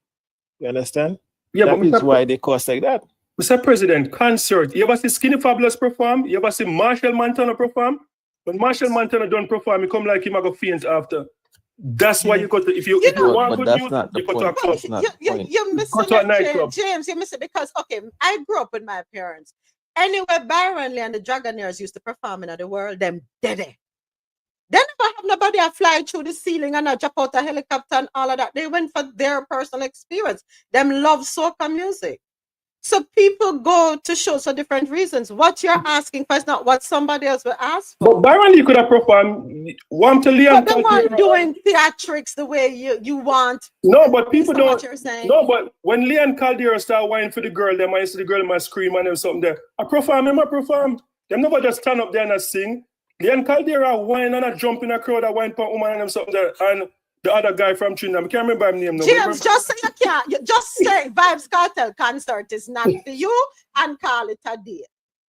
You understand? Yeah, that but is why they cost like that. Mr. President, concert. You ever see Skinny Fabulous perform? You ever see Marshall Montana perform? When Marshall Montana don't perform, he come like him, I go faint after. That's why you got to, if you want good music, you go to a club. You're missing it, James. You're missing it because, okay, I grew up with my parents. Anywhere Byron Lee and the Dragonaires used to perform in the world, them dead. They never have nobody that fly through the ceiling and jump out a helicopter and all of that. They went for their personal experience. Them love soca music. So people go to shows for different reasons. What you're asking for is not what somebody else will ask for. But Byron Lee could have performed one to Leon. But the one doing theatrics the way you want. No, but people don't. What you're saying. No, but when Leon Caldera start whining for the girl, them I see the girl might scream and them something there. I perform. Them never just stand up there and sing. Leon Caldera whine and jump in a crowd, a whine for woman and them something there. And the other guy from Trinidad, I can't remember his name. No. James, just say you can't. You just say Vibes Cartel concert is not for you and call it a day.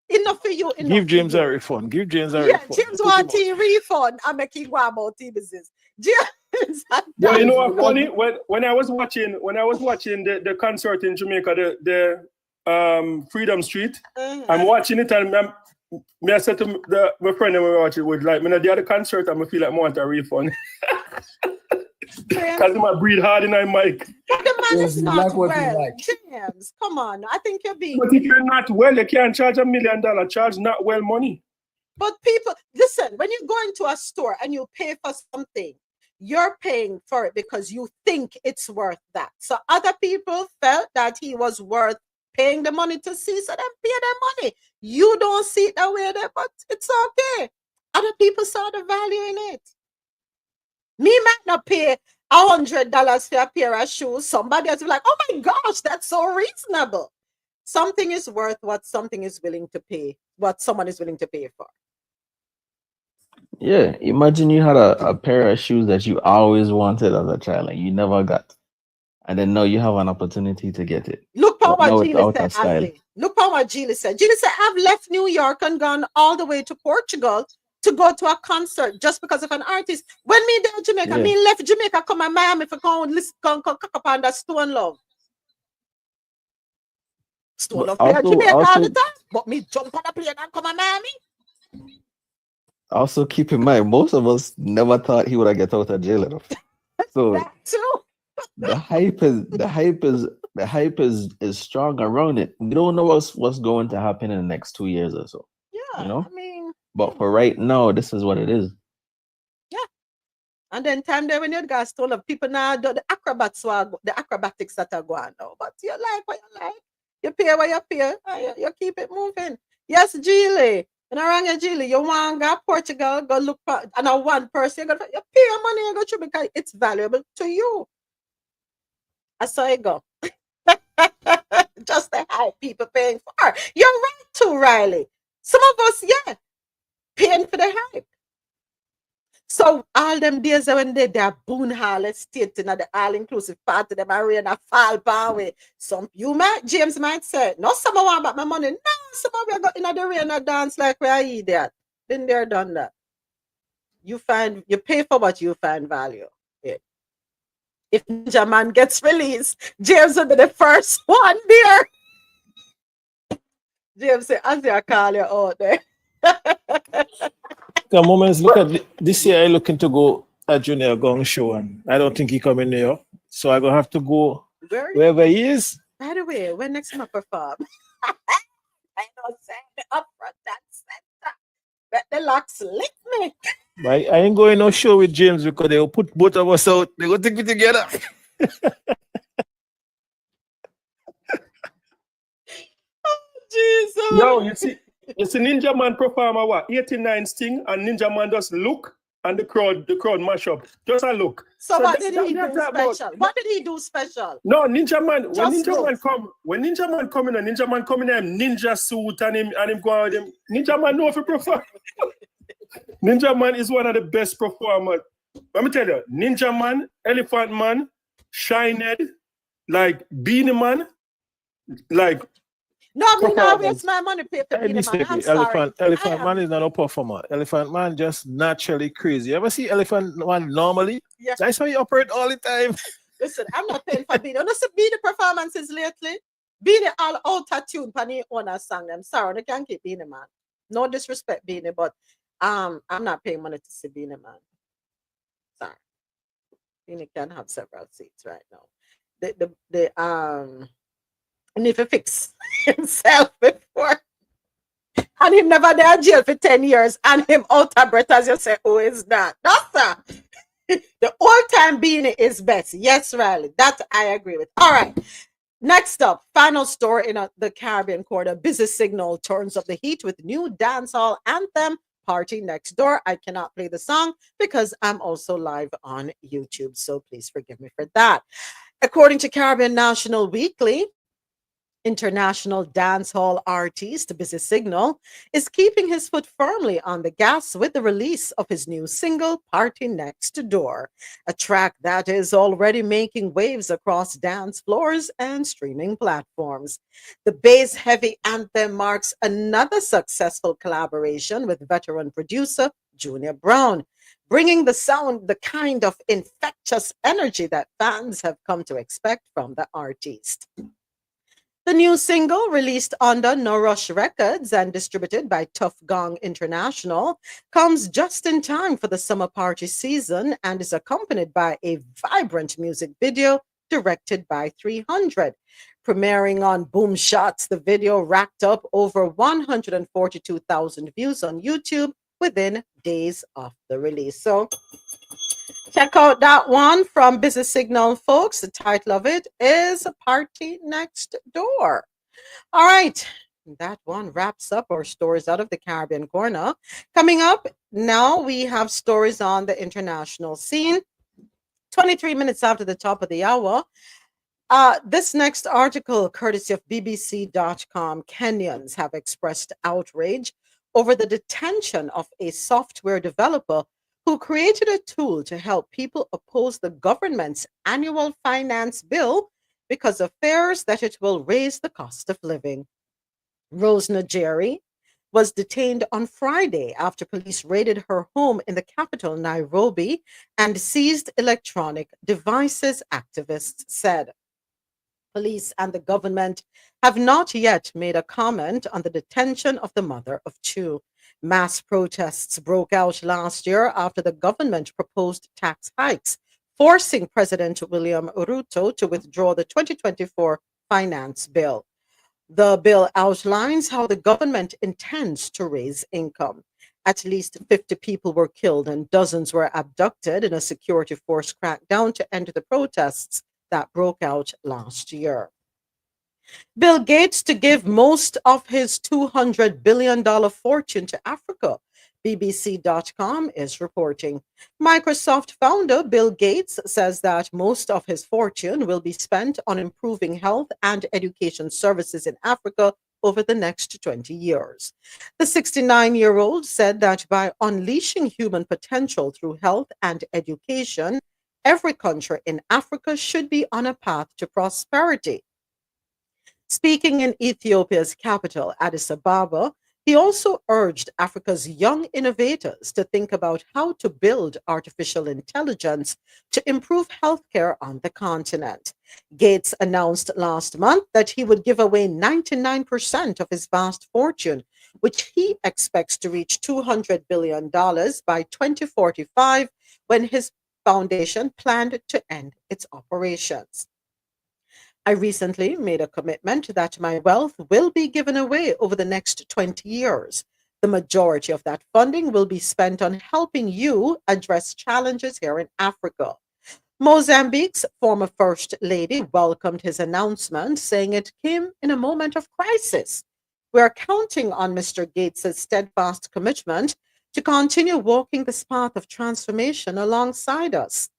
Enough for you. Enough Give James for you. a refund. Give James a refund. Yeah, James wants a refund. I'm making one about business. James. Well, you know what funny? When I was watching the concert in Jamaica, the Freedom Street, I'm watching it and I said to my friend and we were watching with like, the other concert, I feel like I want a refund. Because I breathe hard in my mic. But the man is not well. James, come on. I think you're being. But if you're not well, you can't charge $1 million. Charge not well money. But people, listen, when you go into a store and you pay for something, you're paying for it because you think it's worth that. So other people felt that he was worth paying the money to see, so them pay their money. You don't see it that way there, but it's okay. Other people saw the value in it. Me might not pay $100 for a pair of shoes. Somebody else will be like, oh my gosh, that's so reasonable. Something is worth what something is willing to pay, what someone is willing to pay for. Yeah, imagine you had a pair of shoes that you always wanted as a child and you never got. And then now you have an opportunity to get it. Look at what Gilly said. Look at what Gilly said. Gilly said, I've left New York and gone all the way to Portugal to go to a concert just because of an artist. When me there in Jamaica, me left Jamaica, come to Miami for go listen, come cock up on that Stone Love. Stone Love play in Jamaica all the time, but me jump on a plane and come to Miami. Also, keep in mind, most of us never thought he would have get out of jail enough. So that too. the hype is strong around it. We don't know what's going to happen in the next 2 years or so. Yeah, you know. I mean. But for right now, this is what it is. Yeah. And then time there when you got Stone Love, people now do the acrobatics that are going now. But you like what you like. You pay what you pay. You keep it moving. Yes, Gilly. And around your Gilly, you want to go to Portugal, go look for and a one person, you pay your money, you go through because it's valuable to you. That's how you go. Just the hype people paying for. You're right too, Riley. Some of us, paying for the hype. So all them days when they're Boone Hall Estate in the all-inclusive party, them arena fall power. Some James might say, no, someone want back my money. No, someone we got in the arena dance like we are idiot. Been there, done that. You pay for what you find value. Yeah. If Ninja Man gets released, James will be the first one there. James say, as I call you out there. Come moments, look at this year. I looking to go a Junior Gong show, and I don't think he coming here. So I gonna have to go wherever he is. By the way, when next time I perform? I don't say the upfront and center. Let the locks lick me. I ain't going no show with James because they'll put both of us out. They will take me together. Jesus. Yo, you see Ninja Man perform a what? 89 sting, and Ninja Man just look, and the crowd mash up. Just a look. So what did he do special? What did he do special? No, Ninja Man. When Just Ninja look. Man come in, Ninja Man come in him ninja suit and him go out with him. Ninja Man know if he perform. Ninja Man is one of the best performers. Let me tell you, Ninja Man, Elephant Man, Shinehead, like Beanie Man, like. No, I mean, I waste my money pay for Beanie Man. I'm sorry. Elephant Man is not a performer. Elephant Man just naturally crazy. You ever see Elephant Man normally? Yeah. That's how he operate all the time. Listen, I'm not paying for Beanie. You know, Beanie performances lately. Beanie all auto-tune for the owner song. I'm sorry, they can't keep Beanie Man. No disrespect, Beanie, but I'm not paying money to see Beanie Man. Sorry. Beanie can have several seats right now. He need to fix himself before. And him never there jail for 10 years. And him out of breath as you say, who is that? No, sir. The all-time Beanie is best. Yes, Riley. That I agree with. All right. Next up, final story in the Caribbean quarter. Busy Signal turns up the heat with new dancehall anthem, Party Next Door. I cannot play the song because I'm also live on YouTube. So please forgive me for that. According to Caribbean National Weekly, international dancehall artist Busy Signal is keeping his foot firmly on the gas with the release of his new single, Party Next Door, a track that is already making waves across dance floors and streaming platforms. The bass-heavy anthem marks another successful collaboration with veteran producer Junior Brown, bringing the sound the kind of infectious energy that fans have come to expect from the artist. The new single, released under No Rush Records and distributed by Tough Gong International, comes just in time for the summer party season and is accompanied by a vibrant music video directed by 300. Premiering on Boom Shots, the video racked up over 142,000 views on YouTube within days of the release. So check out that one from Busy Signal, folks. The title of it is Party Next Door. All right. That one wraps up our stories out of the Caribbean corner. Coming up now, we have stories on the international scene. 23 minutes after the top of the hour. This next article, courtesy of BBC.com, Kenyans have expressed outrage over the detention of a software developer who created a tool to help people oppose the government's annual finance bill because of fears that it will raise the cost of living. Rose Najeri was detained on Friday after police raided her home in the capital, Nairobi, and seized electronic devices, activists said. Police and the government have not yet made a comment on the detention of the mother of two. Mass protests broke out last year after the government proposed tax hikes, forcing President William Ruto to withdraw the 2024 finance bill. The bill outlines how the government intends to raise income. At least 50 people were killed and dozens were abducted in a security force crackdown to end the protests that broke out last year. Bill Gates to give most of his $200 billion fortune to Africa, BBC.com is reporting. Microsoft founder Bill Gates says that most of his fortune will be spent on improving health and education services in Africa over the next 20 years. The 69-year-old said that by unleashing human potential through health and education, every country in Africa should be on a path to prosperity. Speaking in Ethiopia's capital, Addis Ababa, he also urged Africa's young innovators to think about how to build artificial intelligence to improve healthcare on the continent. Gates announced last month that he would give away 99% of his vast fortune, which he expects to reach $200 billion by 2045 when his foundation planned to end its operations. I recently made a commitment that my wealth will be given away over the next 20 years. The majority of that funding will be spent on helping you address challenges here in Africa. Mozambique's former First Lady welcomed his announcement, saying it came in a moment of crisis. We are counting on Mr. Gates' steadfast commitment to continue walking this path of transformation alongside us.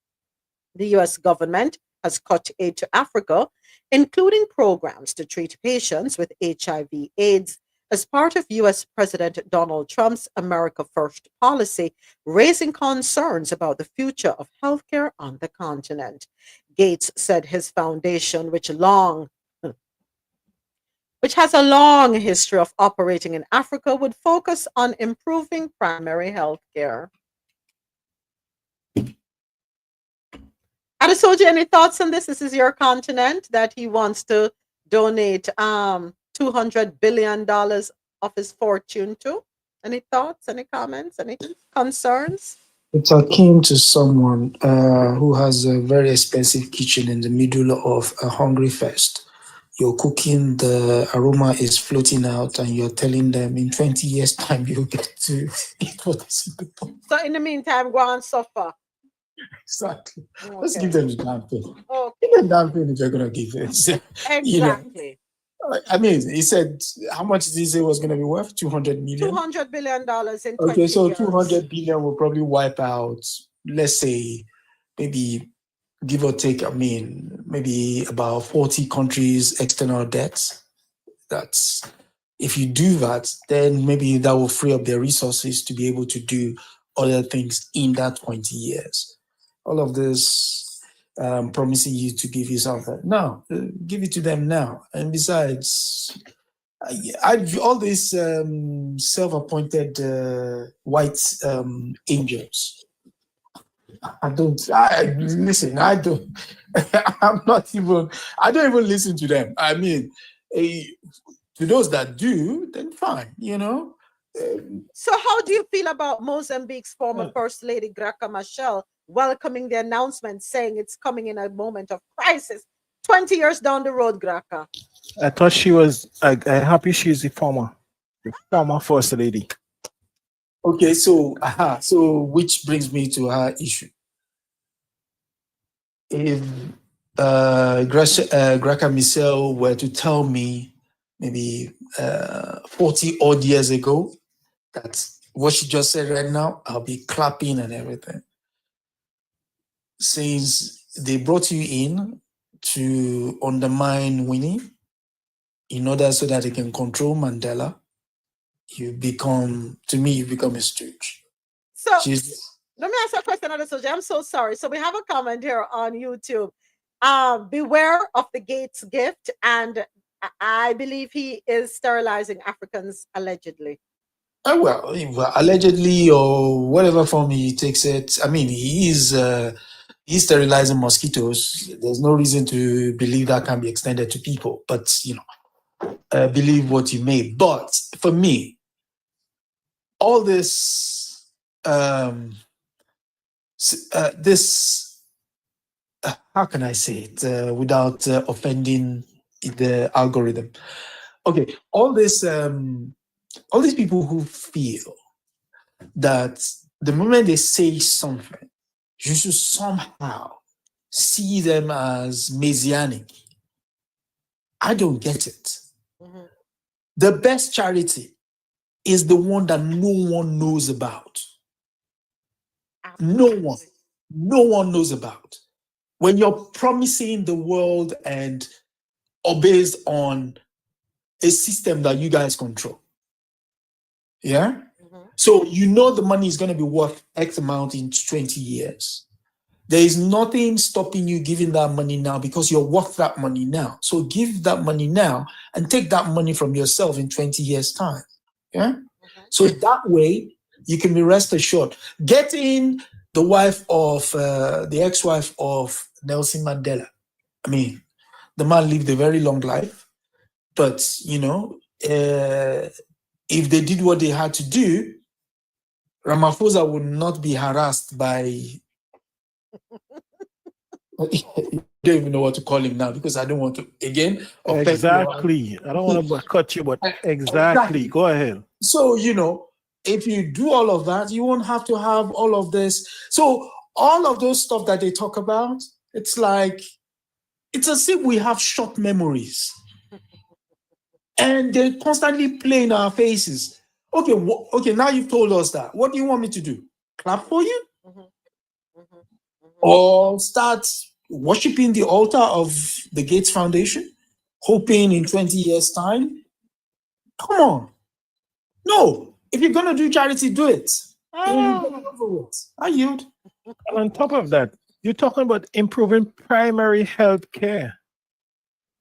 The US government has cut aid to Africa, including programs to treat patients with HIV/AIDS, as part of US President Donald Trump's America First policy, raising concerns about the future of healthcare on the continent. Gates said his foundation, which has a long history of operating in Africa, would focus on improving primary health care. Adesoji, any thoughts on this? This is your continent that he wants to donate $200 billion of his fortune to. Any thoughts, any comments, any concerns? It's akin to someone who has a very expensive kitchen in the middle of a hungry fest. You're cooking, the aroma is floating out, and you're telling them in 20 years' time you'll get to eat what is in the pot. So in the meantime, go and suffer. Exactly. Okay. Let's give them the damn thing. Okay. Give them the damn thing if you're going to give it. Exactly. You know, I mean, he said, how much did he say was going to be worth? 200 million? $200 billion in 20 Okay, so years. 200 billion will probably wipe out, let's say, maybe give or take, I mean, maybe about 40 countries' external debts. That's, if you do that, then maybe that will free up their resources to be able to do other things in that 20 years. All of this promising you to give you something. No, give it to them now. And besides, all these self-appointed white angels, I don't even listen to them. I mean, to those that do, then fine, you know. So how do you feel about Mozambique's former First Lady Graca Machel welcoming the announcement, saying it's coming in a moment of crisis 20 years down the road, Graca? I thought she was, I'm happy she's the former First Lady. Okay, so which brings me to her issue. If Graca Machel were to tell me maybe 40 odd years ago that what she just said right now, I'll be clapping and everything. Since they brought you in to undermine Winnie in order so that they can control Mandela, you become a stooge. So let me ask you a question, Adesoji. I'm so sorry. So we have a comment here on YouTube. Beware of the Gates gift, and I believe he is sterilizing Africans allegedly. Well, allegedly or whatever form he takes it. I mean, he's sterilizing mosquitoes. There's no reason to believe that can be extended to people. But you know, believe what you may. But for me, all this, how can I say it without offending the algorithm? Okay, all these people who feel that the moment they say something, you should somehow see them as messianic. I don't get it. Mm-hmm. The best charity is the one that no one knows about. No one knows about. When you're promising the world and are based on a system that you guys control. Yeah? Mm-hmm. So you know the money is going to be worth X amount in 20 years. There is nothing stopping you giving that money now because you're worth that money now. So give that money now and take that money from yourself in 20 years' time. Yeah? Mm-hmm. So that way you can be rest assured. Getting the wife of the ex-wife of Nelson Mandela. I mean, the man lived a very long life, but you know, if they did what they had to do, Ramaphosa would not be harassed by. I don't even know what to call him now because I don't want to again offend Exactly. I don't want to cut you, but exactly. Go ahead. So, if you do all of that, you won't have to have all of this. So all of those stuff that they talk about, it's as if we have short memories. And they constantly play in our faces. Okay, now you've told us that. What do you want me to do? Clap for you? Or start worshiping the altar of the Gates Foundation, hoping in 20 years' time? Come on. No. If you're going to do charity, do it. I yield. And on top of that, you're talking about improving primary health care.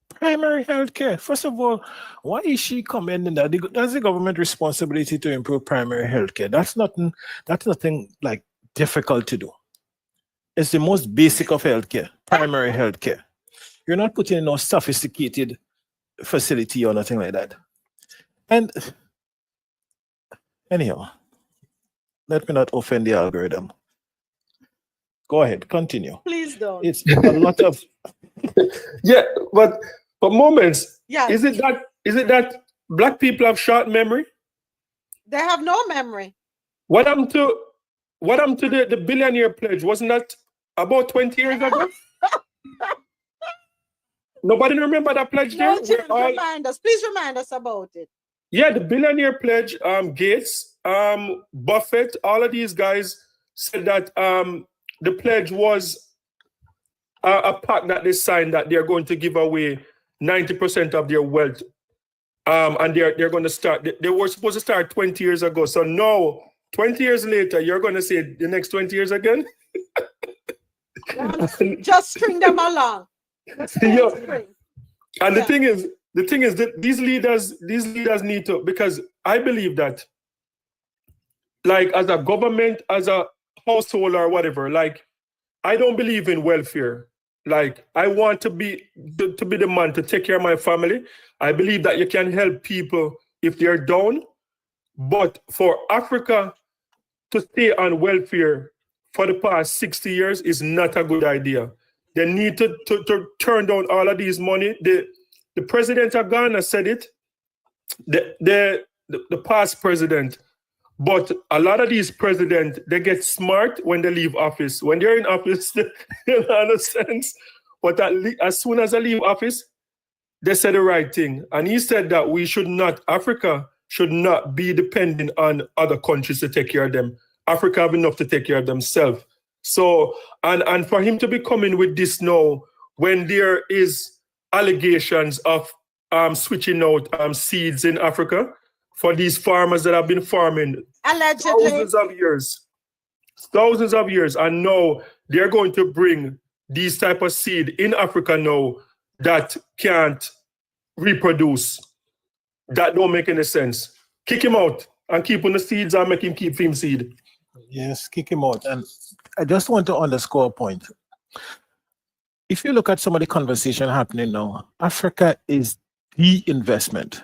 Primary health care. First of all, why is she commending that? That's the government responsibility to improve primary health care. That's nothing like difficult to do. It's the most basic of healthcare, primary healthcare. You're not putting in no sophisticated facility or nothing like that. And anyhow, let me not offend the algorithm. Go ahead, continue. Please don't. It's a lot of yeah, but moments. Yeah. Is it that black people have short memory? They have no memory. What happened to the billionaire pledge? Wasn't that about 20 years ago? Nobody remember that pledge there? Please remind us about it. Yeah, the billionaire pledge, Gates, Buffett, all of these guys said that the pledge was a pact that they signed that they're going to give away 90% of their wealth. And they're going to start, they were supposed to start 20 years ago. So now, 20 years later, you're going to say the next 20 years again? Just string them along. And the thing is that these leaders need to, because I believe that, like, as a government, as a household or whatever, like, I don't believe in welfare. Like, I want to be the man to take care of my family. I believe that you can help people if they're down, but for Africa to stay on welfare for the past 60 years is not a good idea. They need to turn down all of these money. The president of Ghana said it, the past president, but a lot of these presidents, they get smart when they leave office. When they're in office, they don't understand. But as soon as they leave office, they say the right thing. And he said that Africa should not be dependent on other countries to take care of them. Africa have enough to take care of themselves. So, and for him to be coming with this now, when there is allegations of switching out seeds in Africa for these farmers that have been farming allegedly thousands of years, and now they're going to bring these type of seed in Africa now that can't reproduce. That don't make any sense. Kick him out and keep on the seeds and make him keep him seed. Yes, kick him out. And I just want to underscore a point. If you look at some of the conversation happening now, Africa is the investment.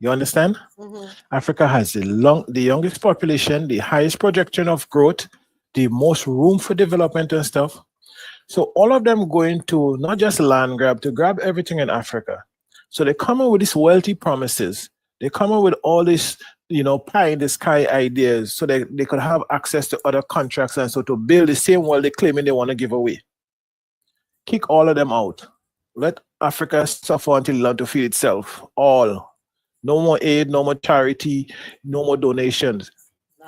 You understand? Mm-hmm. Africa has the youngest population, the highest projection of growth, the most room for development and stuff. So all of them going to not just land grab, to grab everything in Africa. So they come in with these wealthy promises. They come in with all this, pie in the sky ideas so they could have access to other contracts and so to build the same world they're claiming they want to give away. Kick all of them out. Let Africa suffer until it learns to feed itself. All. No more aid, no more charity, no more donations.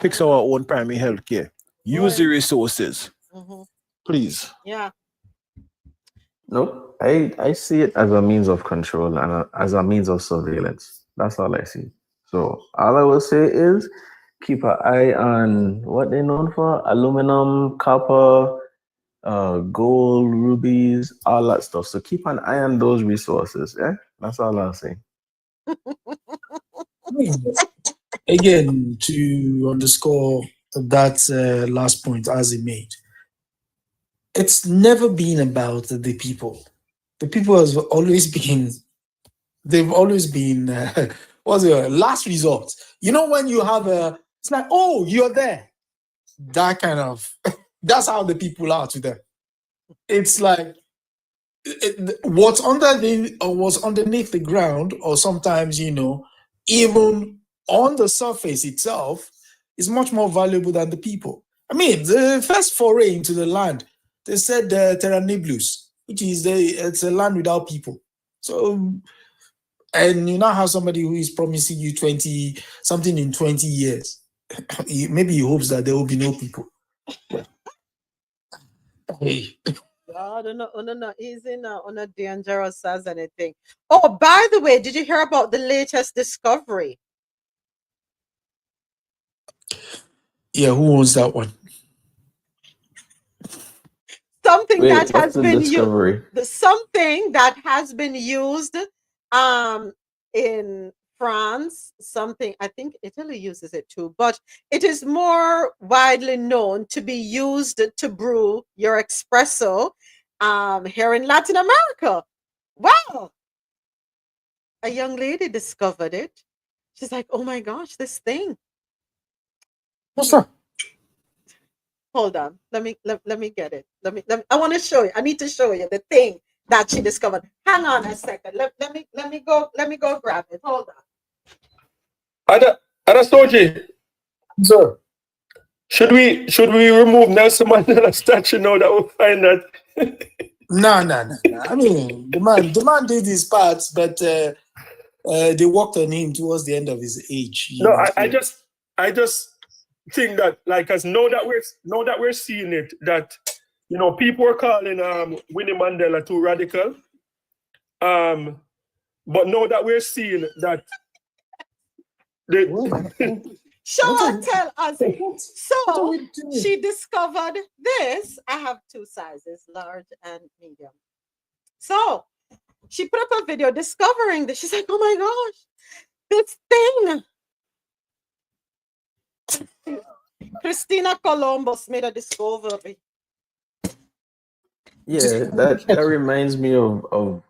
Fix our own primary health care. Use the resources. Mm-hmm. Please. Yeah. No, I see it as a means of control and as a means of surveillance. That's all I see. So all I will say is keep an eye on what they're known for: aluminum, copper, gold, rubies, all that stuff. So keep an eye on those resources. Yeah, that's all I'll say. Again, to underscore that last point as he made, it's never been about the people. The people have always been, they've always been what's the last resort? You know, when you have it's like, oh, you're there. That kind of, that's how the people are to them. It's like, what's underneath the ground, or sometimes, you know, even on the surface itself, is much more valuable than the people. I mean, the first foray into the land, they said Terra Niblus, which is it's a land without people. So, and you now have somebody who is promising you something in 20 years. Maybe he hopes that there will be no people. Hey. No, easy now. Not dangerous as anything. Oh, by the way, did you hear about the latest discovery? Yeah, who owns that one? Something Wait, that what's has the been discovery? something that has been used in France, something I think Italy uses it too, but it is more widely known to be used to brew your espresso here in Latin America. Wow. A young lady discovered it. She's like, oh my gosh, this thing. What's that? Hold on. Let me get it. Let me I want to show you. I need to show you the thing that she discovered. Hang on a second. Let me go grab it. Hold on. Soji, sir, should we remove Nelson Mandela's statue now that we find that? No. I mean, the man did his part, but they worked on him towards the end of his age. No, I just think that, like, as now that we're seeing it, that, you know, people are calling Winnie Mandela too radical. But now that we're seeing that show and tell us. So she discovered this. I have two sizes, large and medium. So she put up a video discovering this. She's like, oh my gosh, this thing. Christina Columbus made a discovery. Yeah, that reminds me of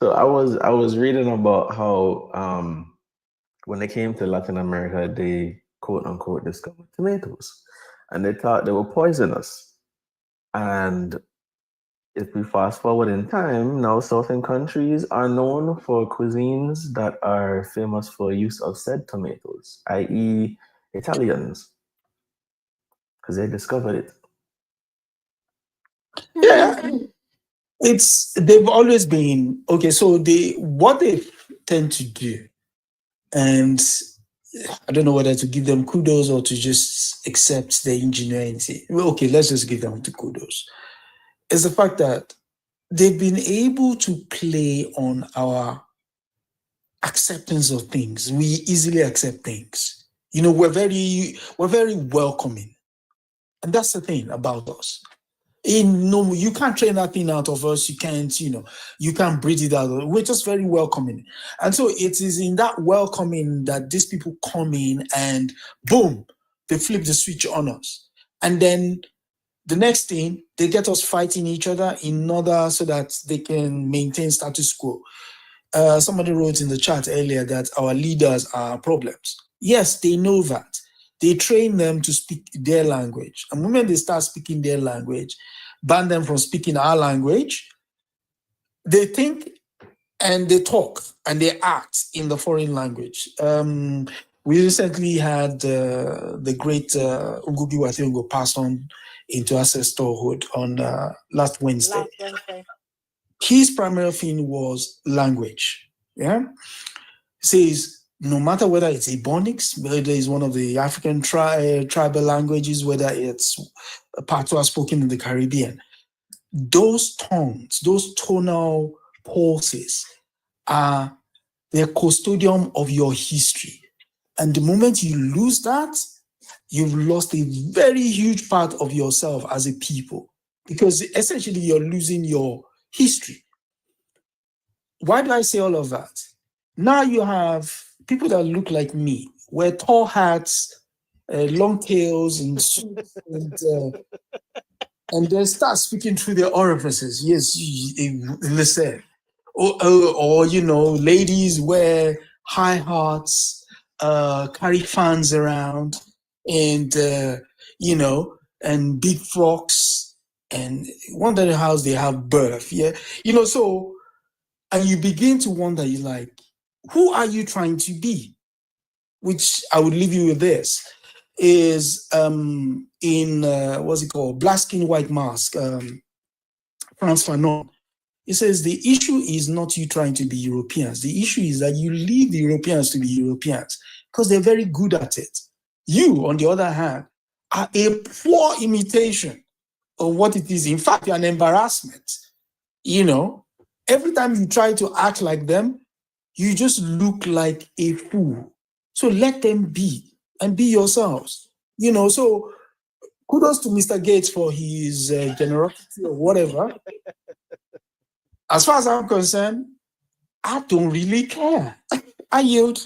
so I was reading about how when they came to Latin America, they quote unquote discovered tomatoes, and they thought they were poisonous. And if we fast forward in time, now southern countries are known for cuisines that are famous for use of said tomatoes, i.e. Italians, because they discovered it. Yeah, they've always been okay. So what they tend to do, and I don't know whether to give them kudos or to just accept their ingenuity. Well, okay, let's just give them the kudos. Is the fact that they've been able to play on our acceptance of things. We easily accept things. You know, we're very welcoming, and that's the thing about us. You can't train that thing out of us. You can't breathe it out. We're just very welcoming. And so it is in that welcoming that these people come in and boom, they flip the switch on us. And then the next thing, they get us fighting each other in order so that they can maintain status quo. Somebody wrote in the chat earlier that our leaders are problems. Yes, they know that. They train them to speak their language. And when they start speaking their language, ban them from speaking our language, they think and they talk and they act in the foreign language. We recently had the great Ngugi wa Thiong'o passed on into ancestorhood on last Wednesday. His primary thing was language. Yeah, he says no matter whether it's Ebonics, whether it's one of the African tribal languages, whether it's a patois spoken in the Caribbean, those tones, those tonal pulses are the custodian of your history. And the moment you lose that, you've lost a very huge part of yourself as a people, because essentially you're losing your history. Why do I say all of that? Now you have people that look like me, wear tall hats, long tails, and suits, and then start speaking through their orifices. Yes, listen. Or ladies wear high hats, carry fans around, and and big frocks, and wonder in the house they have birth. Yeah, so, and you begin to wonder, you like, who are you trying to be? Which I would leave you with this is in what's it called? Black Skin White Mask, Frantz Fanon. He says the issue is not you trying to be Europeans. The issue is that you leave the Europeans to be Europeans because they're very good at it. You, on the other hand, are a poor imitation of what it is. In fact, you're an embarrassment. Every time you try to act like them, you just look like a fool. So let them be and be yourselves. So kudos to Mr. Gates for his generosity or whatever. As far as I'm concerned, I don't really care. I yield.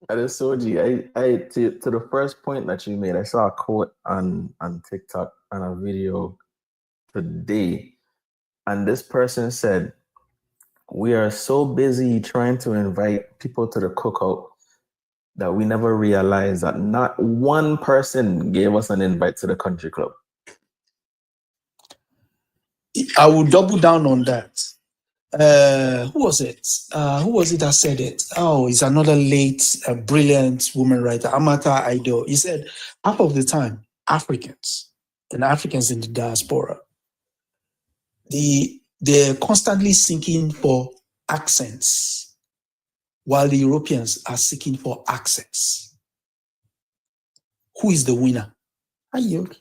That is Soji. To the first point that you made, I saw a quote on TikTok and a video today, and this person said, "We are so busy trying to invite people to the cookout that we never realized that not one person gave us an invite to the country club." I will double down on that. Who was it? Who was it that said it? Oh, it's another late, brilliant woman writer, Amata Aido. He said, half of the time, Africans and Africans in the diaspora, they're constantly seeking for accents, while the Europeans are seeking for access. Who is the winner? I yield.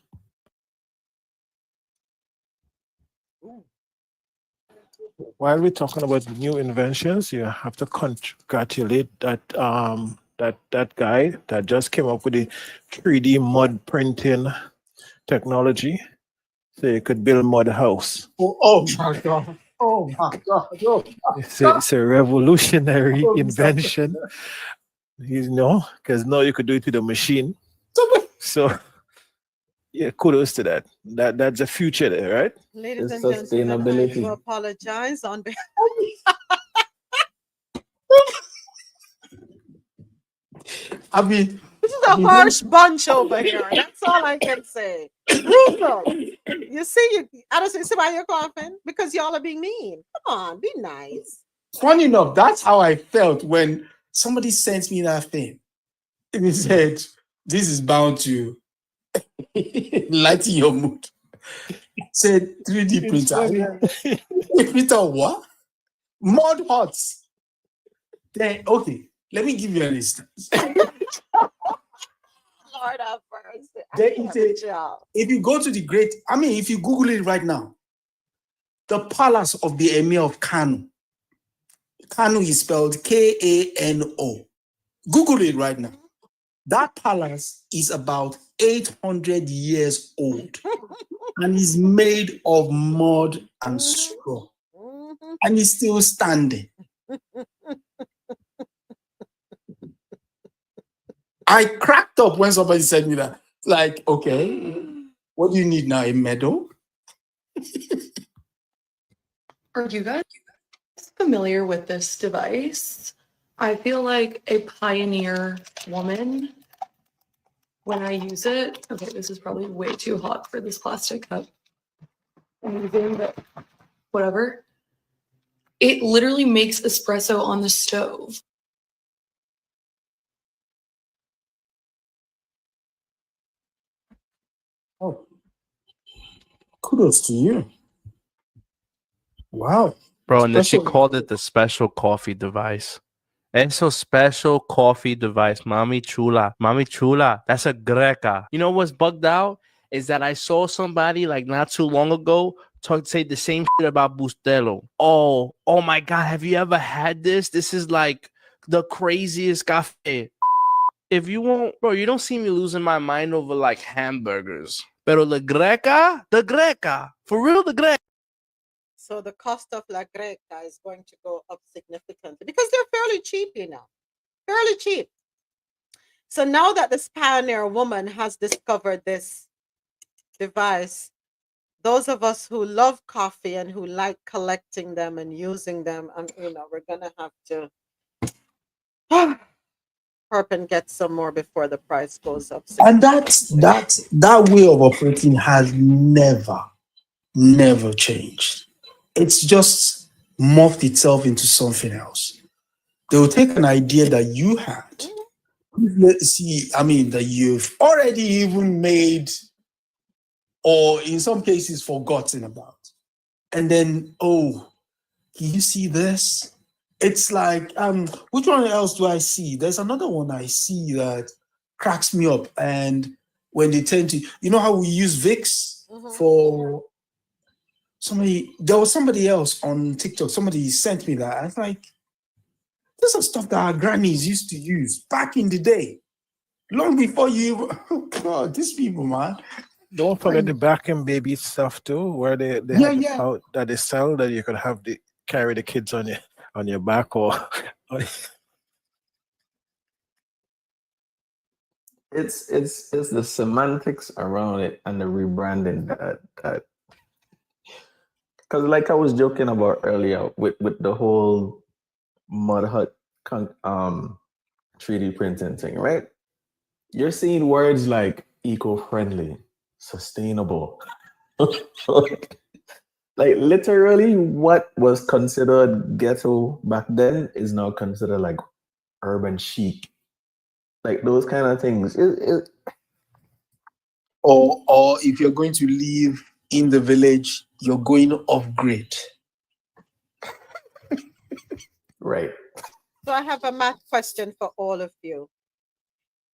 While we're talking about new inventions, you have to congratulate that that guy that just came up with the 3D mud printing technology, so you could build mud house. Oh my God! Oh my God! Oh my God. It's a revolutionary invention, because now you could do it with a machine. So yeah, kudos to that. That's the future there, right? Ladies and It's gentlemen, I do sustainability. apologize on behalf. I mean, This is a harsh bunch over here. That's all I can say. Rufus, you see, I don't see why you're coughing because y'all are being mean. Come on, be nice. funny enough, that's how I felt when somebody sent me that thing. And he said, "This is bound to lighten your mood." Said 3D printer. Printer what? Mud huts. Then okay, let me give you an instance. Lord have mercy. There is if you go to the if you Google it right now, the palace of the Emir of Kano. Kano is spelled Kano. Google it right now. That palace is about 800 years old and is made of mud and straw. And is still standing. I cracked up when somebody said me that. Like, okay, what do you need now? A medal? Are you guys familiar with this device? I feel like a pioneer woman when I use it. Okay, this is probably way too hot for this plastic cup I'm using, but whatever. It literally makes espresso on the stove. Oh, kudos to you. Wow. Bro, and then she Special- called it the special coffee device. It's a special coffee device, Mami Chula. Mami Chula, that's a greca. You know what's bugged out? Is that I saw somebody like not too long ago say the same shit about Bustelo. Oh my God, have you ever had this? This is like the craziest cafe. If you won't, bro, you don't see me losing my mind over like hamburgers. Pero the greca, for real, the greca. So the cost of La Greca is going to go up significantly because they're fairly cheap, fairly cheap. So now that this pioneer woman has discovered this device, those of us who love coffee and who like collecting them and using them, and we're gonna have to Herpin gets some more before the price goes up. And that way of operating has never changed. It's just morphed itself into something else. They will take an idea that you had, let's see, that you've already even made, or in some cases forgotten about. And then, oh, can you see this? It's like, which one else do I see? There's another one I see that cracks me up. And when they tend to, you know how we use VIX for somebody, there was somebody else on TikTok, somebody sent me that. I was like, this is stuff that our grannies used to use back in the day. Long before you, oh God, these people, man. Don't forget the back and baby stuff too, where they have the pouch that they sell that you could have carry the kids on your back or It's the semantics around it and the rebranding that because like I was joking about earlier with the whole mud hut 3D printing thing, right? You're seeing words like eco-friendly, sustainable. Like literally what was considered ghetto back then is now considered like urban chic. Like those kind of things. Or if you're going to live in the village, you're going off grid. Right. So I have a math question for all of you.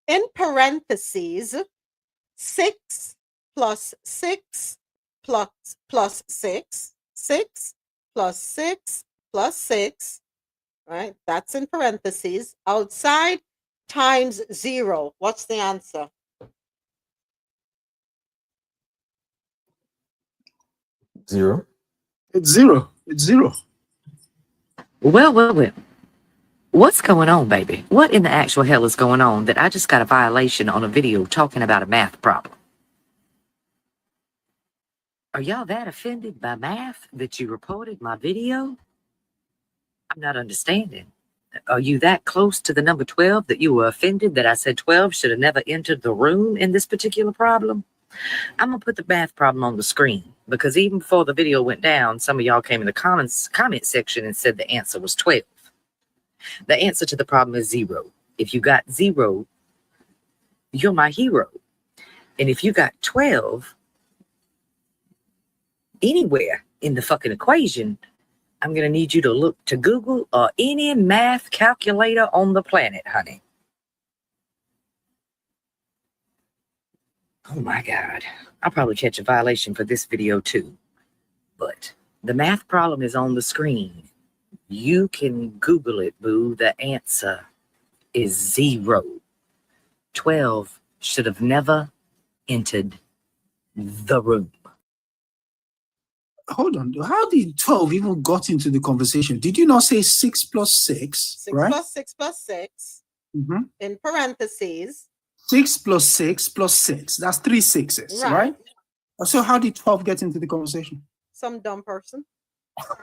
In parentheses, 6 plus 6 plus 6, 6 plus 6 plus 6, right? That's in parentheses. Outside times 0. What's the answer? Zero. It's zero. It's zero. Well. What's going on, baby? What in the actual hell is going on that I just got a violation on a video talking about a math problem? Are y'all that offended by math that you reported my video? I'm not understanding. Are you that close to the number 12 that you were offended that I said 12 should have never entered the room in this particular problem? I'm going to put the math problem on the screen because even before the video went down, some of y'all came in the comment section and said the answer was 12. The answer to the problem is 0. If you got 0, you're my hero. And if you got 12 anywhere in the fucking equation, I'm going to need you to look to Google or any math calculator on the planet, honey. Oh my God. I'll probably catch a violation for this video too. But the math problem is on the screen. You can Google it, boo. The answer is 0. 12 should have never entered the room. Hold on. How did 12 even got into the conversation? Did you not say 6 plus 6? 6 right? plus 6 plus 6. In parentheses. 6 plus 6 plus 6. That's 3 6s, right? So how did 12 get into the conversation? Some dumb person.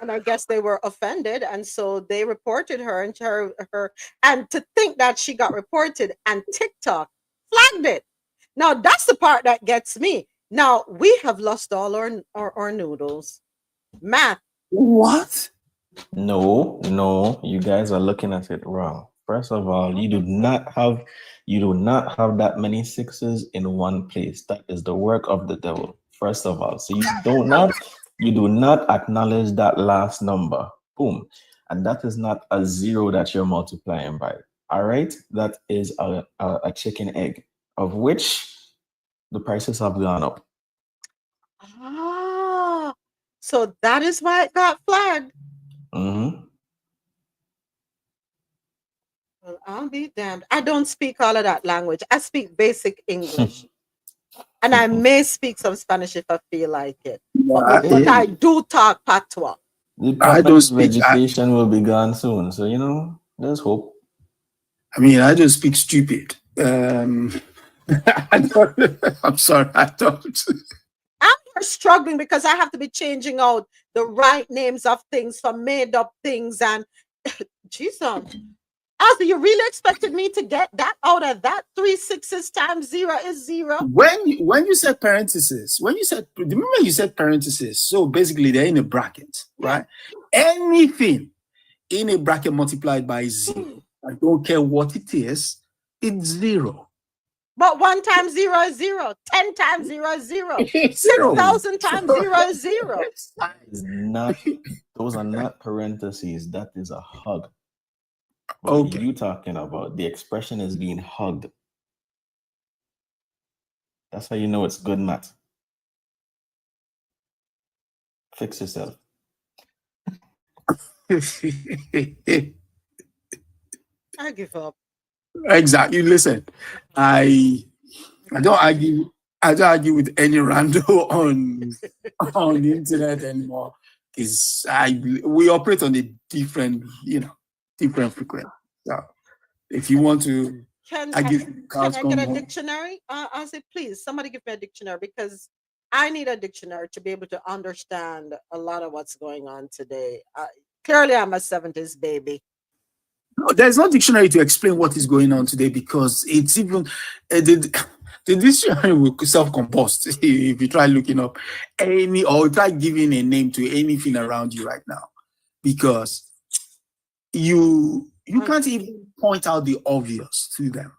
And I guess they were offended, and so they reported her, and her, and to think that she got reported and TikTok flagged it. Now that's the part that gets me. Now we have lost all our noodles. Math. What? No, you guys are looking at it wrong. First of all, you do not have that many 6s in one place. That is the work of the devil. First of all, so you do not acknowledge that last number. Boom. And that is not a 0 that you're multiplying by. All right? That is a chicken egg, of which the prices have gone up. Ah, so that is why it got flagged. Mm-hmm. Well, I'll be damned. I don't speak all of that language. I speak basic English. And I may speak some Spanish if I feel like it. But I do talk patois. I don't speak. Vegetation will be gone soon. So, there's hope. I mean, I don't speak stupid. I'm sorry, I don't. I'm struggling because I have to be changing out the right names of things for made up things. And Jesus, Ozzy, you really expected me to get that out of that? 3 6s times 0 is 0. When you said parentheses, the moment you said parentheses, so basically they're in a bracket, right? Anything in a bracket multiplied by 0, I don't care what it is, it's 0. But 1 times 0 is 0. 10 times 0 is 0. It's 0. 6,000 times 0 is 0. It's not, those are not parentheses. That is a hug. What Okay. are you talking about? The expression is being hugged. That's how you know it's good math. Fix yourself. I give up. Exactly. Listen, I don't argue with any rando on the internet anymore. We operate on a different frequency. So if you want to Can I get a dictionary? I say, please, somebody give me a dictionary, because I need a dictionary to be able to understand a lot of what's going on today. Clearly, I'm a 70s baby. No, there's no dictionary to explain what is going on today, because it's even the dictionary will self-compose if you try looking up or try giving a name to anything around you right now, because you can't even point out the obvious to them.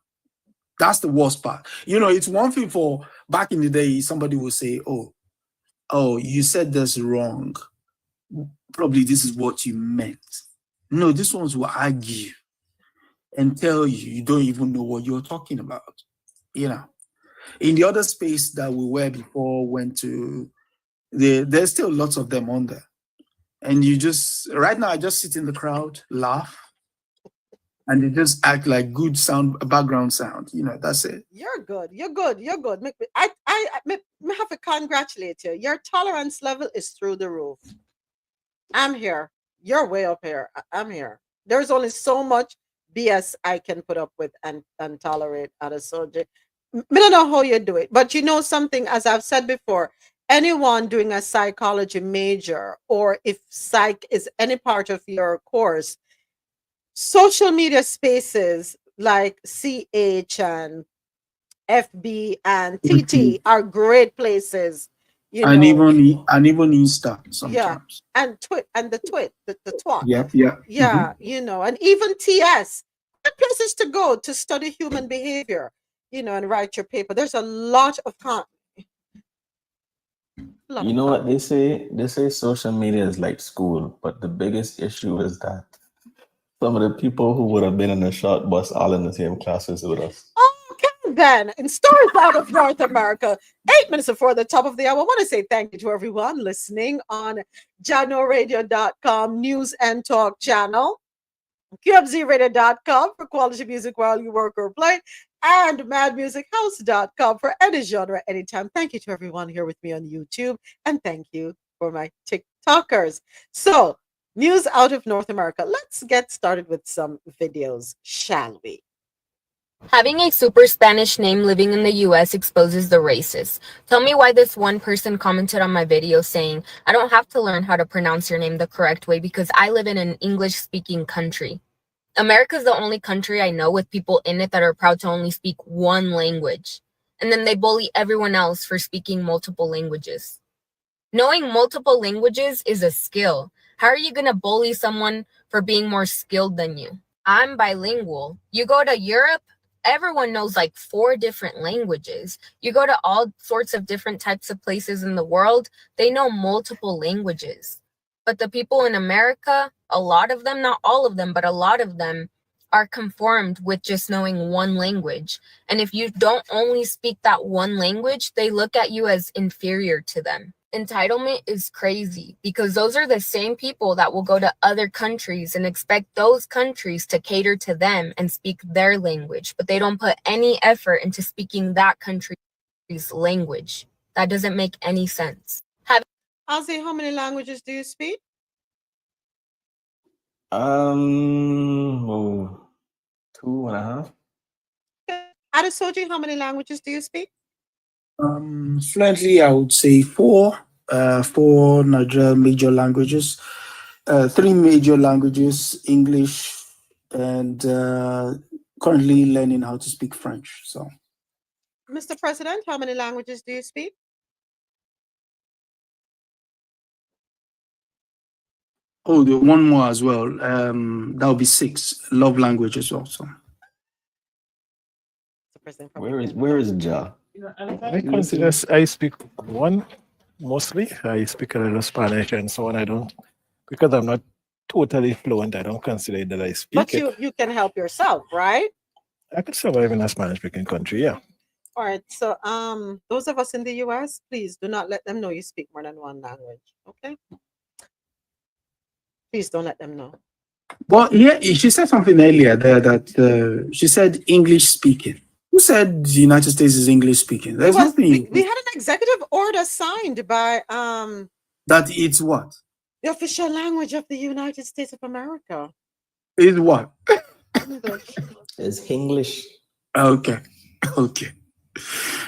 That's the worst part. It's one thing for back in the day, somebody will say, oh, you said this wrong. Probably this is what you meant. No, this ones will argue and tell you don't even know what you're talking about. In the other space that we were before went to, there's still lots of them on there. And right now I just sit in the crowd, laugh, and they just act like good background sound. That's it. You're good. You're good. You're good. I have to congratulate you. Your tolerance level is through the roof. I'm here. You're way up here. I'm here. There's only so much BS I can put up with and tolerate at a soldier. I don't know how you do it, but you know something, as I've said before, anyone doing a psychology major, or if psych is any part of your course, social media spaces like CH and FB and TT are great places. And even Insta sometimes. Yeah, and the twat. Yeah. And even TS. Good places to go to study human behavior, and write your paper. There's a lot of You know what they say? They say social media is like school, but the biggest issue is that some of the people who would have been in the short bus all in the same classes with us. Okay, then, in stories out of North America, 8 minutes before the top of the hour, I want to say thank you to everyone listening on JanoRadio.com News and Talk channel, QFZRadio.com for quality music while you work or play, and MadMusicHouse.com for any genre, anytime. Thank you to everyone here with me on YouTube, and thank you for my TikTokers. So, news out of North America. Let's get started with some videos, shall we? Having a super Spanish name living in the US exposes the racist. Tell me why this one person commented on my video saying, I don't have to learn how to pronounce your name the correct way because I live in an English-speaking country. America is the only country I know with people in it that are proud to only speak one language. And then they bully everyone else for speaking multiple languages. Knowing multiple languages is a skill. How are you going to bully someone for being more skilled than you? I'm bilingual. You go to Europe, everyone knows like 4 different languages. You go to all sorts of different types of places in the world, they know multiple languages. But the people in America, a lot of them, not all of them, but a lot of them are conformed with just knowing one language. And if you don't only speak that one language, they look at you as inferior to them. Entitlement is crazy because those are the same people that will go to other countries and expect those countries to cater to them and speak their language, but they don't put any effort into speaking that country's language. That doesn't make any sense. Ozzy, how many languages do you speak? 2.5. Adesoji, how many languages do you speak? Fluently, I would say 4 major languages, 3 major languages: English, and currently learning how to speak French. So, Mr. President, how many languages do you speak? oh, the one more as well. That will be 6. Love languages also. Where is Ja? I consider I speak one mostly. I speak a little Spanish and so on. I don't, because I'm not totally fluent, I don't consider that I speak But it. you can help yourself, right? I could survive in a Spanish speaking country, yeah. All right. So those of us in the US, please do not let them know you speak more than one language. Okay? Please don't let them know. Well, yeah, she said something earlier there that she said English speaking. Who said the United States is English speaking? There's nothing We had an executive order signed by that it's what? the official language of the United States of America. Is what? English. It's English. Okay. Okay.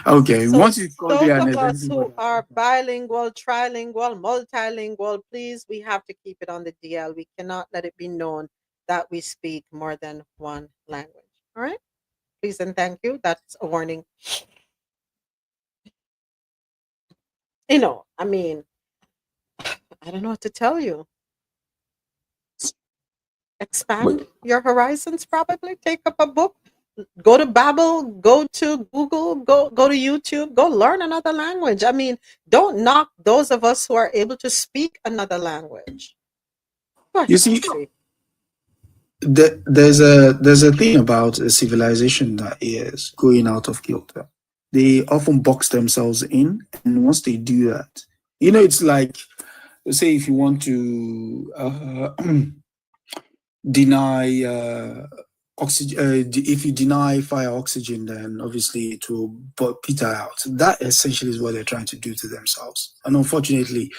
Okay. So Once you call those me an of us executive who order, are bilingual, trilingual, multilingual, please, we have to keep it on the DL. We cannot let it be known that we speak more than one language. All right? Please and thank you. That's a warning. You know, I mean, I don't know what to tell you. Expand your horizons, probably. Take up a book. Go to Babbel, go to Google, go to YouTube, go learn another language. I mean, don't knock those of us who are able to speak another language. you see, there's a thing about a civilization that is going out of kilter. They often box themselves in, and once they do that, it's like, say, if you want to deny oxygen, if you deny fire oxygen, then obviously it will peter out. That essentially is what they're trying to do to themselves, and unfortunately,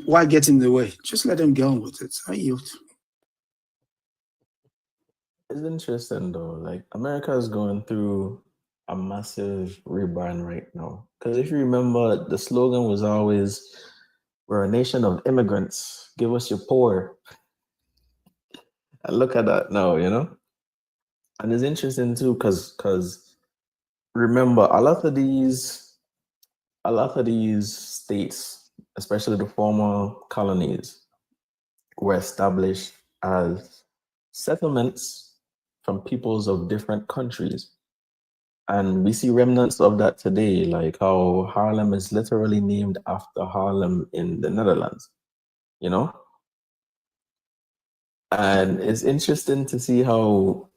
why get in the way? Just let them get on with it. I yield. It's interesting though. Like America is going through a massive rebrand right now. Because if you remember, the slogan was always, "We're a nation of immigrants. Give us your poor." And look at that now, And it's interesting too, because remember, a lot of these states, especially the former colonies, were established as settlements from peoples of different countries. And we see remnants of that today, like how Harlem is literally named after Harlem in the Netherlands, And it's interesting to see how,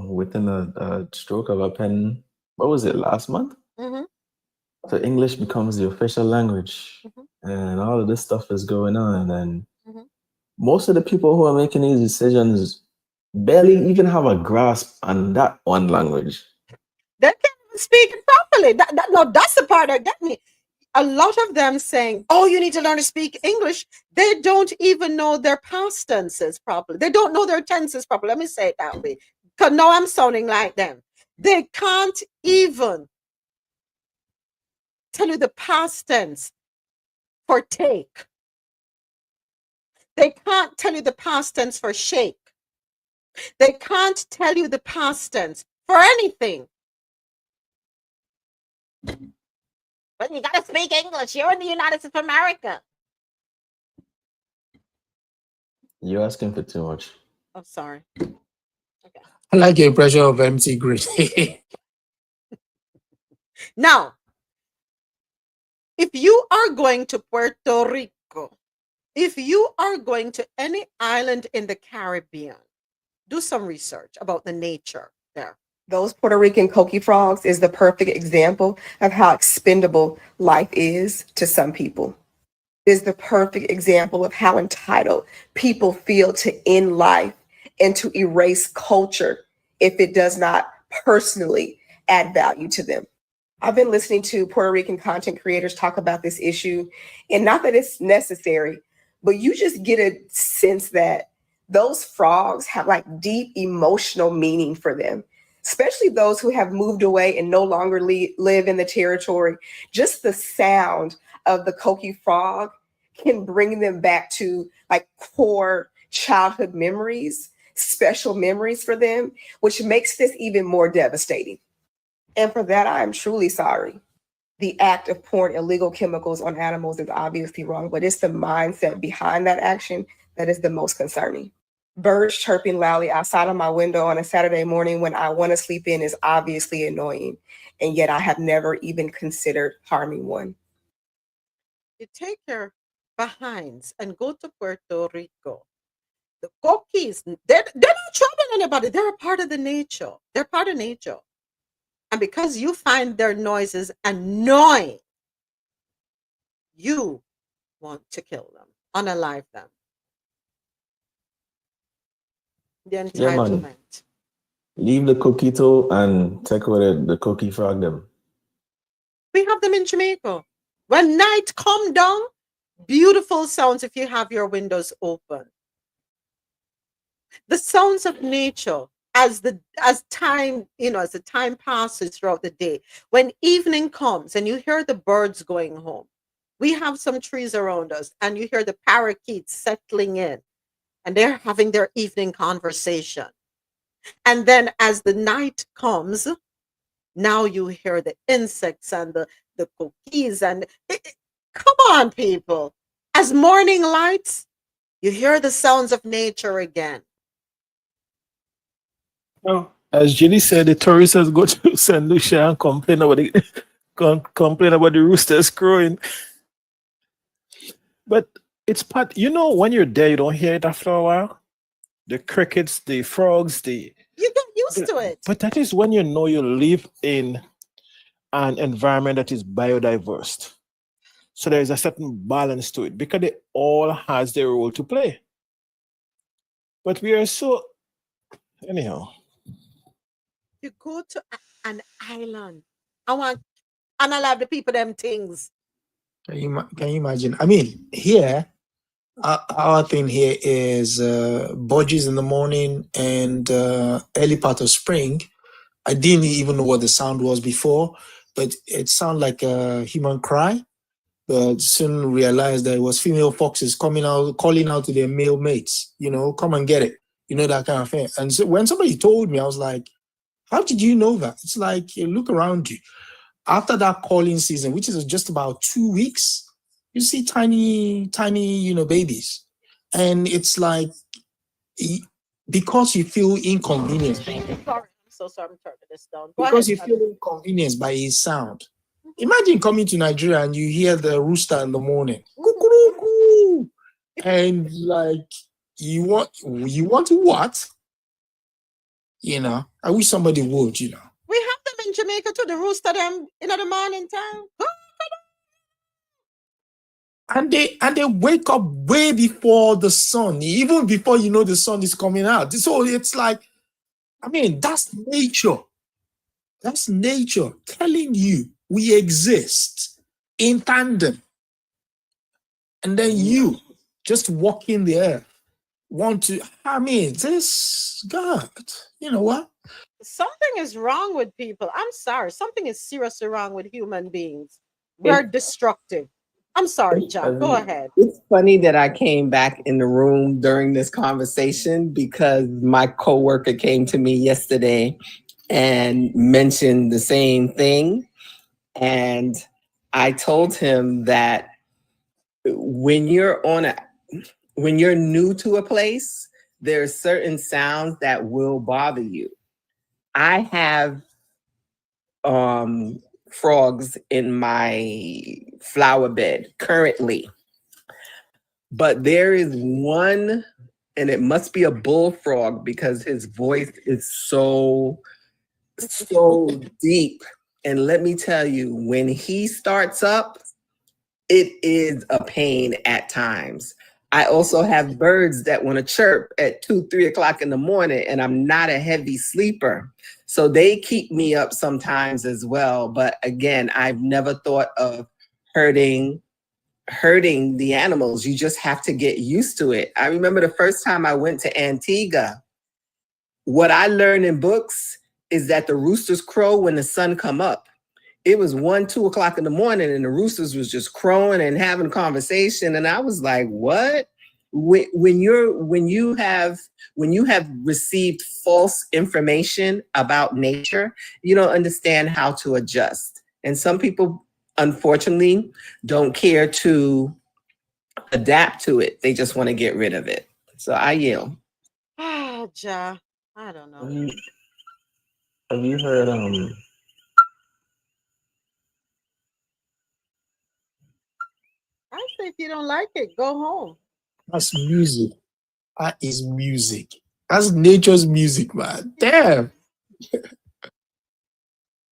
within a stroke of a pen, what was it, last month? Mm-hmm. So English becomes the official language, and all of this stuff is going on. And most of the people who are making these decisions barely even have a grasp on that one language. They can't even speak it properly. That's the part that get me. A lot of them saying, "Oh, you need to learn to speak English." They don't even know their past tenses properly. They don't know their tenses properly. Let me say it that way. Because now I'm sounding like them. They can't even tell you the past tense for take. They can't tell you the past tense for shake. They can't tell you the past tense for anything. But you gotta speak English. You're in the United States of America. You're asking for too much. Oh, sorry. I like your impression of MC Grit. Now, if you are going to Puerto Rico, if you are going to any island in the Caribbean, do some research about the nature there. Those Puerto Rican coqui frogs is the perfect example of how expendable life is to some people. It is the perfect example of how entitled people feel to end life and to erase culture if it does not personally add value to them. I've been listening to Puerto Rican content creators talk about this issue, and not that it's necessary, but you just get a sense that those frogs have like deep emotional meaning for them, especially those who have moved away and no longer live in the territory. Just the sound of the coqui frog can bring them back to like core childhood memories special memories for them, which makes this even more devastating. And for that, I am truly sorry. The act of pouring illegal chemicals on animals is obviously wrong, but it's the mindset behind that action that is the most concerning. Birds chirping loudly outside of my window on a Saturday morning when I want to sleep in is obviously annoying, and yet I have never even considered harming one. You take your behinds and go to Puerto Rico. The Coquis, they're not troubling anybody. They're a part of the nature. They're part of nature. And because you find their noises annoying, you want to kill them, unalive them. The Yeah, man. entitlement. Leave the coquito and take away the cookie frog them. We have them in Jamaica. When night come down, beautiful sounds if you have your windows open. The sounds of nature as the time passes throughout the day. When evening comes and you hear the birds going home, we have some trees around us and you hear the parakeets settling in and they're having their evening conversation. And then as the night comes, now you hear the insects and the cookies and come on, people. As morning lights, you hear the sounds of nature again. No. As Jenny said, the tourists go to St. Lucia and complain about the roosters crowing. But it's part, when you're there, you don't hear it after a while. The crickets, the frogs, you get used to it. But that is when you know you live in an environment that is biodiverse. So there is a certain balance to it because it all has their role to play. But we are so, anyhow. You go to an island. And I love the people them things. Can you imagine? I mean, here, our thing here is budgies in the morning and early part of spring. I didn't even know what the sound was before, but it sounded like a human cry. But soon realized that it was female foxes coming out, calling out to their male mates, come and get it, that kind of thing. And so when somebody told me, I was like, how did you know that? It's like, you look around you. After that calling season, which is just about 2 weeks, you see tiny, babies. And it's like, because you feel inconvenienced. Sorry, I'm so sorry, I'm turning this down. Because you feel inconvenienced by his sound. Imagine coming to Nigeria and you hear the rooster in the morning. Cuckoo, and like, you want to what? I wish somebody would, We have them in Jamaica too, the rooster them in the morning time. And they wake up way before the sun, even before the sun is coming out. So it's like, that's nature. That's nature telling you we exist in tandem. And then you just walking the earth this God, you know what? Something is wrong with people. I'm sorry. Something is seriously wrong with human beings. We're destructive. I'm sorry, Jack. Go ahead. It's funny that I came back in the room during this conversation because my coworker came to me yesterday and mentioned the same thing. And I told him that when you're new to a place, there are certain sounds that will bother you. I have frogs in my flower bed currently, but there is one, and it must be a bullfrog because his voice is so deep. And let me tell you, when he starts up, it is a pain at times. I also have birds that want to chirp at 2-3 o'clock in the morning, and I'm not a heavy sleeper. So they keep me up sometimes as well. But again, I've never thought of hurting the animals. You just have to get used to it. I remember the first time I went to Antigua, what I learned in books is that the roosters crow when the sun come up. It was 1-2 o'clock in the morning and the roosters was just crowing and having a conversation. And I was like, what? when you have received false information about nature, you don't understand how to adjust. And some people, unfortunately, don't care to adapt to it. They just want to get rid of it. So I yield. Ah, Ja, I don't know. Have you heard I say if you don't like it, go home. That's music. That is music. That's nature's music, man. Damn.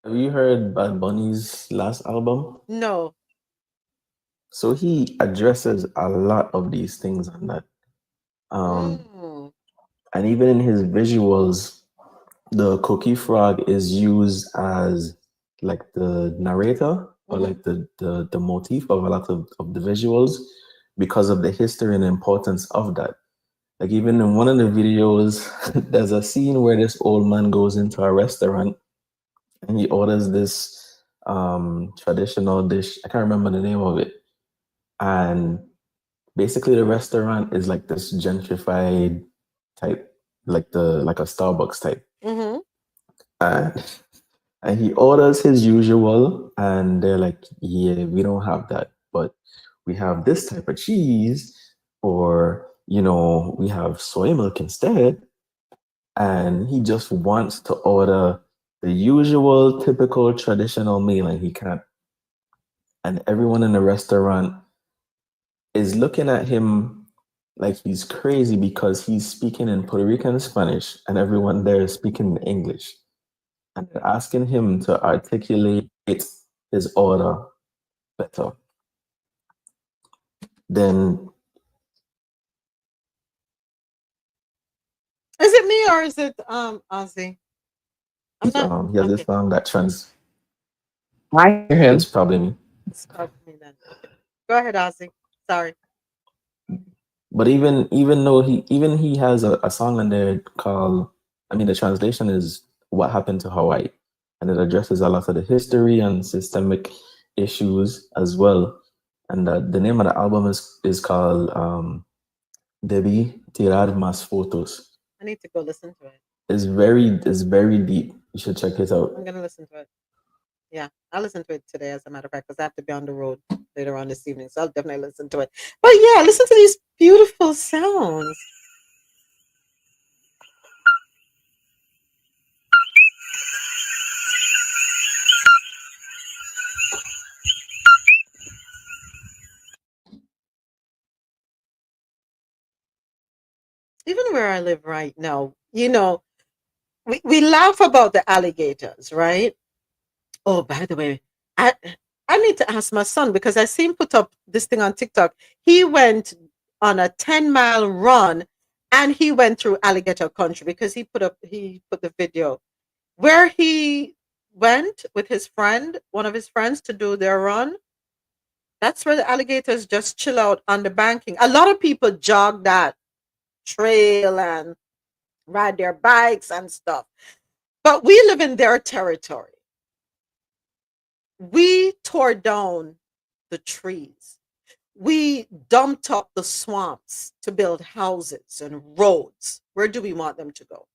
have you heard Bad Bunny's last album? No. So he addresses a lot of these things on that. Mm. And even in his visuals, the cookie frog is used as like the narrator or like the motif of a lot of the visuals because of the history and importance of that. Like even in one of the videos, there's a scene where this old man goes into a restaurant and he orders this traditional dish. I can't remember the name of it. And basically the restaurant is like this gentrified type, like a Starbucks type. Mm-hmm. And he orders his usual, and they're like, yeah, we don't have that, but we have this type of cheese, or we have soy milk instead. And he just wants to order the usual typical traditional meal, and he can't. And everyone in the restaurant is looking at him like he's crazy because he's speaking in Puerto Rican Spanish and everyone there is speaking in English. And they're asking him to articulate his order better. Then Is it me or is it Ozzy? he has this song that I hear him. It's probably me. It's probably me then. Okay. Go ahead, Ozzy. Sorry. But even though he has a song in there called, the translation is What Happened to Hawaii, and it addresses a lot of the history and systemic issues as well. And the name of the album is called Debí Tirar Más Fotos. I need to go listen to it. It's very deep. You should check it out. I'm gonna listen to it. Yeah, I'll listen to it today, as a matter of fact, because I have to be on the road later on this evening. So I'll definitely listen to it. But yeah, listen to these beautiful sounds. Even where I live right now, we laugh about the alligators, right? Oh, by the way, I need to ask my son because I see him put up this thing on TikTok. He went on a 10-mile run and he went through alligator country because he put the video where he went with his friend, one of his friends, to do their run. That's where the alligators just chill out on the banking. A lot of people jog that trail and ride their bikes and stuff. But we live in their territory. We tore down the trees. We dumped up the swamps to build houses and roads. Where do we want them to go?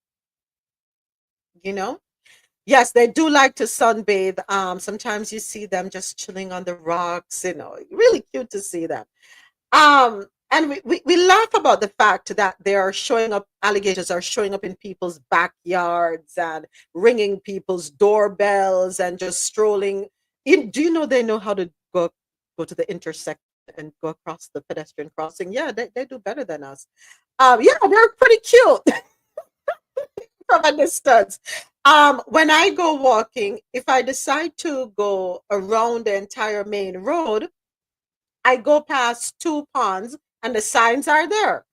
Yes, they do like to sunbathe. Sometimes you see them just chilling on the rocks, really cute to see them. And we laugh about the fact that alligators are showing up in people's backyards and ringing people's doorbells and just strolling. Do you know they know how to go to the intersection and go across the pedestrian crossing? Yeah, they do better than us. Yeah, they're pretty cute from a distance. When I go walking, if I decide to go around the entire main road, I go past 2 ponds and the signs are there.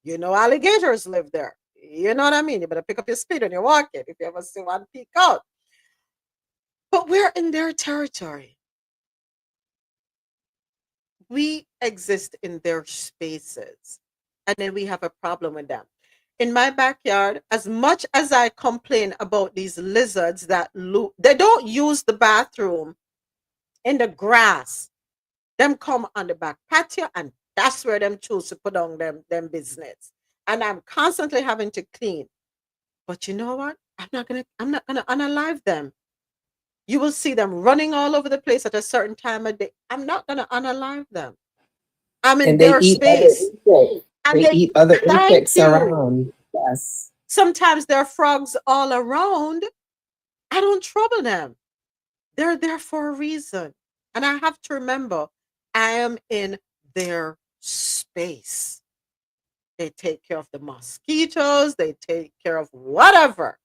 Alligators live there. You know what I mean? You better pick up your speed when you're walking if you ever see one peek out. But we're in their territory. We exist in their spaces. And then we have a problem with them. In my backyard, as much as I complain about these lizards that they don't use the bathroom in the grass. Them come on the back patio and That's where them choose to put on them business. And I'm constantly having to clean. But you know what? I'm not gonna unalive them. You will see them running all over the place at a certain time of day. I'm not gonna unalive them. I'm in And they their eat other space. insects. And They they eat other thank insects you. around. Yes. Sometimes there are frogs all around. I don't trouble them. They're there for a reason. And I have to remember I am in their space. They take care of the mosquitoes, they take care of whatever.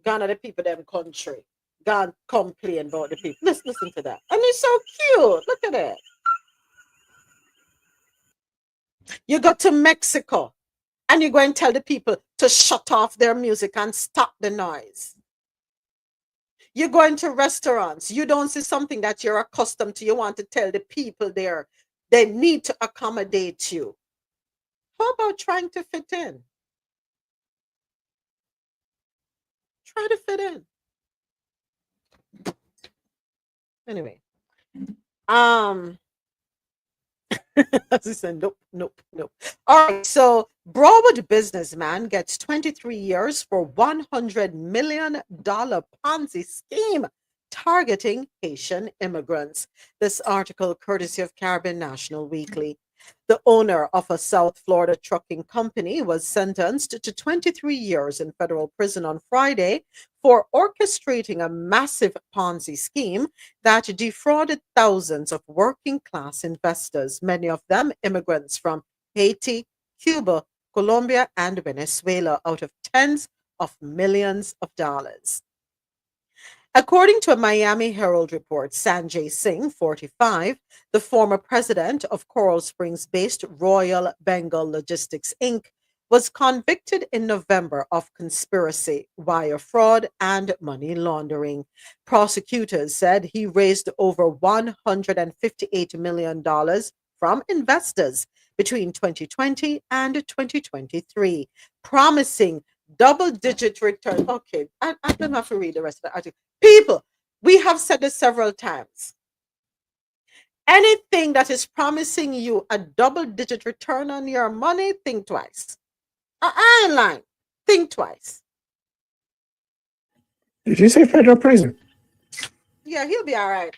Gone are the people them country. Gone complain about the people. Listen to that. And it's so cute. Look at it. You go to Mexico and you go and tell the people to shut off their music and stop the noise. You go into restaurants, you don't see something that you're accustomed to. You want to tell the people there they need to accommodate you. How about trying to fit in? Try to fit in. Anyway, as I said, nope. All right, so Broward businessman gets 23 years for $100 million Ponzi scheme targeting Haitian immigrants. This article courtesy of Caribbean National Weekly. The owner of a South Florida trucking company was sentenced to 23 years in federal prison on Friday for orchestrating a massive Ponzi scheme that defrauded thousands of working class investors, many of them immigrants from Haiti, Cuba, Colombia, and Venezuela, out of tens of millions of dollars. According to a Miami Herald report, Sanjay Singh, 45, the former president of Coral Springs based Royal Bengal Logistics Inc., was convicted in November of conspiracy, wire fraud, and money laundering. Prosecutors said he raised over $158 million from investors between 2020 and 2023, promising double-digit return. Okay, I don't have to read the rest of the article. People, we have said this several times. Anything that is promising you a double-digit return on your money, think twice. I ain't lying. Think twice. Did you say federal prison? Yeah, he'll be all right.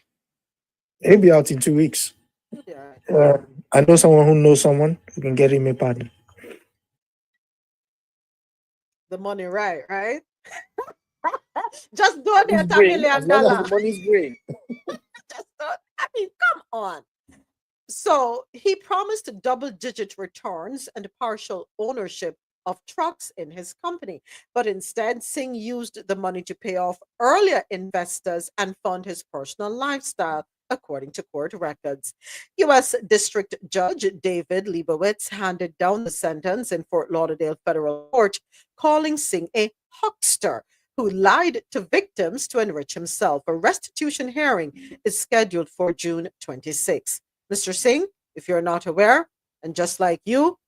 He'll be out in 2 weeks. He'll be all right. I know someone who knows someone who can get him a pardon. The money right? Just donate Money's $1 great, million. as long as the money's great. Just I mean, come on. So he promised double-digit returns and partial ownership of trucks in his company. But instead, Singh used the money to pay off earlier investors and fund his personal lifestyle, according to court records. U.S. District Judge David Leibowitz handed down the sentence in Fort Lauderdale Federal Court, calling Singh a huckster who lied to victims to enrich himself. A restitution hearing is scheduled for June 26. Mr. Singh, if you're not aware, and just like you,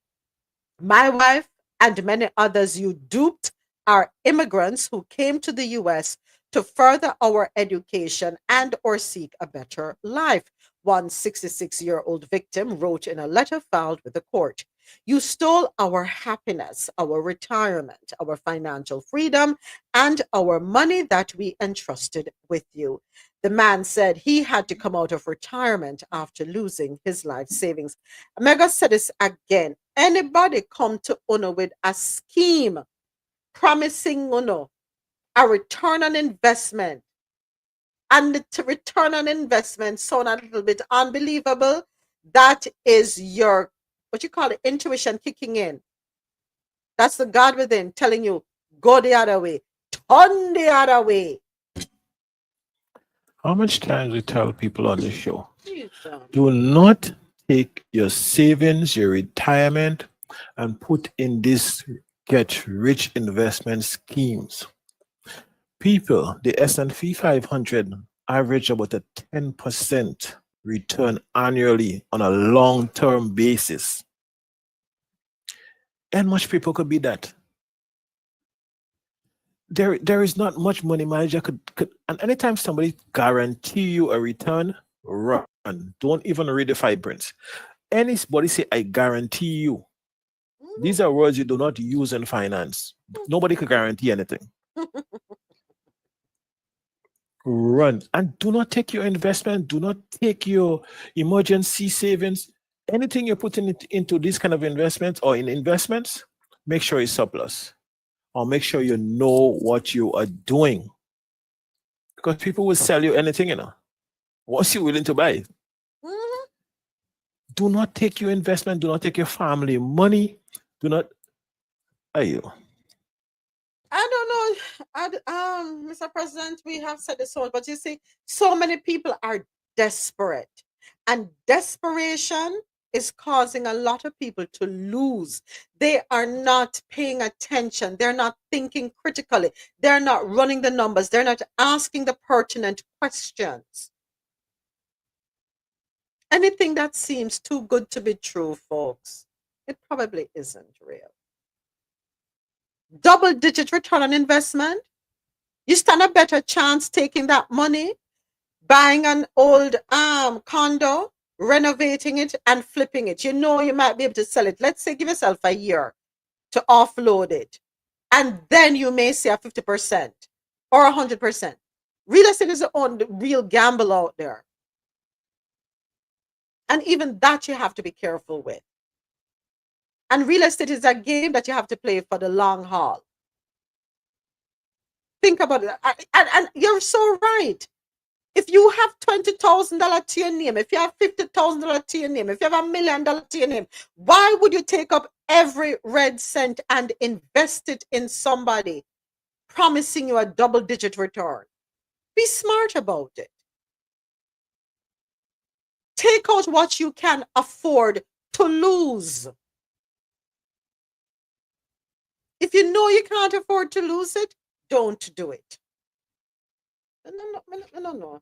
my wife and many others you duped are immigrants who came to the U.S. to further our education and or seek a better life. One 66-year-old victim wrote in a letter filed with the court. You stole our happiness, our retirement, our financial freedom, and our money that we entrusted with you. The man said he had to come out of retirement after losing his life savings. Mega said this again. Anybody come to Uno with a scheme promising Uno a return on investment, and the return on investment sound a little bit unbelievable, that is your, what you call it, intuition kicking in. That's the God within telling you, go the other way, turn the other way. How much times we tell people on the show, Jesus. do not take your savings, your retirement, and put in these get rich investment schemes. People, the S&P 500 average about a 10% return annually on a long-term basis. And much people could be that. There is not much money manager could and anytime somebody guarantee you a return, And don't even read the fine print. Anybody say, I guarantee you. These are words you do not use in finance. Nobody can guarantee anything. Run and do not take your investment, do not take your emergency savings. Anything you're putting it into this kind of investments or in investments, make sure it's surplus or make sure you know what you are doing. Because people will sell you anything, once you're willing to buy it. Do not take your investment, do not take your family money, do not. Ayo. I don't know, Mr. President, we have said this all, but you see, so many people are desperate, and desperation is causing a lot of people to lose. They are not paying attention. They're not thinking critically. They're not running the numbers. They're not asking the pertinent questions. Anything that seems too good to be true, folks, it probably isn't real. Double-digit return on investment. You stand a better chance taking that money, buying an old condo, renovating it, and flipping it. You know you might be able to sell it. Let's say give yourself a year to offload it, and then you may see a 50% or 100%. Real estate is the real gamble out there, and even that you have to be careful with. And real estate is a game that you have to play for the long haul. Think about it. And you're so right. If you have $20,000 to your name, if you have $50,000 to your name, if you have $1 million to your name, why would you take up every red cent and invest it in somebody promising you a double-digit return? Be smart about it. Take out what you can afford to lose. If you know you can't afford to lose it, don't do it. No.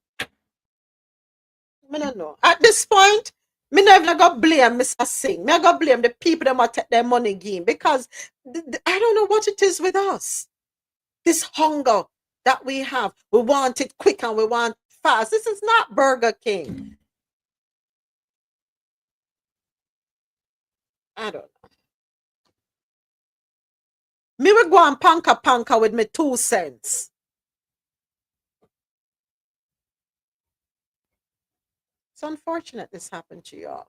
No. At this point, me not even gonna blame Mr. Singh. Me gonna blame the people that might take their money game, because I don't know what it is with us. This hunger that we have, we want it quick and we want it fast. This is not Burger King. I don't know. Me will go and panka with me 2 cents. It's unfortunate this happened to y'all.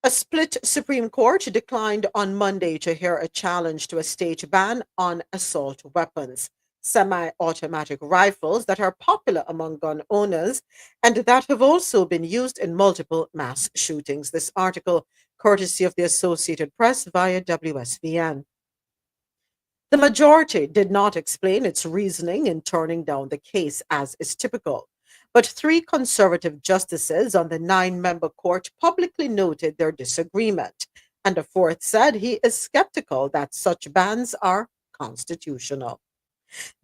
A split Supreme Court declined on Monday to hear a challenge to a state ban on assault weapons, semi-automatic rifles that are popular among gun owners and that have also been used in multiple mass shootings. This article, courtesy of the Associated Press via WSVN. The majority did not explain its reasoning in turning down the case, as is typical. But 3 conservative justices on the 9-member court publicly noted their disagreement, and a 4th said he is skeptical that such bans are constitutional.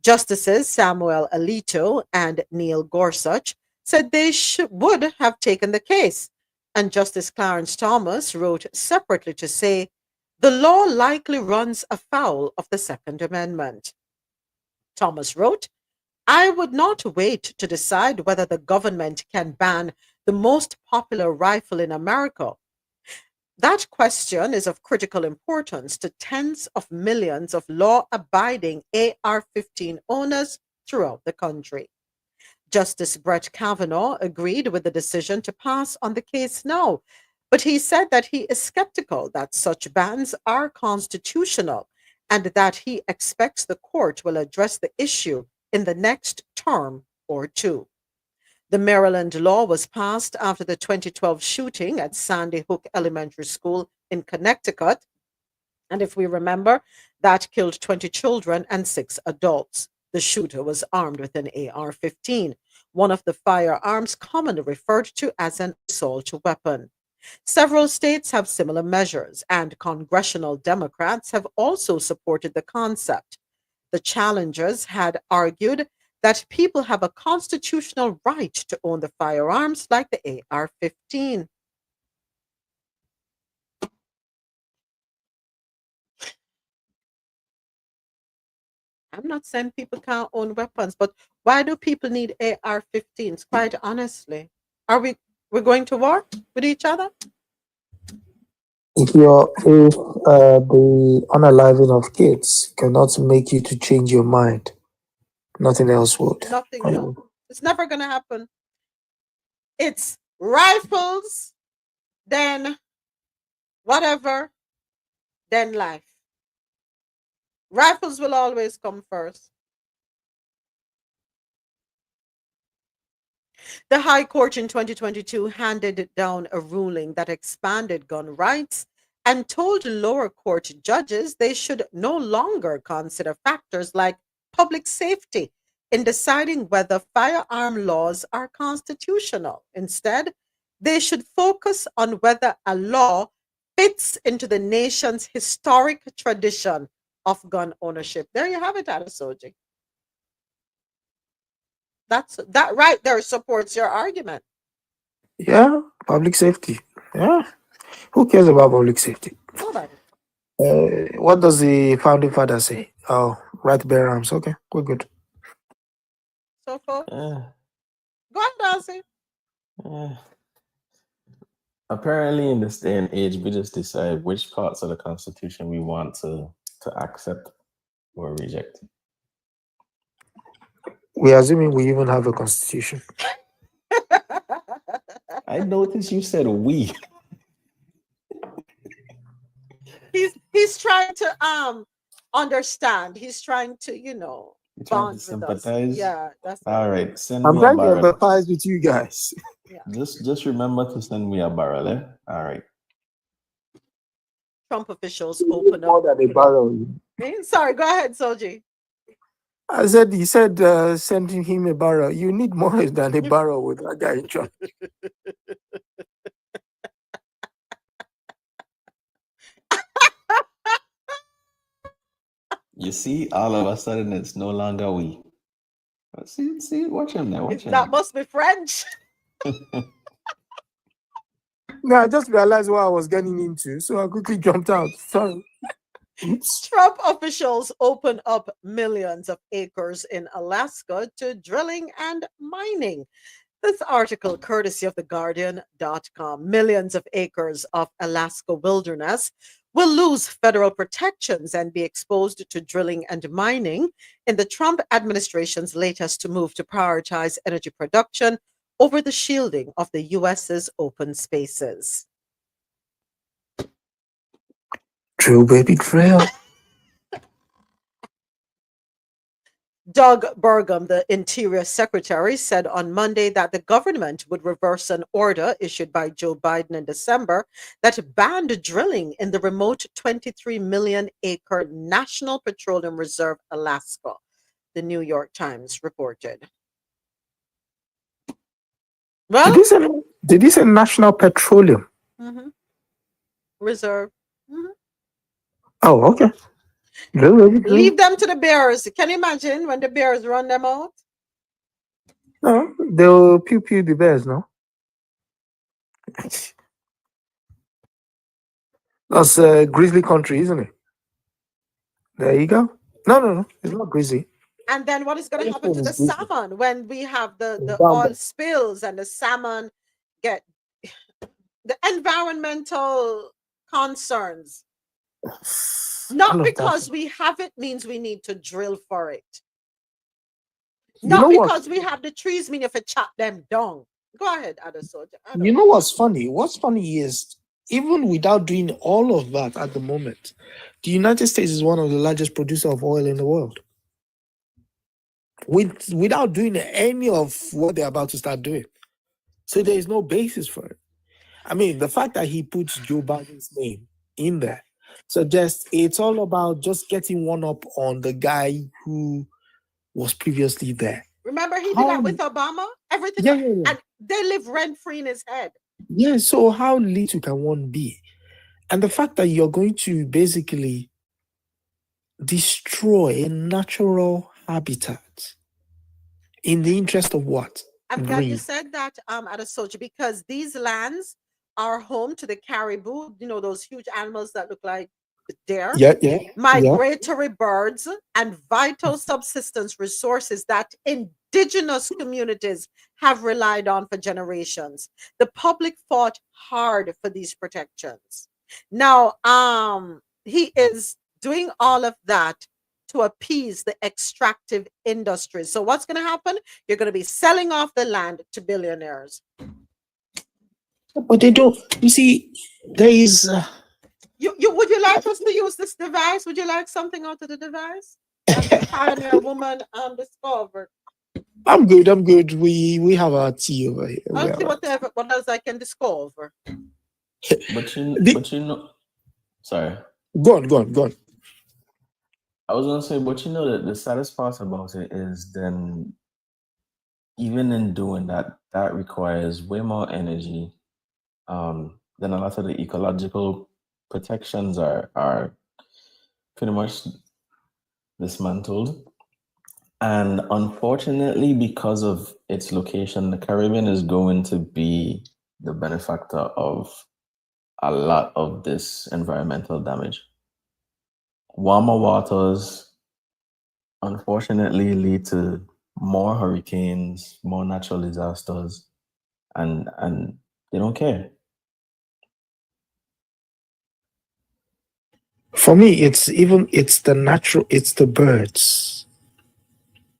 Justices Samuel Alito and Neil Gorsuch said they would have taken the case, and Justice Clarence Thomas wrote separately to say, the law likely runs afoul of the Second Amendment. Thomas wrote, I would not wait to decide whether the government can ban the most popular rifle in America. That question is of critical importance to tens of millions of law-abiding AR-15 owners throughout the country. Justice Brett Kavanaugh agreed with the decision to pass on the case now, but he said that he is skeptical that such bans are constitutional and that he expects the court will address the issue in the next term or 2. The Maryland law was passed after the 2012 shooting at Sandy Hook Elementary School in Connecticut. And if we remember, that killed 20 children and 6 adults. The shooter was armed with an AR-15, one of the firearms commonly referred to as an assault weapon. Several states have similar measures, and congressional Democrats have also supported the concept. The challengers had argued that people have a constitutional right to own the firearms like the AR-15. I'm not saying people can't own weapons, but why do people need AR-15s? Quite honestly, are we We're going to war with each other? If the unaliving of kids cannot make you to change your mind, nothing else would. Nothing will. It's never going to happen. It's rifles, then whatever, then life. Rifles will always come first. The High Court in 2022 handed down a ruling that expanded gun rights and told lower court judges they should no longer consider factors like public safety in deciding whether firearm laws are constitutional. Instead, they should focus on whether a law fits into the nation's historic tradition of gun ownership. There you have it, Adesoji. That right there supports your argument. Yeah, public safety. Yeah. Who cares about public safety? Nobody. What does the founding father say? Oh, right bear arms. Okay, we're good. So folks, go ahead, Darcy. Apparently, in this day and age, we just decide which parts of the Constitution we want to accept or reject. We're assuming we even have a constitution. I noticed you said we. He's trying to understand. He's trying to bond with sympathize. us. Yeah, that's all right. Send I'm me a trying to barrel. empathize with you guys. Yeah. Just remember to send me a barrel, eh? All right. Trump officials open More up. than a barrel. Sorry, go ahead, Soji. I said, he said, sending him a barrel. You need more than a barrel with that guy in charge. You see, all of a sudden, it's no longer we. See, watch him now. Watch him. That must be French. No, I just realized what I was getting into, so I quickly jumped out. Sorry. Trump officials open up millions of acres in Alaska to drilling and mining. This article, courtesy of TheGuardian.com. Millions of acres of Alaska wilderness will lose federal protections and be exposed to drilling and mining in the Trump administration's latest move to prioritize energy production over the shielding of the U.S.'s open spaces. Drill, baby, drill. Doug Burgum, the Interior Secretary, said on Monday that the government would reverse an order issued by Joe Biden in December that banned drilling in the remote 23 million acre National Petroleum Reserve, Alaska, the New York Times reported. Well, did he say National Petroleum? Reserve. Oh, okay. Leave them to the bears. Can you imagine when the bears run them out? No, they'll pew the bears, no? That's grizzly country, isn't it? There you go. No, it's not grizzly. And then what is going to happen to the salmon when we have the Down oil there. spills and the salmon get the environmental concerns? Not because we have it means we need to drill for it. Not because we have the trees mean if we chop them down. Go ahead, Adesoji. You know what's funny? What's funny is even without doing all of that at the moment, the United States is one of the largest producers of oil in the world. Without doing any of what they're about to start doing. So there is no basis for it. I mean, the fact that he puts Joe Biden's name in there suggests it's all about just getting one up on the guy who was previously there. Remember he did that with Obama? Everything. Yeah. And they live rent-free in his head. Yeah, so how little can one be? And the fact that you're going to basically destroy a natural habitat in the interest of what? I'm glad you said that, Adesoji, because these lands are home to the caribou, those huge animals that look like there, Yeah. migratory birds, and vital subsistence resources that indigenous communities have relied on for generations. The public fought hard for these protections. Now, he is doing all of that to appease the extractive industries. So what's going to happen? You're going to be selling off the land to billionaires. But they don't. You see, there is. You would you like us to use this device? Would you like something out of the device that the pioneer woman discovered? I'm good. I'm good. We have our tea over here. I'll see whatever what else I can discover. But you know, sorry. Go on. I was gonna say, but you know that the saddest part about it is then even in doing that, that requires way more energy. Then a lot of the ecological protections are pretty much dismantled. And unfortunately, because of its location, the Caribbean is going to be the benefactor of a lot of this environmental damage. Warmer waters, unfortunately, lead to more hurricanes, more natural disasters, and they don't care. For me, it's the birds.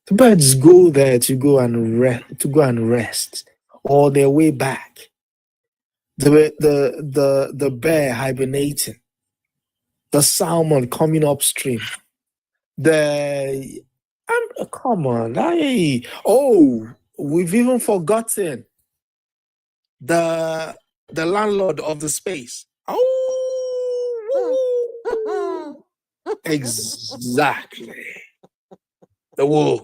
The birds go there to go and rest, or their way back. The bear hibernating, the salmon coming upstream. Come on, we've even forgotten the landlord of the space. Exactly. The wolf.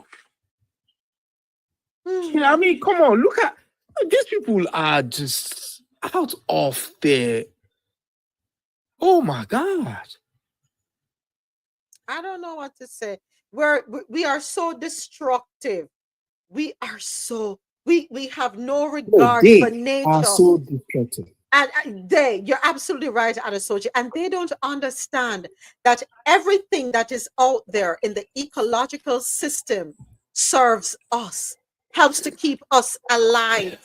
Yeah, I mean, come on, look at these people are just out of their. Oh my God. I don't know what to say. We are so destructive. We have no regard for They nature. are so destructive. And you're absolutely right, Anasoji. And they don't understand that everything that is out there in the ecological system serves us, helps to keep us alive.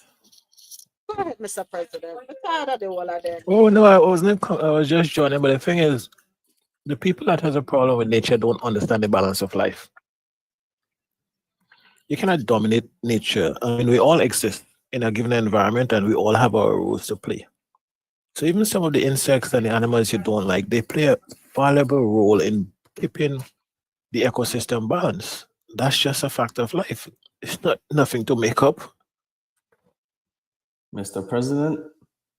Go ahead, Mr. President. I'm tired of the whole of them. Oh no, I wasn't. I was just joining. But the thing is, the people that has a problem with nature don't understand the balance of life. You cannot dominate nature. I mean, we all exist in a given environment, and we all have our roles to play. So even some of the insects and the animals you don't like, they play a valuable role in keeping the ecosystem balanced. That's just a fact of life. It's not nothing to make up. Mr. President,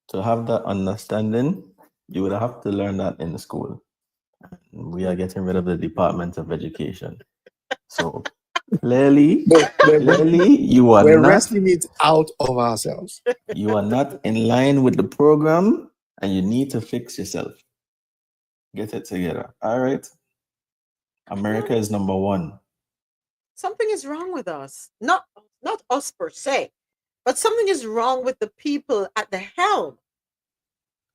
to have that understanding, you would have to learn that in school. We are getting rid of the Department of Education. So clearly, you are we're not wrestling it out of ourselves. you are not in line with the program, and you need to fix yourself. Get it together. All right. America is number one. Something is wrong with us. Not us per se, but something is wrong with the people at the helm.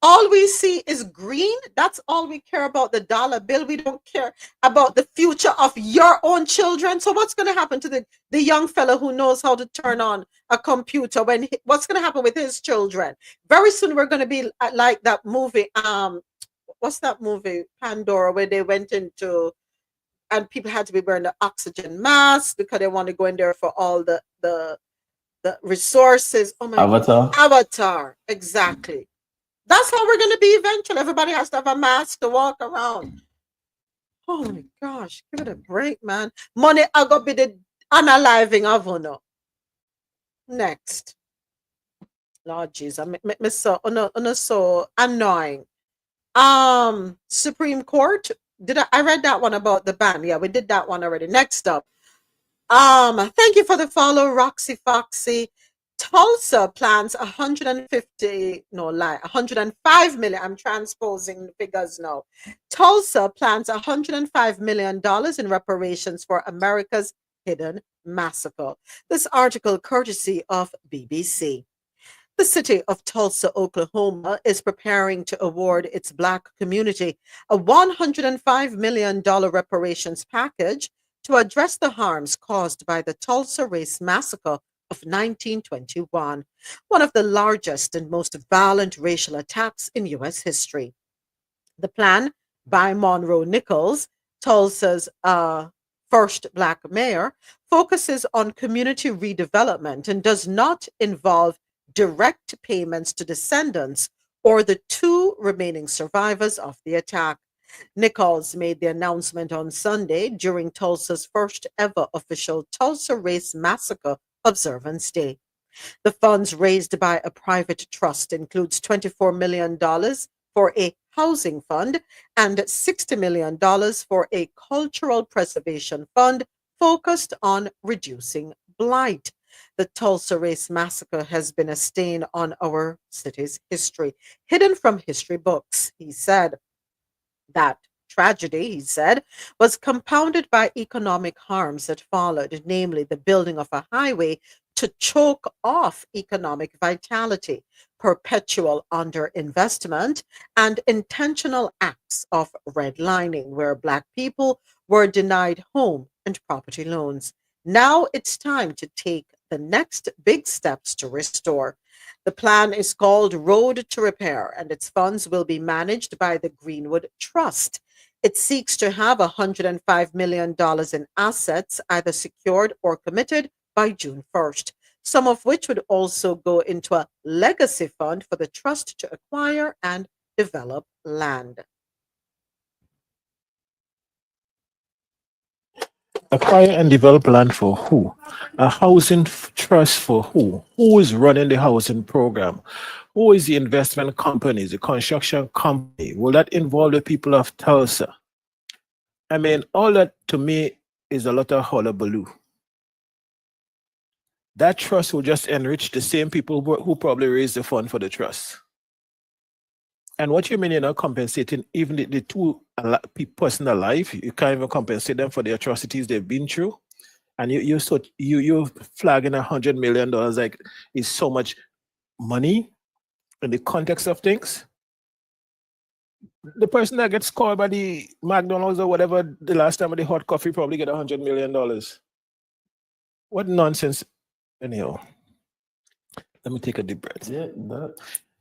All we see is green. That's all we care about, the dollar bill. We don't care about the future of your own children. So what's going to happen to the young fellow who knows how to turn on a computer? What's going to happen with his children? Very soon we're going to be like that movie. What's that movie, Pandora, where they went into and people had to be wearing the oxygen mask because they want to go in there for all the resources. Oh my Avatar. God. Avatar, exactly. That's how we're going to be eventually. Everybody has to have a mask to walk around. Oh my gosh, give it a break, man. Money I got be the unaliving of no. Next. Lord Jesus, me so so annoying. Supreme Court. I read that one about the ban? Yeah, we did that one already. Next up. Thank you for the follow, Roxy Foxy. Tulsa plans 105 million. I'm transposing the figures now. Tulsa plans $105 million in reparations for America's hidden massacre. This article courtesy of BBC. The city of Tulsa, Oklahoma, is preparing to award its Black community a $105 million reparations package to address the harms caused by the Tulsa Race Massacre of 1921, one of the largest and most violent racial attacks in U.S. history. The plan by Monroe Nichols, Tulsa's first Black mayor, focuses on community redevelopment and does not involve direct payments to descendants or the two remaining survivors of the attack. Nichols made the announcement on Sunday during Tulsa's first ever official Tulsa Race Massacre Observance Day. The funds raised by a private trust includes $24 million for a housing fund and $60 million for a cultural preservation fund focused on reducing blight. The Tulsa Race Massacre has been a stain on our city's history, hidden from history books, he said. That tragedy, he said, was compounded by economic harms that followed, namely the building of a highway to choke off economic vitality, perpetual underinvestment, and intentional acts of redlining, where Black people were denied home and property loans. Now it's time to take the next big steps to restore. The plan is called Road to Repair, and its funds will be managed by the Greenwood Trust. It seeks to have $105 million in assets, either secured or committed, by June 1st, some of which would also go into a legacy fund for the trust to acquire and develop land. Acquire and develop land for who? A housing trust for who? Who is running the housing program? Who is the investment companies, the construction company? Will that involve the people of Tulsa? I mean, all that to me is a lot of hullabaloo. That trust will just enrich the same people who probably raised the fund for the trust. And what you mean you're not compensating even the two person alive? You can't even compensate them for the atrocities they've been through. And you're flagging $100 million like is so much money in the context of things. The person that gets called by the McDonald's or whatever the last time with the hot coffee probably get $100 million. What nonsense. Anyhow, let me take a deep breath. Yeah,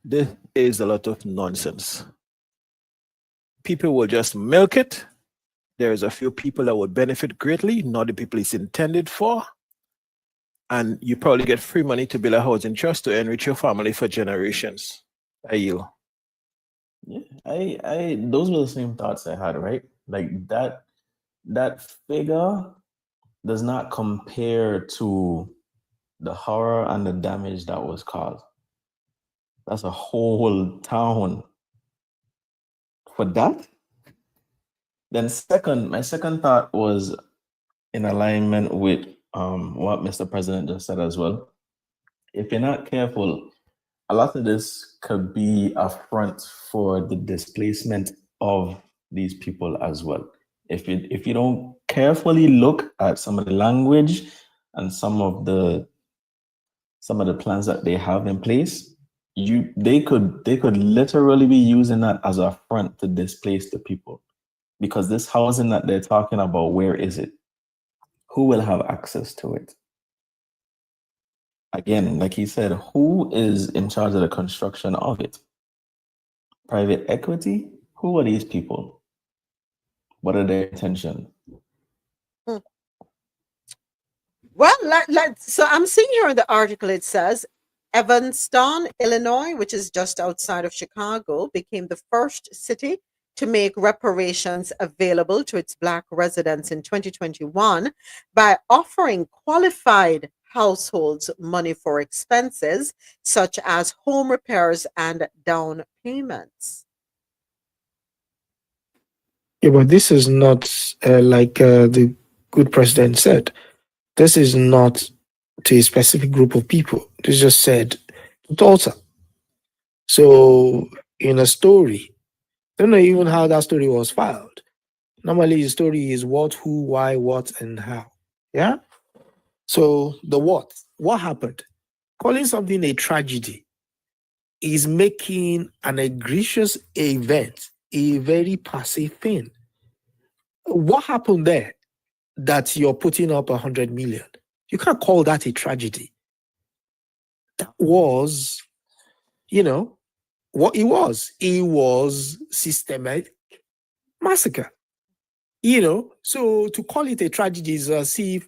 This is a lot of nonsense. People will just milk it. There's a few people that will benefit greatly, not the people it's intended for. And you probably get free money to build a housing trust to enrich your family for generations. I yield. Yeah, I those were the same thoughts I had, right? Like that figure does not compare to the horror and the damage that was caused. That's a whole town for that. Then my second thought was in alignment with what Mr. President just said as well. If you're not careful, a lot of this could be a front for the displacement of these people as well. If you don't carefully look at some of the language and some of the plans that they have in place, they could literally be using that as a front to displace the people. Because this housing that they're talking about, where is it? Who will have access to it? Again, like he said, who is in charge of the construction of it? Private equity? Who are these people? What are their intentions? Well, so I'm seeing here in the article, it says Evanston, Illinois, which is just outside of Chicago, became the first city to make reparations available to its Black residents in 2021 by offering qualified households money for expenses such as home repairs and down payments. Yeah, but this is not like the good president said. This is not to a specific group of people. This just said Tulsa. So in a story, don't know even how that story was filed. Normally the story is what, who, why, what, and how. Yeah? So the what happened? Calling something a tragedy is making an egregious event a very passive thing. What happened there that you're putting up 100 million? You can't call that a tragedy. That was, what it was. It was systematic massacre. So to call it a tragedy is as if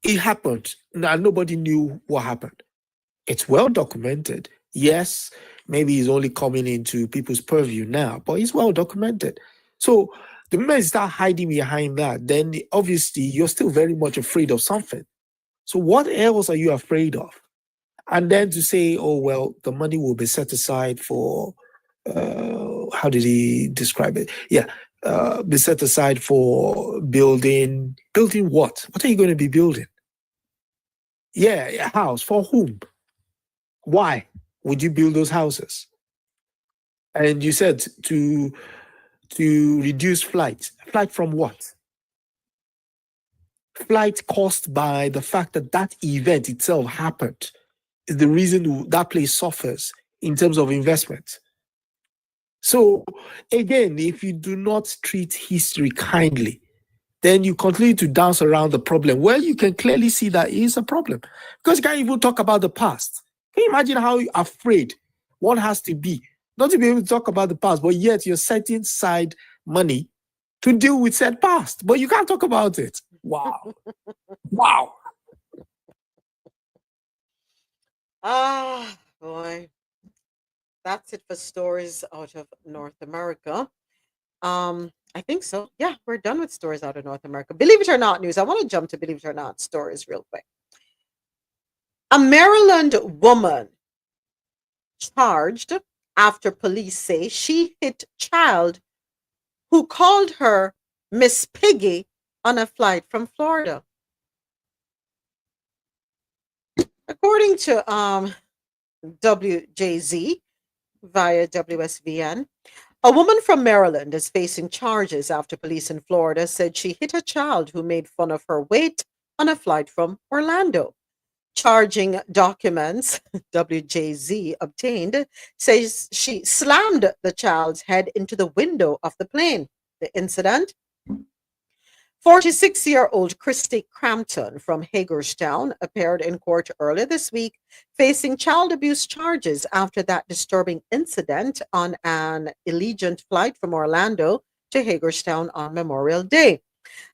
it happened. Now nobody knew what happened. It's well documented. Yes, maybe it's only coming into people's purview now, but it's well documented. So the moment you start hiding behind that, then obviously you're still very much afraid of something. So what else are you afraid of? And then to say, oh, well, the money will be set aside for, how did he describe it? Yeah, be set aside for building what? What are you going to be building? Yeah, a house. For whom? Why would you build those houses? And you said to reduce flight. Flight from what? Flight caused by the fact that that event itself happened is the reason that place suffers in terms of investment. So again, if you do not treat history kindly, then you continue to dance around the problem. Well, you can clearly see that it is a problem because you can't even talk about the past. Can you imagine how afraid one has to be not to be able to talk about the past, but yet you're setting aside money to deal with said past, but you can't talk about it. Wow. Wow. Ah, boy. That's it for stories out of North America. I think so. Yeah, we're done with stories out of North America. Believe it or not, news. I want to jump to believe it or not stories real quick. A Maryland woman charged after police say she hit child who called her Miss Piggy on a flight from Florida. According to WJZ via WSVN, a woman from Maryland is facing charges after police in Florida said she hit a child who made fun of her weight on a flight from Orlando. Charging documents WJZ obtained says she slammed the child's head into the window of the plane. The incident, 46-year-old Christy Crampton from Hagerstown appeared in court earlier this week, facing child abuse charges after that disturbing incident on an Allegiant flight from Orlando to Hagerstown on Memorial Day.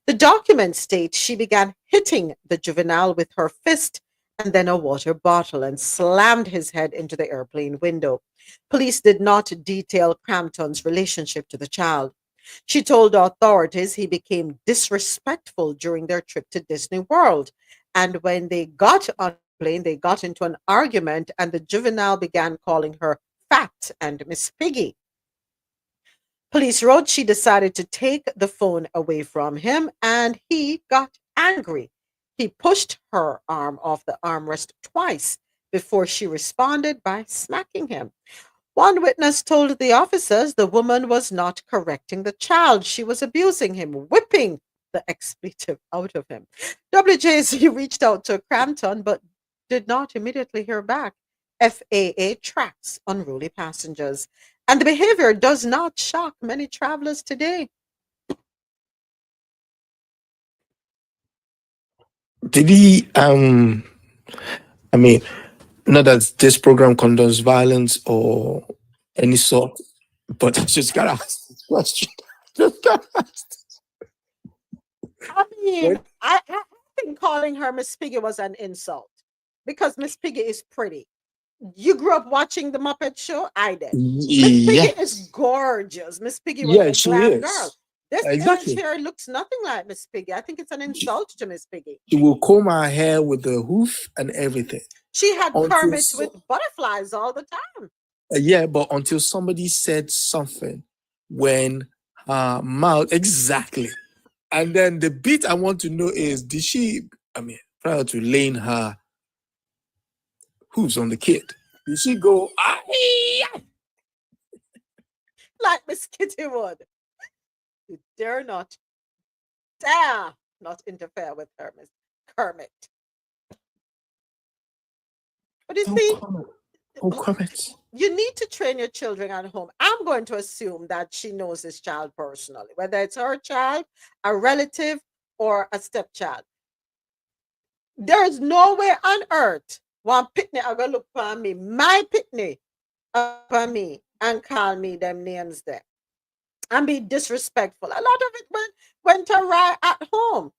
The document states she began hitting the juvenile with her fist and then a water bottle and slammed his head into the airplane window. Police did not detail Crampton's relationship to the child. She told authorities he became disrespectful during their trip to Disney World. And when they got on the plane, they got into an argument, and the juvenile began calling her fat and Miss Piggy. Police wrote she decided to take the phone away from him, and he got angry. He pushed her arm off the armrest twice before she responded by smacking him. One witness told the officers the woman was not correcting the child. She was abusing him, whipping the expletive out of him. WJC reached out to Crampton but did not immediately hear back. FAA tracks unruly passengers. And the behavior does not shock many travelers today. Did he, I mean, not that this program condones violence or any sort, but I just gotta ask this question. Just gotta ask. I mean, I think calling her Miss Piggy was an insult because Miss Piggy is pretty. You grew up watching the Muppet Show? I did. Miss Piggy is gorgeous. Miss Piggy was Yeah, a she glam is. girl. This Exactly. image here looks nothing like Miss Piggy. I think it's an insult to Miss Piggy. She will comb her hair with the hoof and everything. She had Until Kermit so- with butterflies all the time. Yeah, but until somebody said something when her mouth, exactly. And then the bit I want to know is, did she, prior to laying her hooves on the kid, did she go, Like Miss Kitty would. You dare not interfere with Kermit. But you see, Oh, comments. You need to train your children at home. I'm going to assume that she knows this child personally, whether it's her child, a relative, or a stepchild. There's no way on earth one pitney are gonna look for me, my pitney, for me, and call me them names there and be disrespectful. A lot of it went awry at home.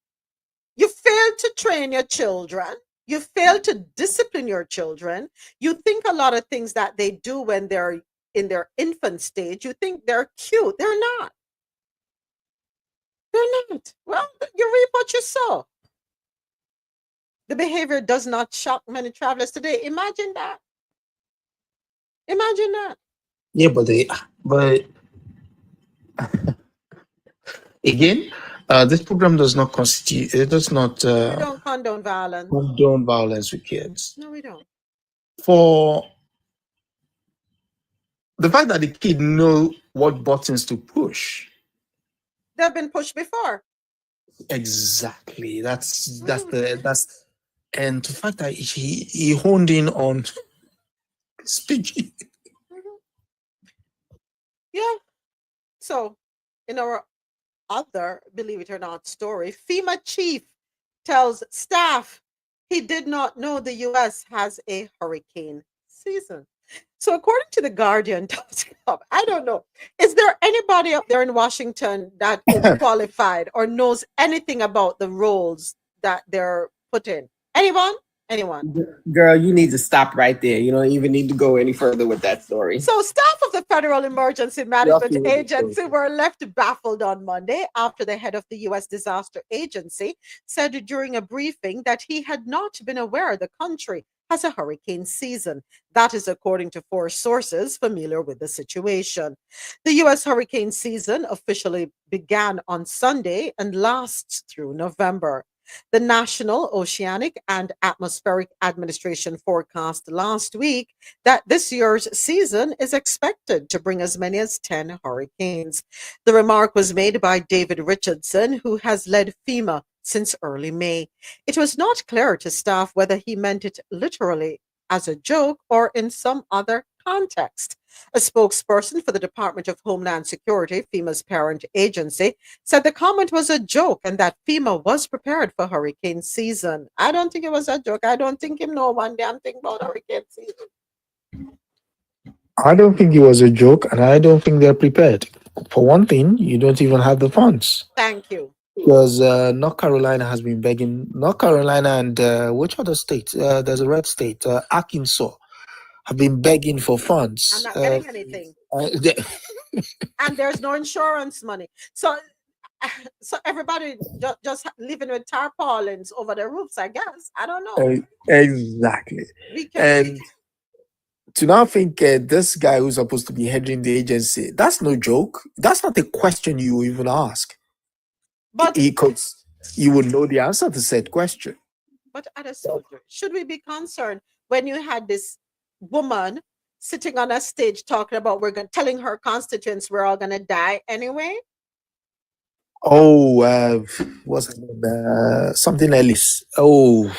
You fail to train your children. You fail to discipline your children. You think a lot of things that they do when they're in their infant stage, you think they're cute. They're not. They're not. Well, you reap what you sow. The behavior does not shock many travelers today. Imagine that. Imagine that. Yeah, but again, this program does not constitute. It does not We don't condone violence. condone violence with kids. No, we don't. For the fact that the kid know what buttons to push. They've been pushed before. Exactly. That's and the fact that he honed in on speaking. Yeah. So, in our other, believe it or not, story, FEMA chief tells staff he did not know the US has a hurricane season. So, according to the Guardian.com, I don't know, is there anybody up there in Washington that is qualified or knows anything about the roles that they're put in? Anyone? Anyone? Girl, you need to stop right there. You don't even need to go any further with that story. So, staff of the Federal Emergency Management Agency were left baffled on Monday after the head of the U.S. Disaster Agency said during a briefing that he had not been aware the country has a hurricane season. That is according to 4 sources familiar with the situation. The U.S. hurricane season officially began on Sunday and lasts through November. The National Oceanic and Atmospheric Administration forecast last week that this year's season is expected to bring as many as 10 hurricanes. The remark was made by David Richardson, who has led FEMA since early May. It was not clear to staff whether he meant it literally as a joke or in some other context. A spokesperson for the Department of Homeland Security, FEMA's parent agency, said the comment was a joke and that FEMA was prepared for hurricane season. I don't think it was a joke. I don't think him know one damn thing about hurricane season. I don't think it was a joke, and I don't think they're prepared. For one thing, you don't even have the funds. Thank you. Because North Carolina has been begging. North Carolina and which other state? There's a red state, Arkansas, have been begging for funds. I'm not getting anything. And there's no insurance money. So everybody just living with tarpaulins over their roofs, I guess. I don't know. Exactly. And to now think this guy who's supposed to be heading the agency, that's no joke. That's not a question you even ask. But because you would know the answer to said question. But other soldier, should we be concerned when you had this woman sitting on a stage talking about telling her constituents we're all gonna die anyway? Oh, what's her name? Something Ellis. Oh,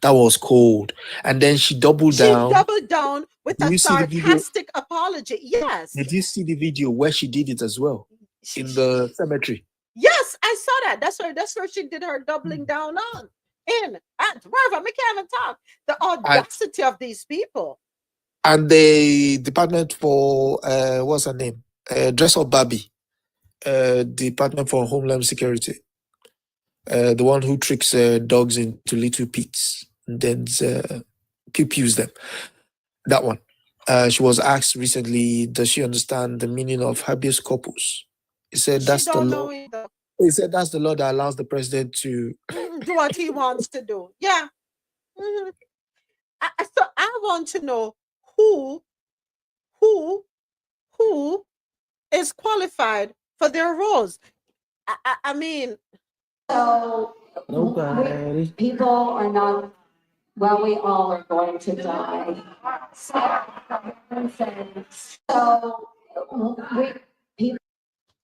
that was cold. And then she doubled down. She doubled down with a sarcastic apology. Yes. Did you see the video where she did it as well in the cemetery? Yes, I saw that. That's where she did her doubling down on. Wherever we can't even talk. The audacity of these people. And the Department for what's her name? Dress Up Barbie. Department for Homeland Security. The one who tricks dogs into little pigs and then pew-pews them. That one. She was asked recently, does she understand the meaning of habeas corpus? He said that's the law. He said that's the law that allows the president to do what he wants to do. Yeah. Mm-hmm. So I want to know who is qualified for their roles. I mean, so nobody. People are not. Well, we all are going to die. So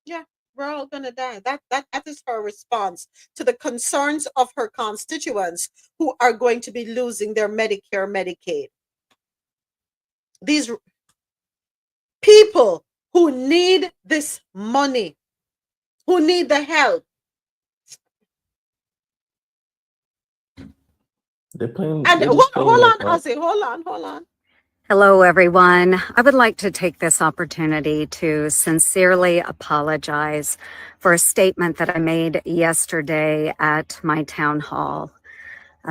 yeah, we're all gonna die. That is her response to the concerns of her constituents who are going to be losing their Medicare, Medicaid. these people who need this money, who need the help. They're playing. And They're hold just playing their on, part. Ozzy, hold on. Hello, everyone. I would like to take this opportunity to sincerely apologize for a statement that I made yesterday at my town hall.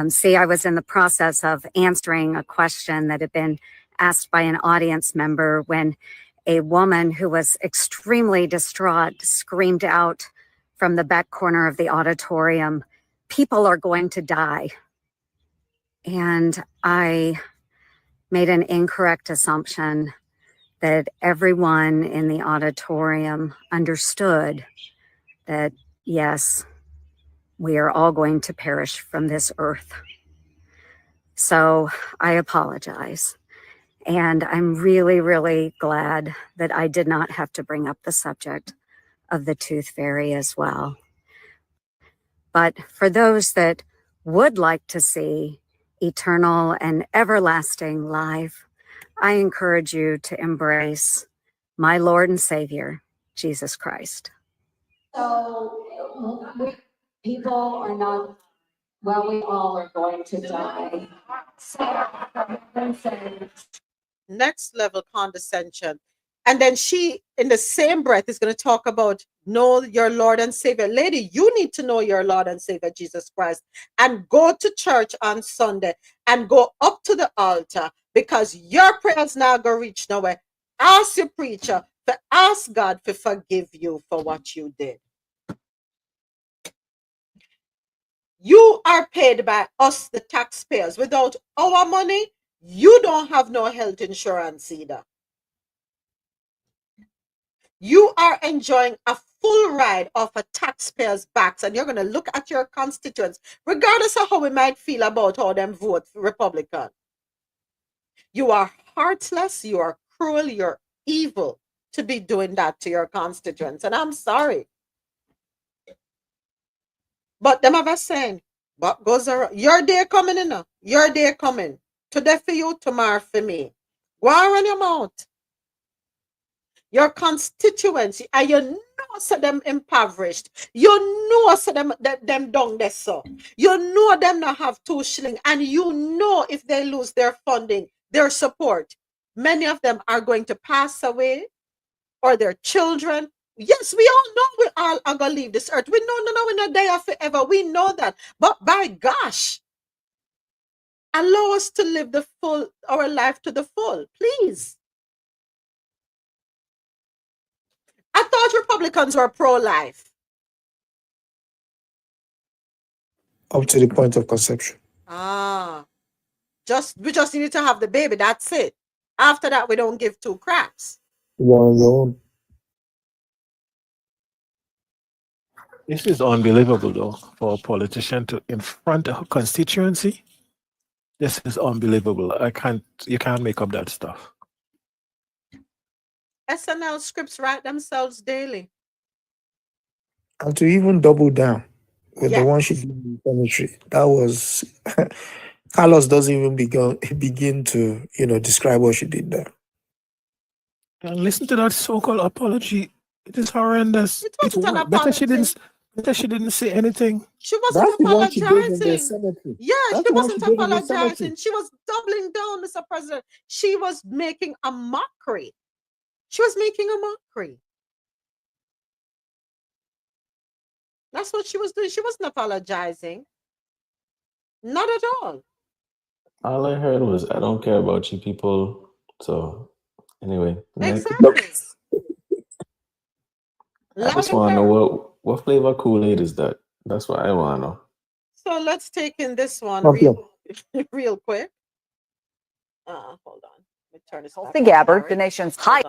See, I was in the process of answering a question that had been asked by an audience member when a woman who was extremely distraught screamed out from the back corner of the auditorium, "People are going to die." And I made an incorrect assumption that everyone in the auditorium understood that, yes, we are all going to perish from this earth. So I apologize. And I'm really, really glad that I did not have to bring up the subject of the tooth fairy as well. But for those that would like to see eternal and everlasting life, I encourage you to embrace my Lord and Savior, Jesus Christ. So people are not, well, we all are going to die. Next level condescension. And then she, in the same breath, is going to talk about know your Lord and Savior. Lady, you need to know your Lord and Savior, Jesus Christ, and go to church on Sunday and go up to the altar, because your prayers now go reach nowhere. Ask your preacher to ask God to forgive you for what you did. You are paid by us, the taxpayers. Without our money, you don't have no health insurance either. You are enjoying a full ride off a taxpayer's backs, and you're going to look at your constituents, regardless of how we might feel about how them vote Republican. You are heartless, you are cruel, you're evil to be doing that to your constituents, and I'm sorry. But them have a saying, what goes around, your day coming in, your day coming. Today for you, tomorrow for me. Go on run your mouth. Your constituents, and you know so them impoverished. You know so them down there so. You know them not have 2 shillings, and you know if they lose their funding, their support, many of them are going to pass away, or their children. Yes, we all know we all are going to leave this earth. We know we're not there forever. We know that. But by gosh, allow us to live our life to the full, please. I thought Republicans were pro-life. Up to the point of conception. We just need to have the baby. That's it. After that, we don't give 2 craps. You're on your own. This is unbelievable, though, for a politician to in front of a constituency. This is unbelievable. You can't make up that stuff. SNL scripts write themselves daily. And to even double down with the one she did in cemetery, that was Carlos doesn't even begin to describe what she did there. And listen to that so-called apology. It is horrendous. It's better she didn't say anything. She wasn't apologizing. Yeah, That's she the one she wasn't gave in the apologizing. cemetery. She was doubling down, Mr. President. She was making a mockery. She was making a mockery. That's what she was doing. She wasn't apologizing. Not at all. All I heard was, "I don't care about you people." So, anyway, next. Exactly. I just want to know what flavor Kool-Aid is that. That's what I want to know. So let's take in this one real quick. Hold on. Let me turn this back Tulsi Gabbard, the nation's highest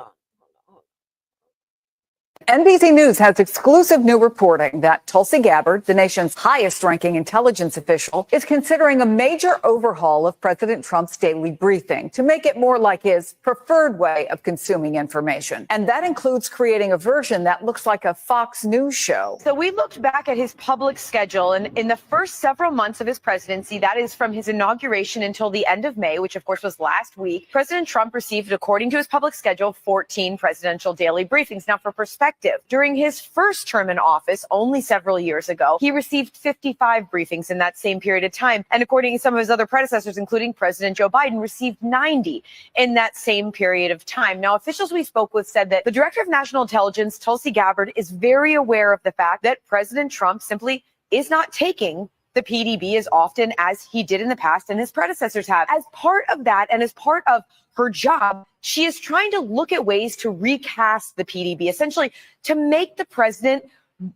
NBC News has exclusive new reporting that Tulsi Gabbard, the nation's highest-ranking intelligence official, is considering a major overhaul of President Trump's daily briefing to make it more like his preferred way of consuming information. And that includes creating a version that looks like a Fox News show. So we looked back at his public schedule, and in the first several months of his presidency, that is from his inauguration until the end of May, which of course was last week, President Trump received, according to his public schedule, 14 presidential daily briefings. Now, for perspective, during his first term in office, only several years ago, he received 55 briefings in that same period of time. And according to some of his other predecessors, including President Joe Biden, received 90 in that same period of time. Now, officials we spoke with said that the Director of National Intelligence, Tulsi Gabbard, is very aware of the fact that President Trump simply is not taking the PDB as often as he did in the past and his predecessors have. As part of that, and as part of her job, she is trying to look at ways to recast the PDB, essentially to make the president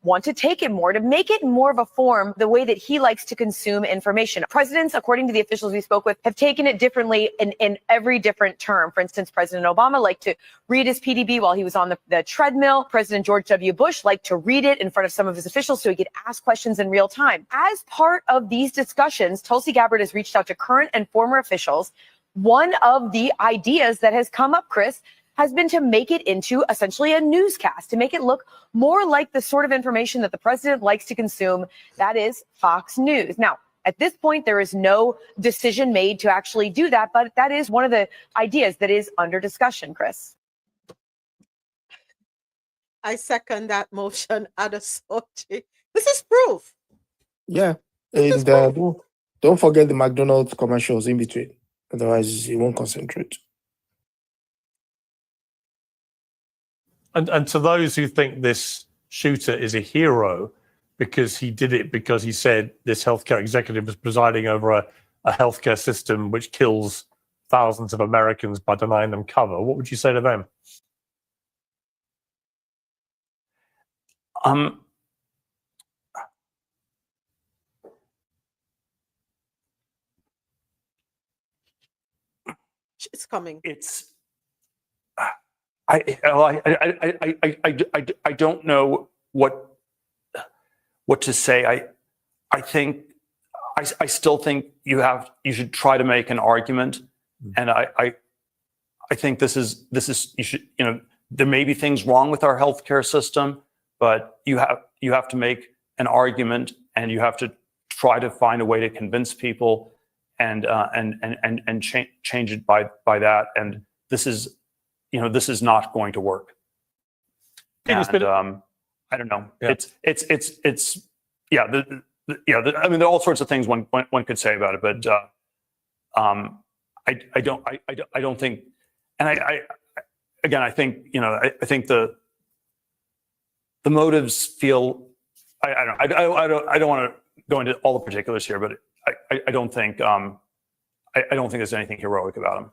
want to take it more, to make it more of a form, the way that he likes to consume information. Presidents, according to the officials we spoke with, have taken it differently in every different term. For instance, President Obama liked to read his PDB while he was on the treadmill. President George W. Bush liked to read it in front of some of his officials so he could ask questions in real time. As part of these discussions, Tulsi Gabbard has reached out to current and former officials. One of the ideas that has come up, Chris, has been to make it into essentially a newscast, to make it look more like the sort of information that the president likes to consume, that is Fox News. Now, at this point, there is no decision made to actually do that, but that is one of the ideas that is under discussion, Chris. I second that motion, Adesochi. This is proof. Yeah. And don't forget the McDonald's commercials in between. Otherwise, you won't concentrate. And to those who think this shooter is a hero because he did it because he said this healthcare executive was presiding over a healthcare system which kills thousands of Americans by denying them cover, what would you say to them? It's coming. It's I don't know what to say. I think I still think you should try to make an argument, and I think this is you should, there may be things wrong with our healthcare system, but you have to make an argument, and you have to try to find a way to convince people and change it by that. And this is not going to work. And I don't know. Yeah. It's yeah. I mean, there are all sorts of things one could say about it, but I don't think, and I think I think the motives feel. I don't want to go into all the particulars here, but I don't think there's anything heroic about him.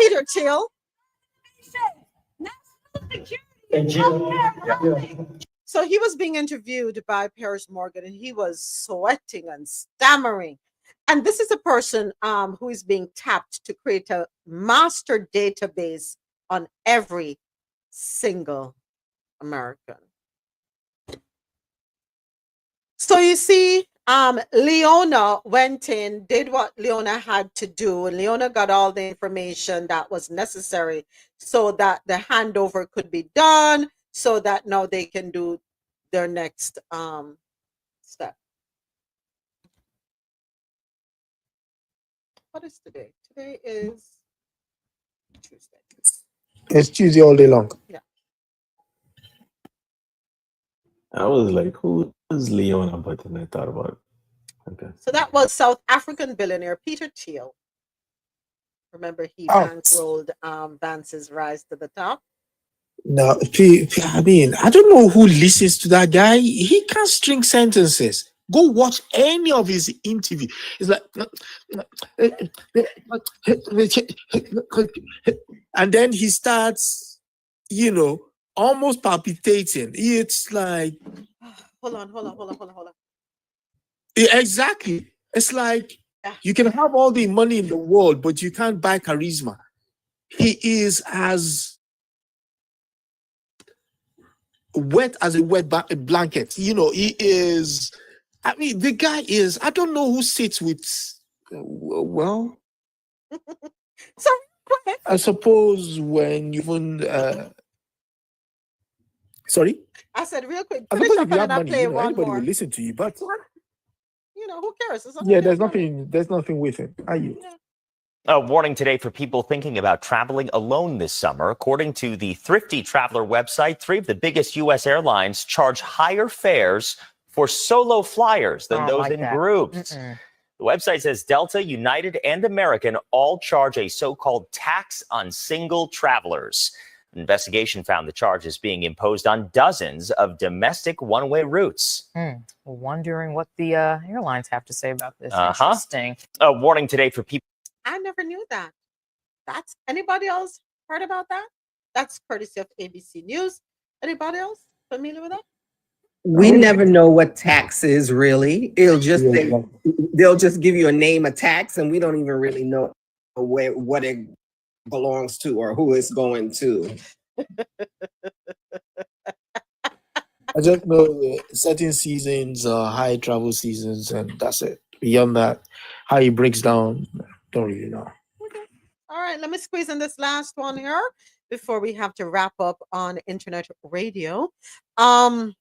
Peter Thiel. So he was being interviewed by Piers Morgan, and he was sweating and stammering. And this is a person who is being tapped to create a master database on every single American. So you see, Leona went in, did what Leona had to do, and Leona got all the information that was necessary so that the handover could be done, so that now they can do their next step. What is today? Today is Tuesday. It's Tuesday all day long. Yeah. I was like, who is Leona? But then I thought about it. Okay. So that was South African billionaire Peter Thiel. Remember, he bankrolled Vance's rise to the top. No, I mean, I don't know who listens to that guy. He can't string sentences. Go watch any of his interview. It's like, and then he starts, almost palpitating. It's like, hold on. Exactly. It's like you can have all the money in the world, but you can't buy charisma. He is as wet as a a blanket. He is. I mean, the guy is. I don't know who sits with. Well, So I suppose when you even. Sorry. I said real quick, I finish suppose up if you and have then I'll money, play one anybody will more. listen to you. But Who cares? As long as yeah, there's there's money. nothing. There's nothing with it. Are you? A warning today for people thinking about traveling alone this summer. According to the Thrifty Traveler website, 3 of the biggest U.S. airlines charge higher fares for solo flyers than those in groups. The website says Delta, United, and American all charge a so-called tax on single travelers. An investigation found the charges being imposed on dozens of domestic one-way routes. Wondering what the airlines have to say about this. Interesting. A warning today for people. I never knew that. That's anybody else heard about that? That's courtesy of ABC News. Anybody else familiar with that? We never know what tax is really. They'll just give you a name of tax, and we don't even really know what it belongs to or who it's going to. I just know certain seasons are high travel seasons, and that's it. Beyond that, how it breaks down, don't really know. All right, let me squeeze in this last one here before we have to wrap up on internet radio. Or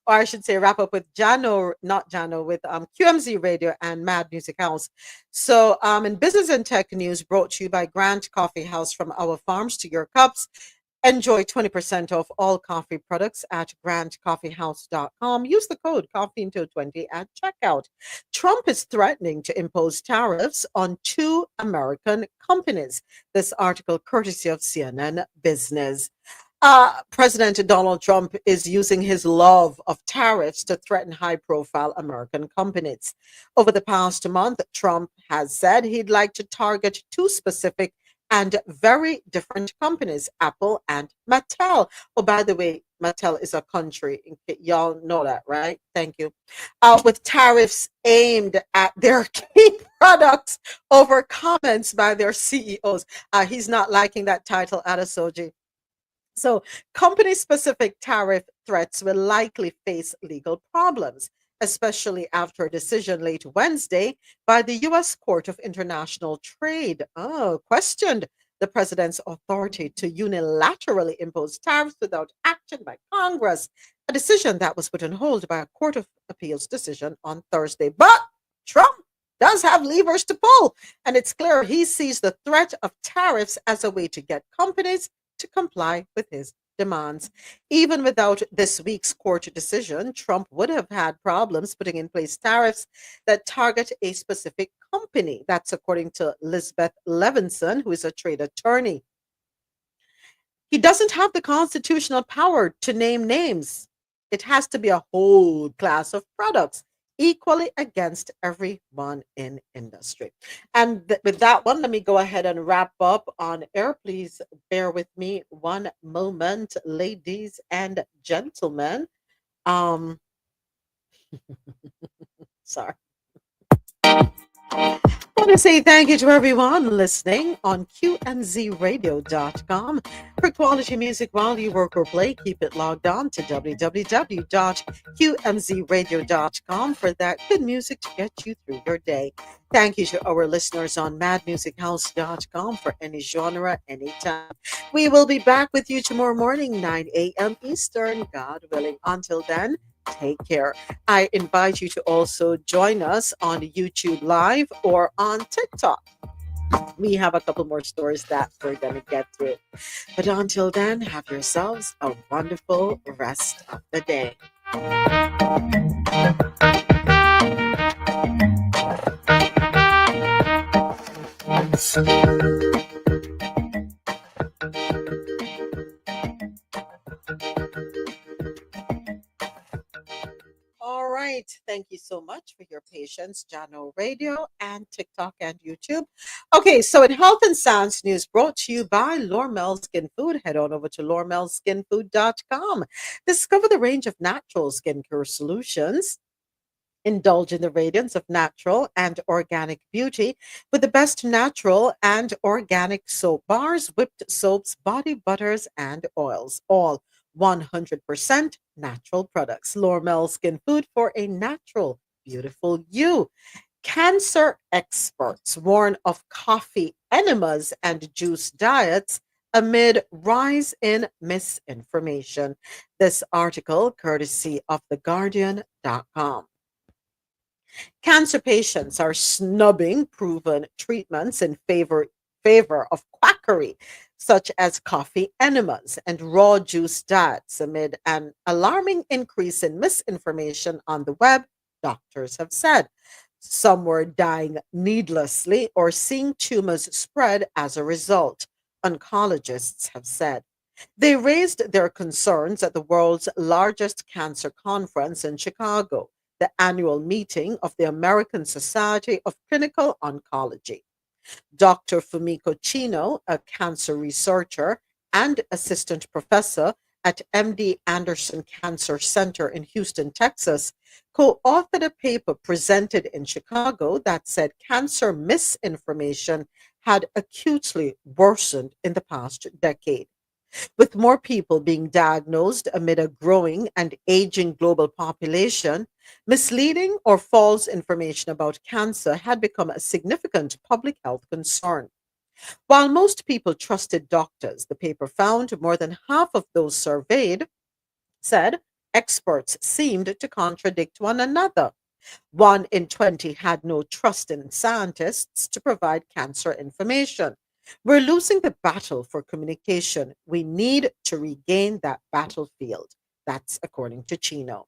I should say wrap up with with QMZ Radio and Mad Music House. So in business and tech news brought to you by Grant Coffee House, from our farms to your cups. Enjoy 20% off all coffee products at grantcoffeehouse.com. Use the code COFFEEUNTIL20 at checkout. Trump is threatening to impose tariffs on 2 American companies. This article courtesy of CNN Business. President Donald Trump is using his love of tariffs to threaten high-profile American companies. Over the past month, Trump has said he'd like to target 2 specific and very different companies, Apple and Mattel. Oh, by the way, Mattel is a country. Y'all know that, right? Thank you. With tariffs aimed at their key products over comments by their CEOs. He's not liking that title, Adesoji. So, company-specific tariff threats will likely face legal problems, especially after a decision late Wednesday by the U.S. Court of International Trade questioned the president's authority to unilaterally impose tariffs without action by Congress, a decision that was put on hold by a Court of Appeals decision on Thursday. But Trump does have levers to pull, and it's clear he sees the threat of tariffs as a way to get companies to comply with his demands. Even without this week's court decision, Trump would have had problems putting in place tariffs that target a specific company. That's according to Lisbeth Levinson, who is a trade attorney. He doesn't have the constitutional power to name names. It has to be a whole class of products, equally against everyone in industry. And with that one, let me go ahead and wrap up on air. Please bear with me one moment, ladies and gentlemen. Sorry. I want to say thank you to everyone listening on QMZRadio.com. For quality music while you work or play, keep it logged on to www.qmzradio.com for that good music to get you through your day. Thank you to our listeners on madmusichouse.com for any genre, anytime. We will be back with you tomorrow morning, 9 a.m. Eastern, God willing. Until then, take care. I invite you to also join us on YouTube Live or on TikTok. We have a couple more stories that we're going to get through. But until then, have yourselves a wonderful rest of the day. All right. Thank you so much for your patience, Jano Radio and TikTok and YouTube. Okay, so in Health and Science News brought to you by Lormel Skin Food, head on over to lormelskinfood.com. Discover the range of natural skincare solutions Indulge in the radiance of natural and organic beauty with the best natural and organic soap bars, whipped soaps, body butters, and oils. All 100% natural products. L'Oreal Skin Food for a natural, beautiful you. Cancer experts warn of coffee enemas and juice diets amid rise in misinformation. This article, courtesy of TheGuardian.com. Cancer patients are snubbing proven treatments in favor of quackery, such as coffee enemas and raw juice diets, amid an alarming increase in misinformation on the web, doctors have said. Some were dying needlessly or seeing tumors spread as a result, oncologists have said. They raised their concerns at the world's largest cancer conference in Chicago, the annual meeting of the American Society of Clinical Oncology. Dr. Fumiko Chino, a cancer researcher and assistant professor at MD Anderson Cancer Center in Houston, Texas, co authored a paper presented in Chicago that said cancer misinformation had acutely worsened in the past decade. With more people being diagnosed amid a growing and aging global population, misleading or false information about cancer had become a significant public health concern. While most people trusted doctors, the paper found more than half of those surveyed said experts seemed to contradict one another. 1 in 20 had no trust in scientists to provide cancer information. We're losing the battle for communication. We need to regain that battlefield. That's according to Chino.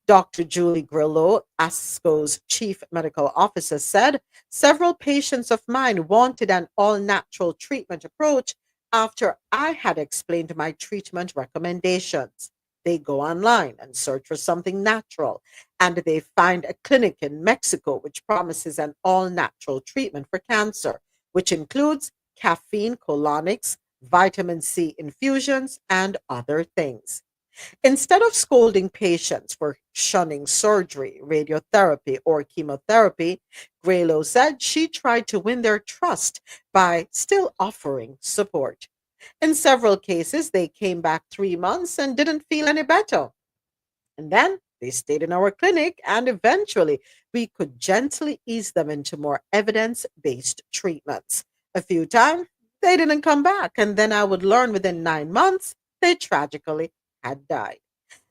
Dr. Julie Grillo, ASCO's chief medical officer, said several patients of mine wanted an all natural treatment approach after I had explained my treatment recommendations. They go online and search for something natural, and they find a clinic in Mexico which promises an all natural treatment for cancer, which includes caffeine colonics, vitamin C infusions, and other things. Instead of scolding patients for shunning surgery, radiotherapy, or chemotherapy, Graylow said she tried to win their trust by still offering support. In several cases, they came back 3 months and didn't feel any better. And then they stayed in our clinic, and eventually we could gently ease them into more evidence based treatments. A few times, they didn't come back, and then I would learn within 9 months they tragically had died.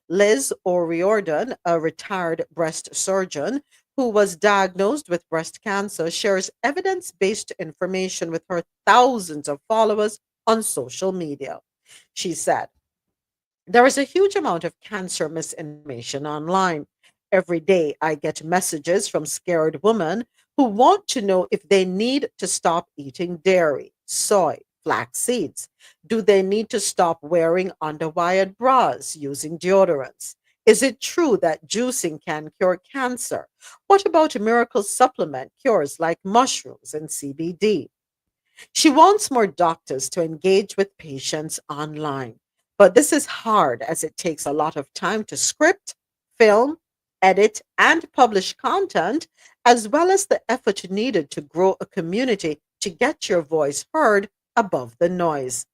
Liz O'Riordan, a retired breast surgeon who was diagnosed with breast cancer, shares evidence based information with her thousands of followers on social media. She said, there is a huge amount of cancer misinformation online. Every day, I get messages from scared women who want to know if they need to stop eating dairy, soy, flax seeds. Do they need to stop wearing underwired bras, using deodorants? Is it true that juicing can cure cancer? What about miracle supplement cures like mushrooms and CBD? She wants more doctors to engage with patients online. But this is hard as it takes a lot of time to script, film, edit, and publish content, as well as the effort needed to grow a community to get your voice heard above the noise.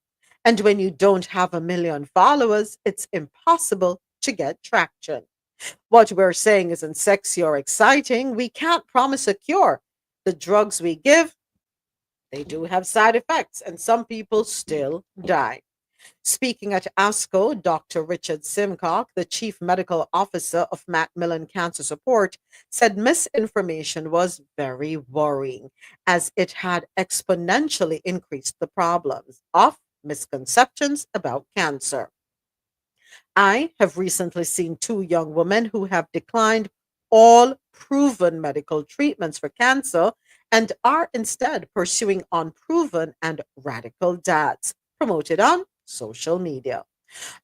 And when you don't have 1 million followers, it's impossible to get traction. What we're saying isn't sexy or exciting. We can't promise a cure. The drugs we give, they do have side effects, and some people still die. Speaking at ASCO, Dr. Richard Simcock, the chief medical officer of Macmillan Cancer Support, said misinformation was very worrying as it had exponentially increased the problems of misconceptions about cancer. I have recently seen 2 young women who have declined all proven medical treatments for cancer and are instead pursuing unproven and radical diets promoted on social media.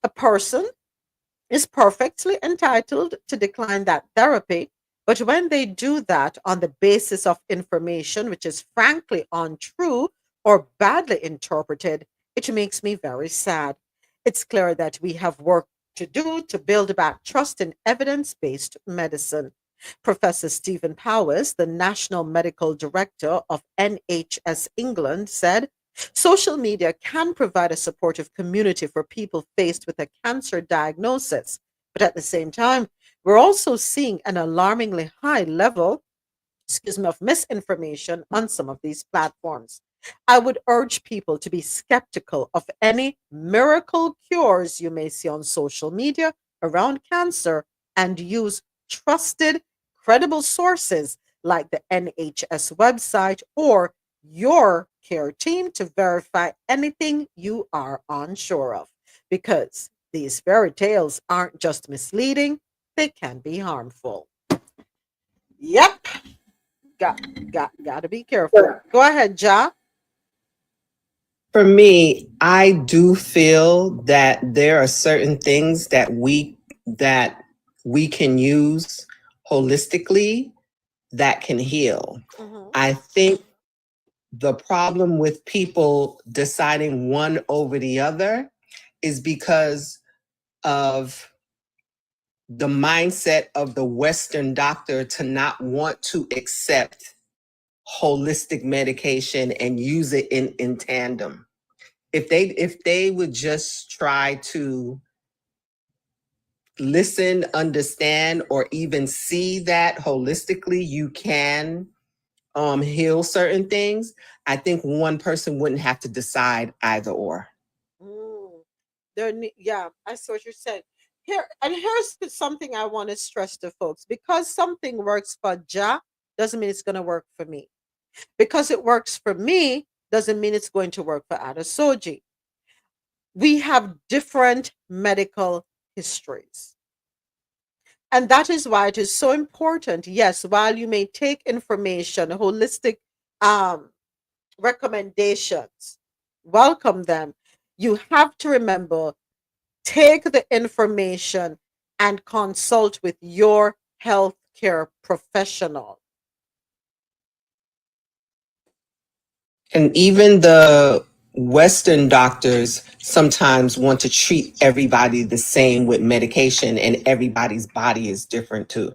A person is perfectly entitled to decline that therapy, but when they do that on the basis of information which is frankly untrue or badly interpreted, it makes me very sad. It's clear that we have work to do to build back trust in evidence based medicine. Professor Stephen Powers, the National Medical Director of NHS England, said, social media can provide a supportive community for people faced with a cancer diagnosis. But at the same time, we're also seeing an alarmingly high level, of misinformation on some of these platforms. I would urge people to be skeptical of any miracle cures you may see on social media around cancer and use trusted, credible sources like the NHS website or your care team to verify anything you are unsure of. Because these fairy tales aren't just misleading, they can be harmful. Yep. Got to be careful. Go ahead, Ja. For me, I do feel that there are certain things that we can use holistically that can heal. I think the problem with people deciding one over the other is because of the mindset of the Western doctor to not want to accept holistic medication and use it in tandem. If they would just try to listen, understand, or even see that holistically you can heal certain things, I think one person wouldn't have to decide either or. Yeah, I see what you're saying. Here's something I want to stress to folks. Because something works for Ja doesn't mean it's going to work for me. Because it works for me doesn't mean it's going to work for Adesoji. We have different medical histories. And that is why it is so important. Yes, while you may take information, holistic recommendations, welcome them, you have to remember, take the information and consult with your healthcare professional. And even the Western doctors sometimes want to treat everybody the same with medication, and everybody's body is different too.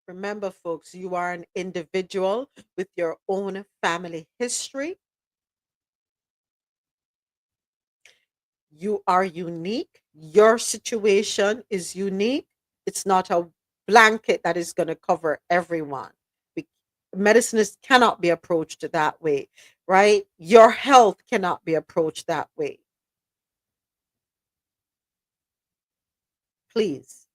Remember, folks, you are an individual with your own family history. You are unique. Your situation is unique. It's not a blanket that is going to cover everyone. Medicine cannot be approached that way, right? Your health cannot be approached that way. Please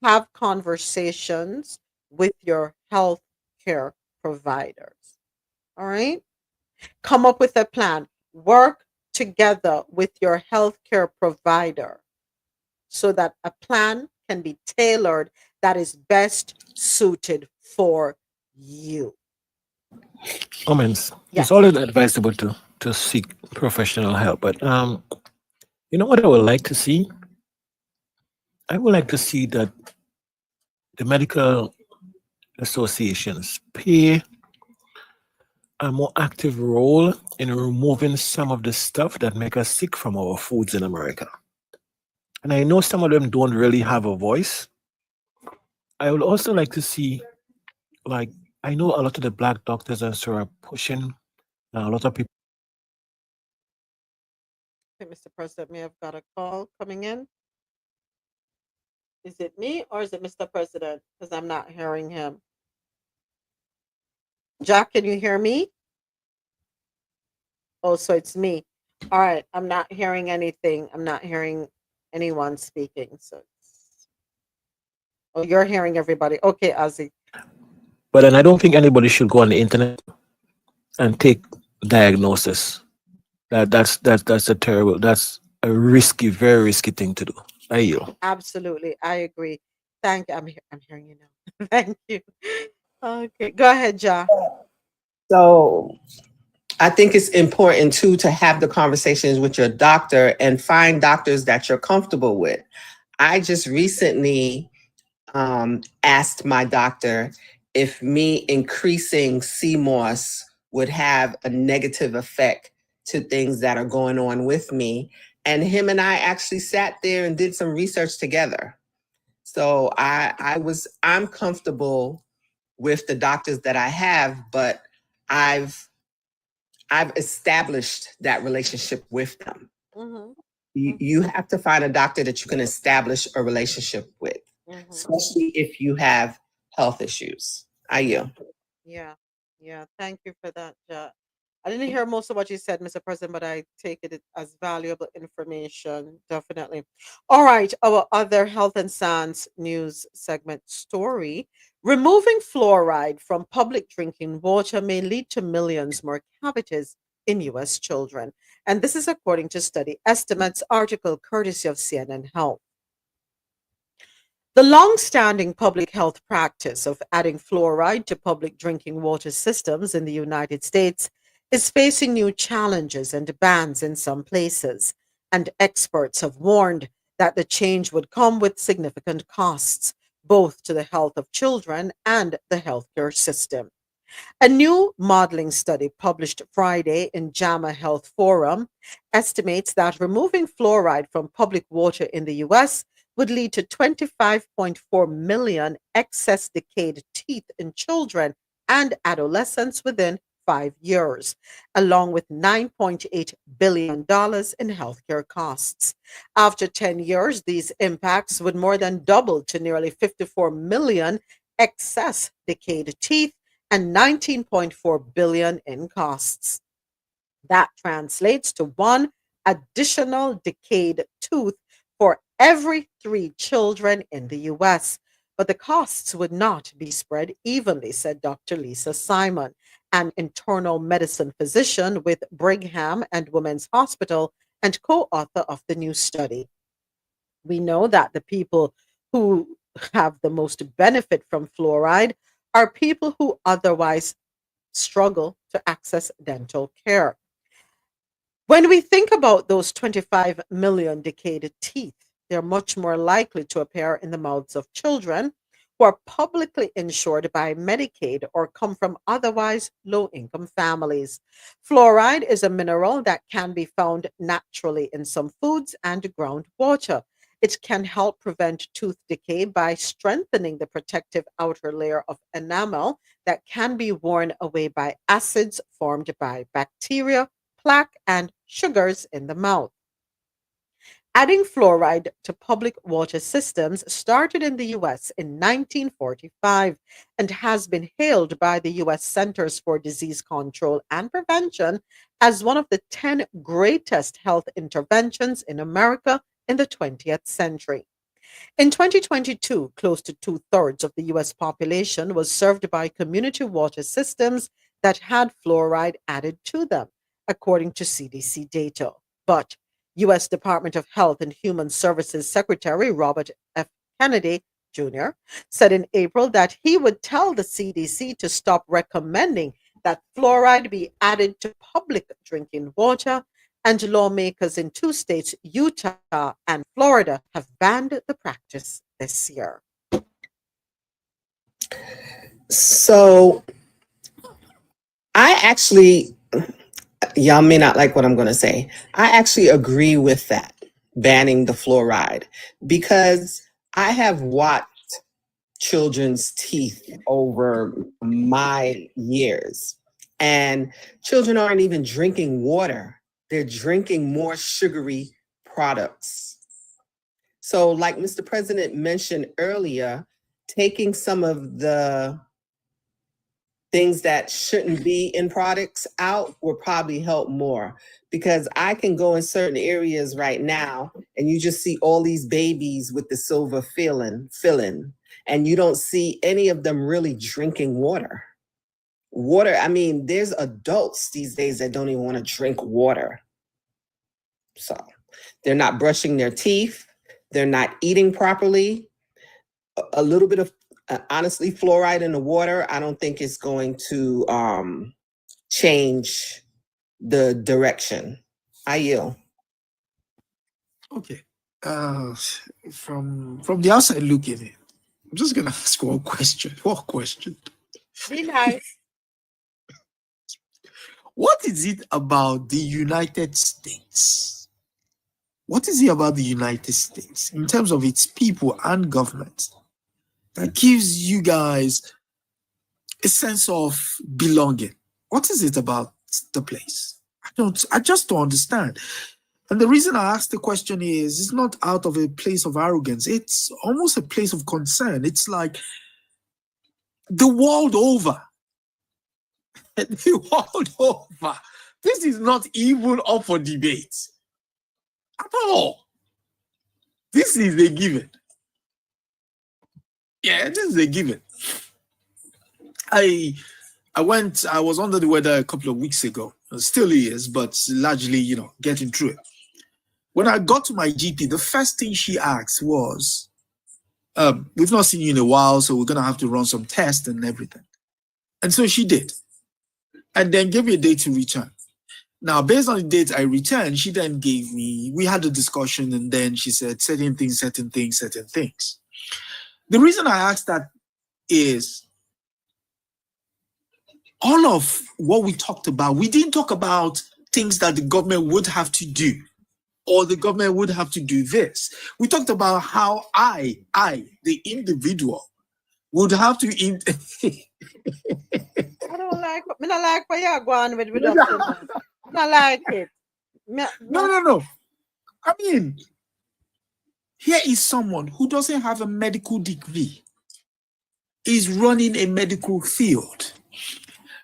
have conversations with your health care providers. All right? Come up with a plan. Work together with your healthcare provider so that a plan can be tailored that is best suited for you. It's always advisable to seek professional help. But you know what I would like to see? I would like to see that the medical associations play a more active role in removing some of the stuff that make us sick from our foods in America. And I know some of them don't really have a voice. I would also like to see, like, I know a lot of the black doctors and so are pushing a lot of people. I think Mr. President may have got a call coming in. Is it me or is it Mr. President? Because I'm not hearing him. Jack, can you hear me? Oh, so it's me. All right. I'm not hearing anything. I'm not hearing anyone speaking. So, oh, you're hearing everybody. Okay, Ozzy. But then I don't think anybody should go on the internet and take diagnosis. That's a risky, very risky thing to do. Absolutely, I agree. Thank you. I'm hearing you now. Thank you. Okay, go ahead, Ja. So I think it's important too to have the conversations with your doctor and find doctors that you're comfortable with. I just recently asked my doctor if me increasing CMOS would have a negative effect to things that are going on with me. and him and I actually sat there and did some research together. So I'm comfortable with the doctors that I have, but I've established that relationship with them. You have to find a doctor that you can establish a relationship with, especially if you have health issues. I yield. Yeah, yeah. Thank you for that. I didn't hear most of what you said, Mr. President, but I take it as valuable information. Definitely. All right. Our other health and science news segment story: removing fluoride from public drinking water may lead to millions more cavities in U.S. children. And this is according to study estimates, article courtesy of CNN Health. The long-standing public health practice of adding fluoride to public drinking water systems in the United States is facing new challenges and bans in some places, and experts have warned that the change would come with significant costs, both to the health of children and the healthcare system. A new modeling study published Friday in JAMA Health Forum estimates that removing fluoride from public water in the US would lead to 25.4 million excess decayed teeth in children and adolescents within 5 years, along with $9.8 billion in healthcare costs. After 10 years, these impacts would more than double to nearly 54 million excess decayed teeth and 19.4 billion in costs. That translates to one additional decayed tooth for every 3 children in the US. But the costs would not be spread evenly, said Dr. Lisa Simon, an internal medicine physician with Brigham and Women's Hospital and co-author of the new study. We know that the people who have the most benefit from fluoride are people who otherwise struggle to access dental care. When we think about those 25 million decayed teeth, they're much more likely to appear in the mouths of children who are publicly insured by Medicaid or come from otherwise low income families. Fluoride is a mineral that can be found naturally in some foods and groundwater. It can help prevent tooth decay by strengthening the protective outer layer of enamel that can be worn away by acids formed by bacteria, plaque, and sugars in the mouth. Adding fluoride to public water systems started in the US in 1945 and has been hailed by the US Centers for Disease Control and Prevention as one of the 10 greatest health interventions in America in the 20th century. In 2022, close to 2/3 of the US population was served by community water systems that had fluoride added to them, according to CDC data. But US Department of Health and Human Services Secretary Robert F. Kennedy Jr. said in April that he would tell the CDC to stop recommending that fluoride be added to public drinking water, and lawmakers in 2 states, Utah and Florida, have banned the practice this year. So y'all may not like what I'm going to say. I actually agree with that, banning the fluoride, because I have watched children's teeth over my years, and children aren't even drinking water. They're drinking more sugary products. So like Mr. President mentioned earlier, taking some of the things that shouldn't be in products out will probably help more, because I can go in certain areas right now and you just see all these babies with the silver filling, and you don't see any of them really drinking water. I mean, there's adults these days that don't even want to drink water. So they're not brushing their teeth. They're not eating properly. A little bit of honestly, fluoride in the water, I don't think it's going to change the direction. I yield. Okay. From the outside looking in, I'm just gonna ask one question. Be nice. What is it about the United States What is it about the United States in terms of its people and government that gives you guys a sense of belonging? What is it about the place? I just don't understand. And the reason I ask the question is, it's not out of a place of arrogance. It's almost a place of concern. It's like the world over. The world over. This is not even up for debate at all. This is a given. Yeah, this is a given. I was under the weather a couple of weeks ago. It still is, but largely, getting through it. When I got to my GP, the first thing she asked was, we've not seen you in a while, so we're going to have to run some tests and everything. And so she did. And then gave me a date to return. Now, based on the date I returned, she then we had a discussion, and then she said certain things. The reason I asked that is all of what we talked about, we didn't talk about things that the government would have to do, or the government would have to do this. We talked about how I, the individual, would have to... I don't like where you're going with reduction. I like it. No. I mean, here is someone who doesn't have a medical degree, is running a medical field.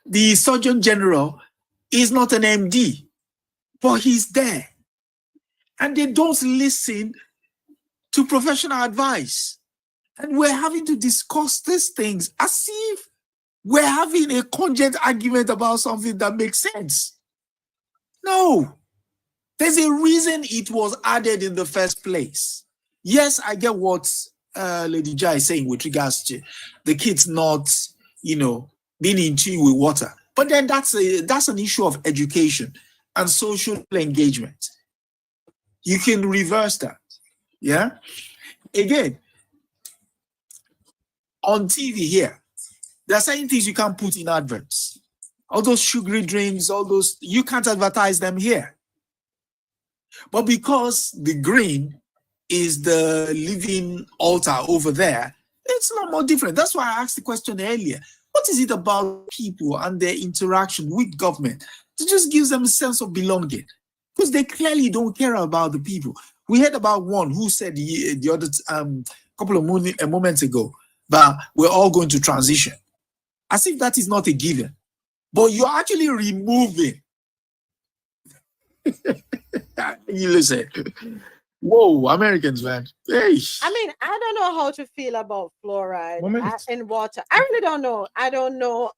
The Surgeon General is not an MD, but he's there. And they don't listen to professional advice. And we're having to discuss these things as if we're having a cogent argument about something that makes sense. No. There's a reason it was added in the first place. Yes, I get what Lady Jai is saying with regards to the kids not, being in tune with water. But then that's an issue of education and social engagement. You can reverse that. Yeah? Again, on TV here, there are certain things you can't put in adverts. All those sugary drinks, you can't advertise them here. But because the green is the living altar over there, it's a lot more different. That's why I asked the question earlier. What is it about people and their interaction with government that just gives them a sense of belonging? Because they clearly don't care about the people. We heard about one who said the other couple of moments ago that we're all going to transition. As if that is not a given. But you're actually removing. You listen. Whoa, Americans, man. Hey. I mean, I don't know how to feel about fluoride in water. I really don't know. I don't know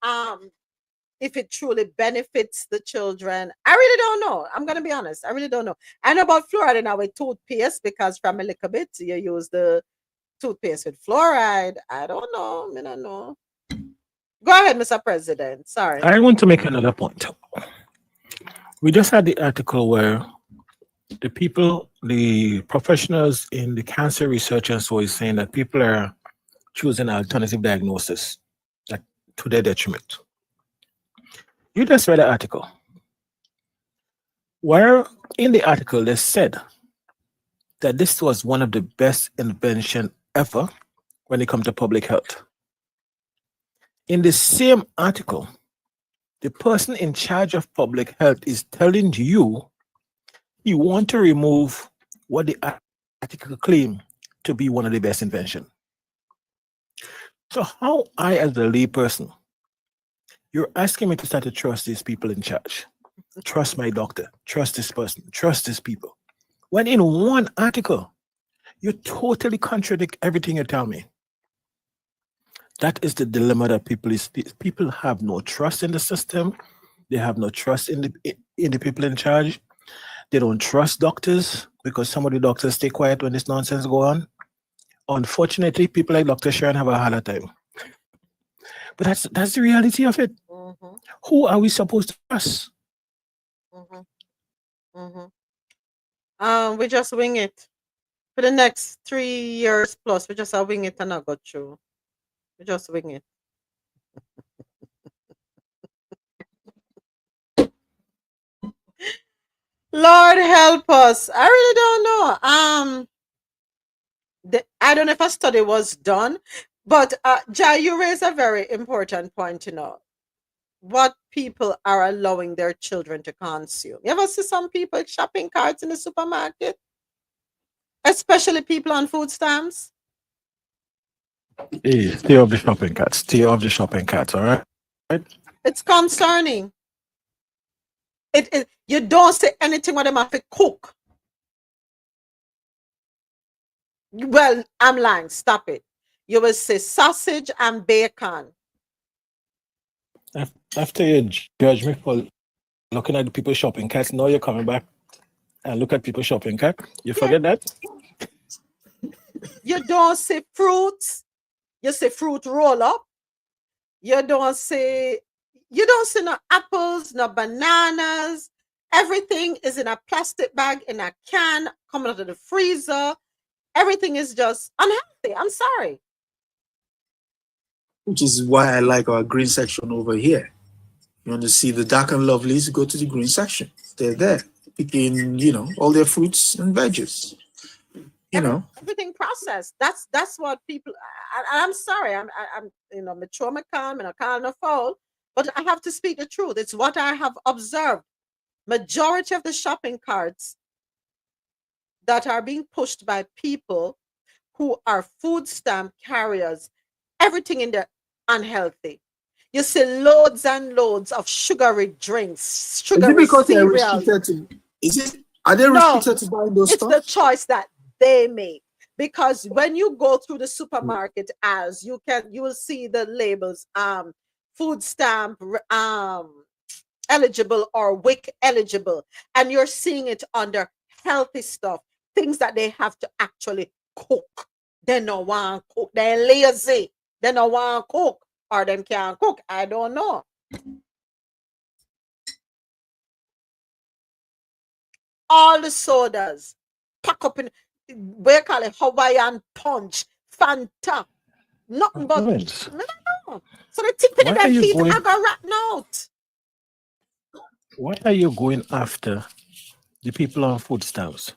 if it truly benefits the children. I really don't know. I'm going to be honest. I really don't know. I know about fluoride in our toothpaste because from a little bit you use the toothpaste with fluoride. I don't know. I don't know. Go ahead, Mr. President. Sorry. I want to make another point. We just had the article where the professionals in the cancer research and so is saying that people are choosing alternative diagnosis to their detriment. You just read the article where in the article they said that this was one of the best inventions ever when it comes to public health. In the same article, the person in charge of public health is telling you he wants to remove what the article claimed to be one of the best inventions. So how I, as a lay person, you're asking me to start to trust these people in charge. Trust my doctor, trust this person, trust these people. When in one article, you totally contradict everything you tell me. That is the dilemma that people have no trust in the system. They have no trust in the people in charge. They don't trust doctors because some of the doctors stay quiet when this nonsense go on. Unfortunately, people like Dr. Sharon have a harder time. But that's the reality of it. Mm-hmm. Who are we supposed to trust? Mm-hmm. Mm-hmm. We just wing it. For the next 3 years plus, we just wing it and not go through. We just wing it. Lord help us. I really don't know. I don't know if a study was done, but Jai, you raise a very important point to know. What people are allowing their children to consume. You ever see some people shopping carts in the supermarket? Especially people on food stamps? Hey, stay off the shopping carts. Stay off the shopping carts, all right? It's concerning. You don't say anything what them have to cook. Well, I'm lying. Stop it. You will say sausage and bacon. After you judge me for looking at the people shopping carts, now you're coming back and look at people shopping cart. You forget that? You don't say fruits. You say fruit roll up. You don't say no apples, no bananas. Everything is in a plastic bag, in a can, coming out of the freezer. Everything is just unhealthy. I'm sorry. Which is why I like our green section over here. You want to see the dark and lovelies, go to the green section. They're there, picking, all their fruits and veggies. Everything processed. That's what people. I'm sorry. I'm mature, calm, and I can't afford. But I have to speak the truth. It's what I have observed. Majority of the shopping carts that are being pushed by people who are food stamp carriers, everything in there unhealthy. You see loads and loads of sugary drinks, sugary cereals. Are they restricted to buying those stuff? It's the choice that they make. Because when you go through the supermarket, as you will see the labels, food stamp eligible or WIC eligible, and you're seeing it under healthy stuff, things that they have to actually cook. They don't want to cook. They're lazy. They don't want to cook, or them can't cook. I don't know. All the sodas pack up in, we call it Hawaiian punch, Fanta, nothing but no. So the tip of them feet are going rotten out. Why are you going after the people on food stamps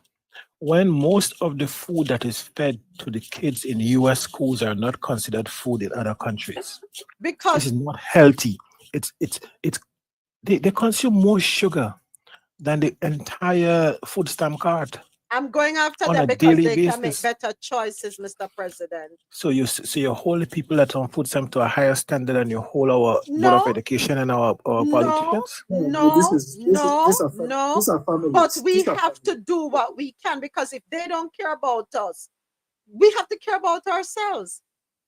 when most of the food that is fed to the kids in U.S. schools are not considered food in other countries? Because this is not healthy. They consume more sugar than the entire food stamp cart. I'm going after them because they can make better choices, Mr. President. So you hold people that on food stamp to a higher standard than you hold our board of education and our politicians? No. But we have to do what we can, because if they don't care about us, we have to care about ourselves.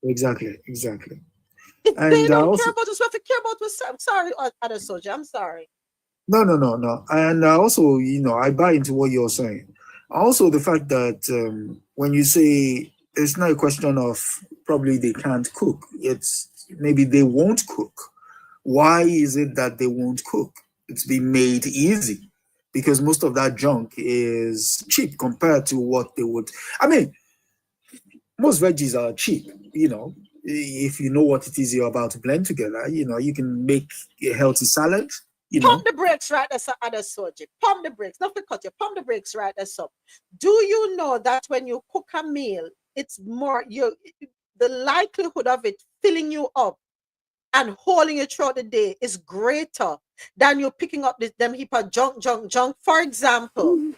Exactly. If they don't care about us, we have to care about ourselves. Sorry, other soldier. I'm sorry. No. And also, I buy into what you're saying. Also, the fact that when you say it's not a question of probably they can't cook, it's maybe they won't cook. Why is it that they won't cook? It's been made easy because most of that junk is cheap compared to what they would. I mean, most veggies are cheap, if you know what it is you're about to blend together, you can make a healthy salad. Pump the brakes right there, other soldier. Pump the brakes. Not to cut you. Pump the brakes right there. So, do you know that when you cook a meal, it's more the likelihood of it filling you up and holding you throughout the day is greater than you picking up them heap of junk. For example,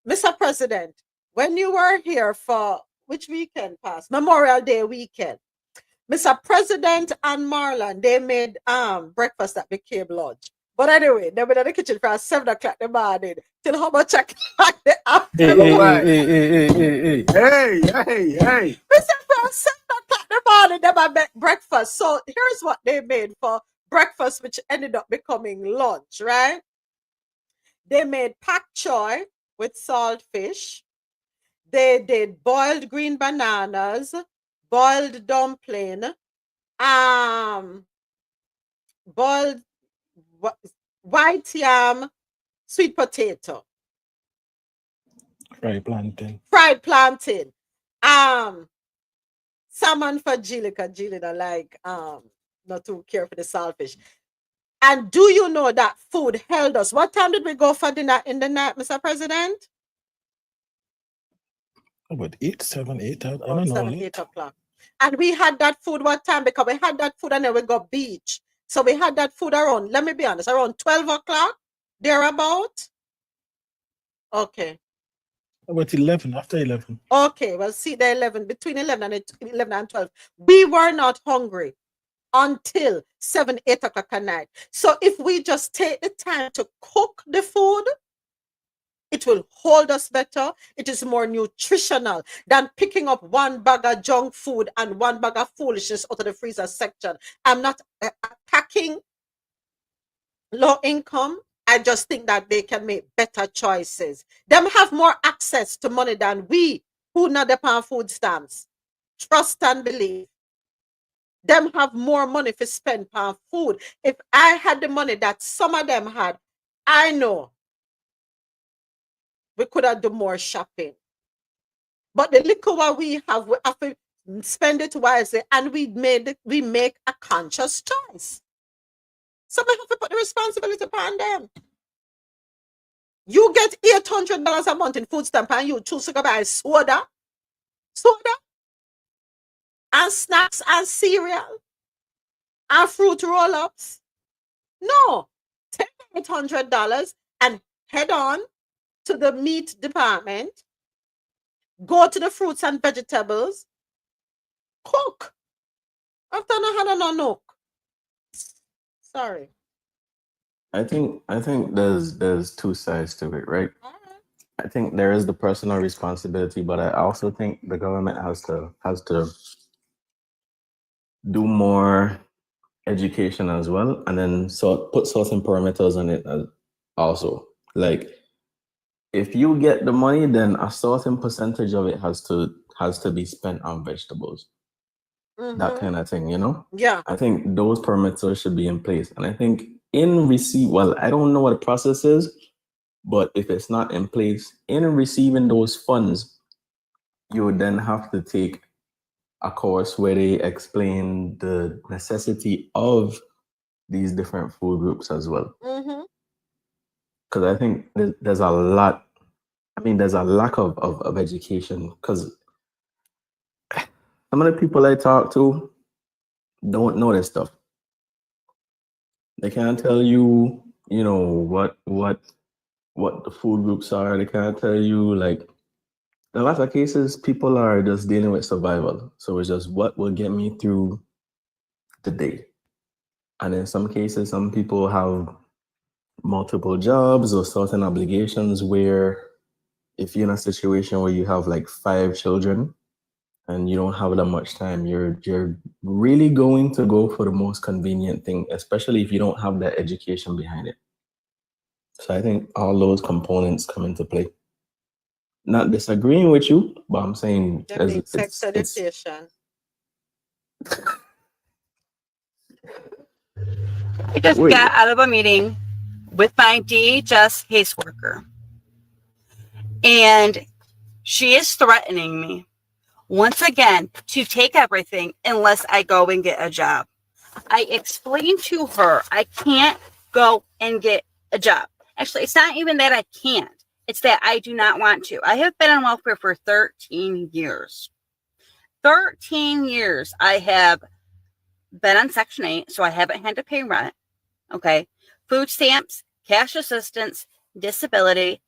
Mr. President, when you were here for which weekend passed? Memorial Day weekend. Mr. President and Marlon, they made breakfast that became lunch. But anyway, they were in the kitchen from 7 o'clock in the morning till how much o'clock the afternoon. Hey. Mr. From 7 o'clock in the morning, they made breakfast. So here's what they made for breakfast, which ended up becoming lunch, right? They made pak choy with salt fish. They did boiled green bananas, boiled dumpling, boiled white yam, sweet potato, fried plantain, salmon for Jillica. Jillica like not too care for the saltfish. And do you know that food held us? What time did we go for dinner in the night, Mr. President? About 8, 7, 8. I About don't know. 7, 8 o'clock. And we had that food what time? Because we had that food and then we got beach. So we had that food around, let me be honest, around 12 o'clock, thereabout. Okay. About 11, after 11. Okay, well, see the 11, between 11 and 12. We were not hungry until 7, 8 o'clock at night. So if we just take the time to cook the food, it will hold us better. It is more nutritional than picking up one bag of junk food and one bag of foolishness out of the freezer section. I'm not attacking low income. I just think that they can make better choices. Them have more access to money than we who not depend food stamps. Trust and believe. Them have more money to spend on food. If I had the money that some of them had, I know we could have done more shopping. But the little what we have to spend it wisely, and we make a conscious choice. So we have to put the responsibility upon them. You get $800 a month in food stamp and you choose to go buy soda, and snacks and cereal and fruit roll-ups. No, take $800 and head on to the meat department. Go to the fruits and vegetables. Cook. After no. Sorry. I think there's two sides to it, right? I think there is the personal responsibility, but I also think the government has to do more education as well, and then put certain parameters on it also. Like, if you get the money, then a certain percentage of it has to be spent on vegetables. That kind of thing, you know? Yeah. I think those parameters should be in place. And I think well, I don't know what the process is, but if it's not in place, in receiving those funds, you would then have to take a course where they explain the necessity of these different food groups as well. Because I think there's a lot, there's a lack of education, because some of the people I talk to don't know this stuff. They can't tell you, what the food groups are. They can't tell you, like, in a lot of cases, people are just dealing with survival. So it's just what will get me through the day. And in some cases, some people have multiple jobs or certain obligations where if you're in a situation where you have like 5 children and you don't have that much time, you're really going to go for the most convenient thing, especially if you don't have that education behind it. So I think all those components come into play. Not disagreeing with you, but I'm saying sex education. I just got out of a meeting with my DHS caseworker, and she is threatening me once again to take everything unless I go and get a job. I explained to her I can't go and get a job. Actually, it's not even that I can't. It's that I do not want to. I have been on welfare for 13 years. 13 years I have been on Section 8, so I haven't had to pay rent. Okay. Food stamps, cash assistance, disability.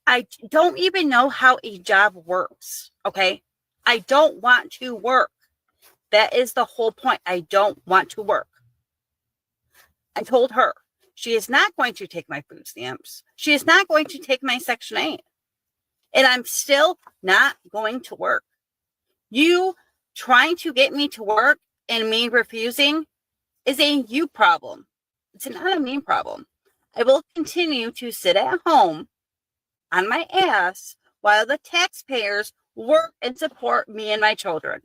I don't even know how a job works. Okay. I don't want to work. That is the whole point. I don't want to work. I told her she is not going to take my food stamps. She is not going to take my Section 8. And I'm still not going to work. You trying to get me to work and me refusing is a you problem. It's not a me problem. I will continue to sit at home on my ass while the taxpayers work and support me and my children.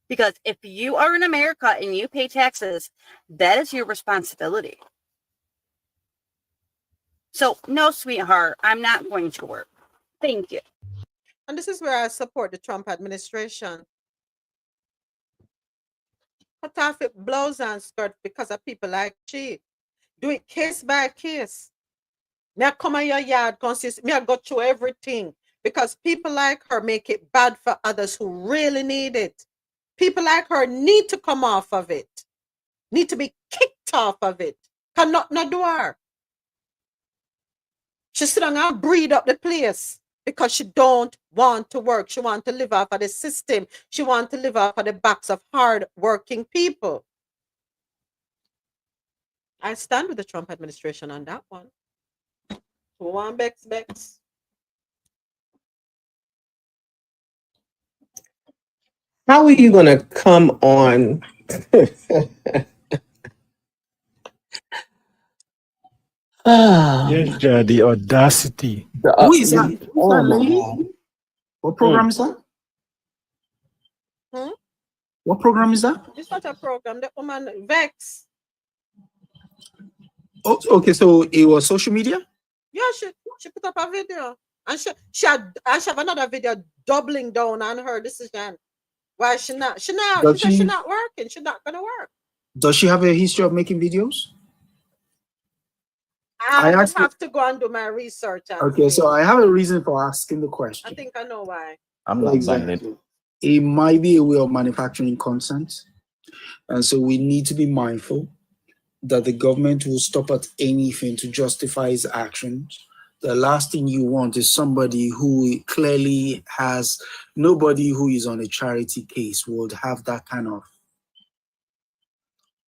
Because if you are in America and you pay taxes, that is your responsibility. So, no, sweetheart, I'm not going to work. Thank you. And this is where I support the Trump administration. Cut off it blouse and skirt because of people like she. Do it case by case. Me I come in your yard consist. Me I go through everything because people like her make it bad for others who really need it. People like her need to come off of it. Need to be kicked off of it. Cannot not do her. She sit down and breed up the place because she don't want to work. She want to live off of the system. She want to live off of the backs of hard working people. I stand with the Trump administration on that one. Who want Bex? How are you gonna come on? Yes, Jah, the audacity. Who is that? Who's Oh that my lady? God. What program is that? Hmm? What program is that? It's not a program. The woman Vex. Oh, okay, so it was social media? Yeah, she put up a video. And she have another video doubling down on her decision. Why she said she not working. She's not gonna work. Does she have a history of making videos? I would have to go and do my research. Okay, so I have a reason for asking the question. I think I know why. I'm not Exactly. buying it. It might be a way of manufacturing content. And so we need to be mindful that the government will stop at anything to justify its actions. The last thing you want is somebody who clearly has nobody who is on a charity case would have that kind of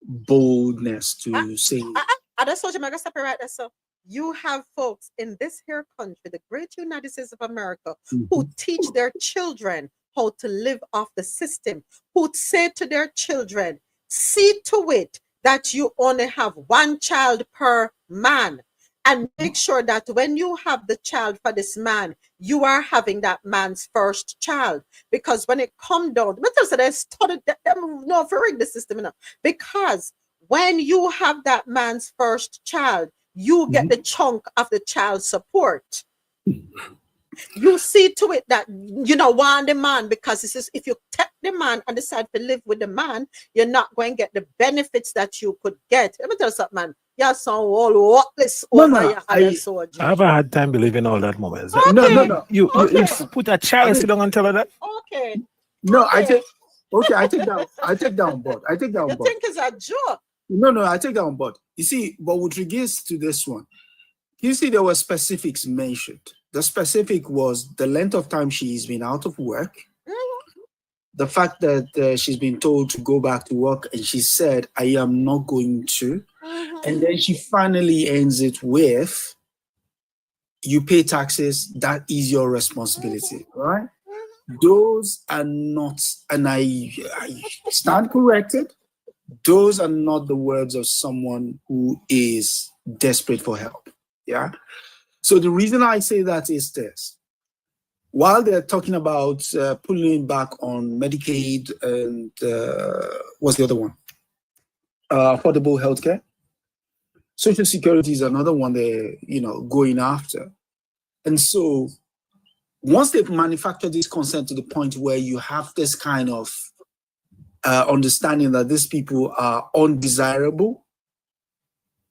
boldness to say. That's what you're stop right there. So you have folks in this here country, the great United States of America, who teach their children how to live off the system, who say to their children, see to it that you only have one child per man. And make sure that when you have the child for this man, you are having that man's first child. Because when it come down, they studied them know for the system, you know, because when you have that man's first child, you get the chunk of the child support. You see to it that you know want the man, because this is if you take the man and decide to live with the man, you're not going to get the benefits that you could get. Let me tell you something, man. You're so all worthless over your other soldier. I have a hard time believing all that moments. Okay. No. You put a child and sit down and tell her that? Okay. No, Okay. I take that on board. I take that on You board. think it's a joke? No, I take that on board. You see, but with regards to this one, you see, there were specifics mentioned. The specific was the length of time she's been out of work, the fact that she's been told to go back to work, and she said, I am not going to. And then she finally ends it with, you pay taxes, that is your responsibility, right? Those are not, and I stand corrected, those are not the words of someone who is desperate for help, yeah? So the reason I say that is this. While they're talking about pulling back on Medicaid and what's the other one? Affordable healthcare. Social Security is another one they're going after. And so once they've manufactured this consent to the point where you have this kind of understanding that these people are undesirable,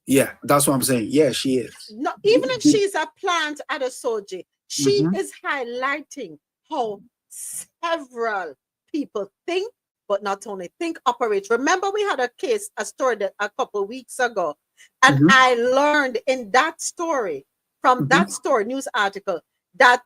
yeah, that's what I'm saying. Yeah, she is. No, even if she's a plant at a soldier, she is highlighting how several people think, but not only think, operate. Remember, we had a story that a couple of weeks ago, and I learned in that story, from that story news article, that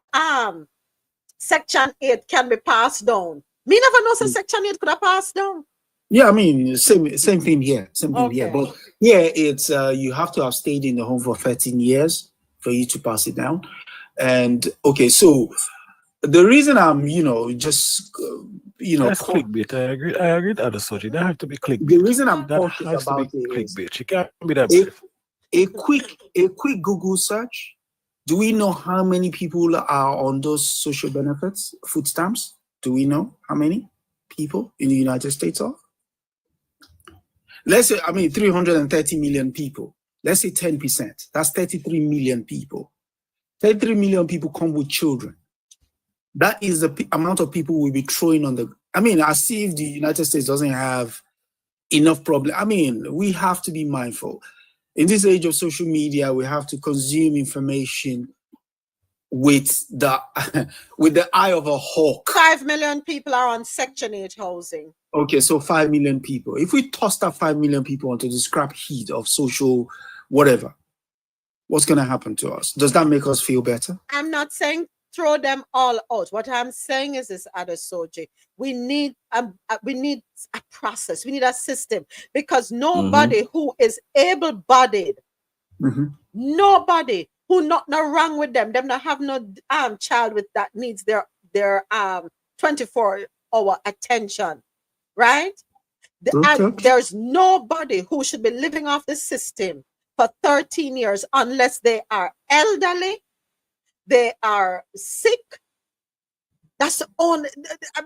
Section 8 can be passed down. Me never know so Section 8 could have passed down. Yeah, I mean, same thing here. Same thing here. But yeah, it's you have to have stayed in the home for 13 years for you to pass it down. And okay, so the reason I'm, just that's clickbait. I agree with other soldier. That have to be clickbait. The reason I'm that cautious has about to be it is clickbait. She can't be that a quick Google search. Do we know how many people are on those social benefits, food stamps? Do we know how many people in the United States are? Let's say, 330 million people. Let's say 10%. That's 33 million people. 33 million people come with children. That is the amount of people we'll be throwing on the... as if the United States doesn't have enough problem. I mean, we have to be mindful. In this age of social media, we have to consume information with the with the eye of a hawk. 5 million people are on Section 8 housing. Okay, so 5 million people. If we toss that 5 million people onto the scrap heap of social whatever, what's going to happen to us? Does that make us feel better? I'm not saying throw them all out. What I'm saying is this, Adesoji, we need a process. We need a system, because nobody who is able-bodied, nobody who not wrong with them not have no child with that needs their 24-hour attention, right? And there's nobody who should be living off the system for 13 years unless they are elderly, they are sick. That's the only.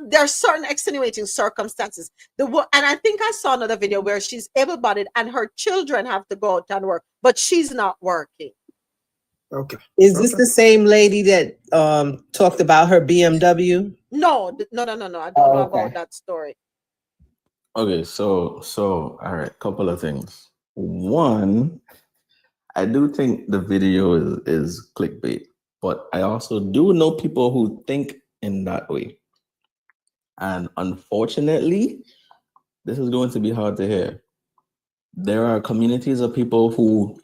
There are certain extenuating circumstances. And I think I saw another video where she's able-bodied and her children have to go out and work, but she's not working. Okay. Is this the same lady that talked about her BMW? No. I don't know about that story. Okay, so all right, couple of things. One, I do think the video is clickbait, but I also do know people who think in that way. And unfortunately, this is going to be hard to hear. There are communities of people who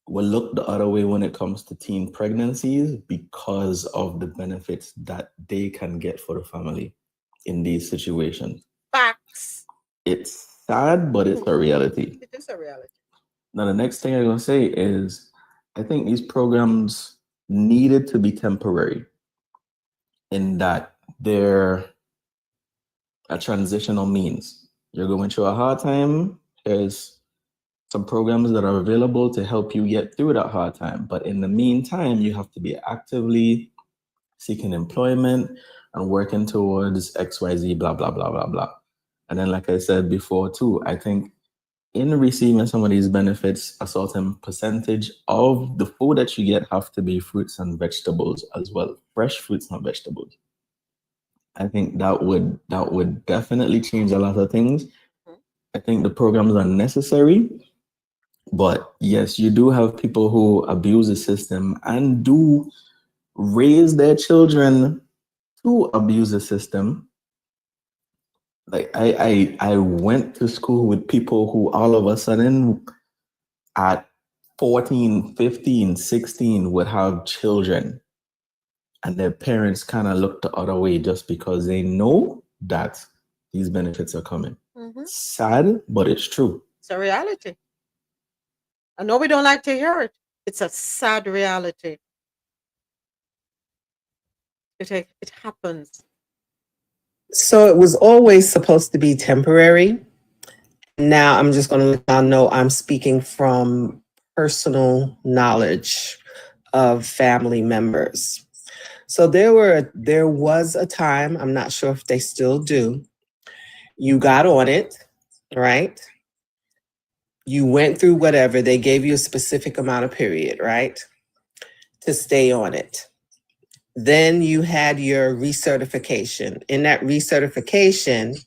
will look the other way when it comes to teen pregnancies because of the benefits that they can get for the family in these situations. Facts. It's sad, but it's a reality. It is a reality. Now, the next thing I'm going to say is I think these programs needed to be temporary in that they're a transitional means. You're going through a hard time. There's some programs that are available to help you get through that hard time. But in the meantime, you have to be actively seeking employment and working towards XYZ, blah, blah, blah, blah, blah. And then, like I said before, too, I think in receiving some of these benefits, a certain percentage of the food that you get have to be fruits and vegetables as well, fresh fruits and vegetables. I think that would definitely change a lot of things. I think the programs are necessary, but yes, you do have people who abuse the system and do raise their children to abuse the system. Like I went to school with people who all of a sudden at 14, 15, 16 would have children and their parents kind of look the other way just because they know that these benefits are coming. Sad, but it's true. It's a reality. I know we don't like to hear it. It's a sad reality. It happens. So it was always supposed to be temporary. Now I'm just going to let y'all know I'm speaking from personal knowledge of family members. So there was a time, I'm not sure if they still do, you got on it, right? You went through whatever, they gave you a specific amount of period, right? To stay on it. Then you had your recertification. In that recertification,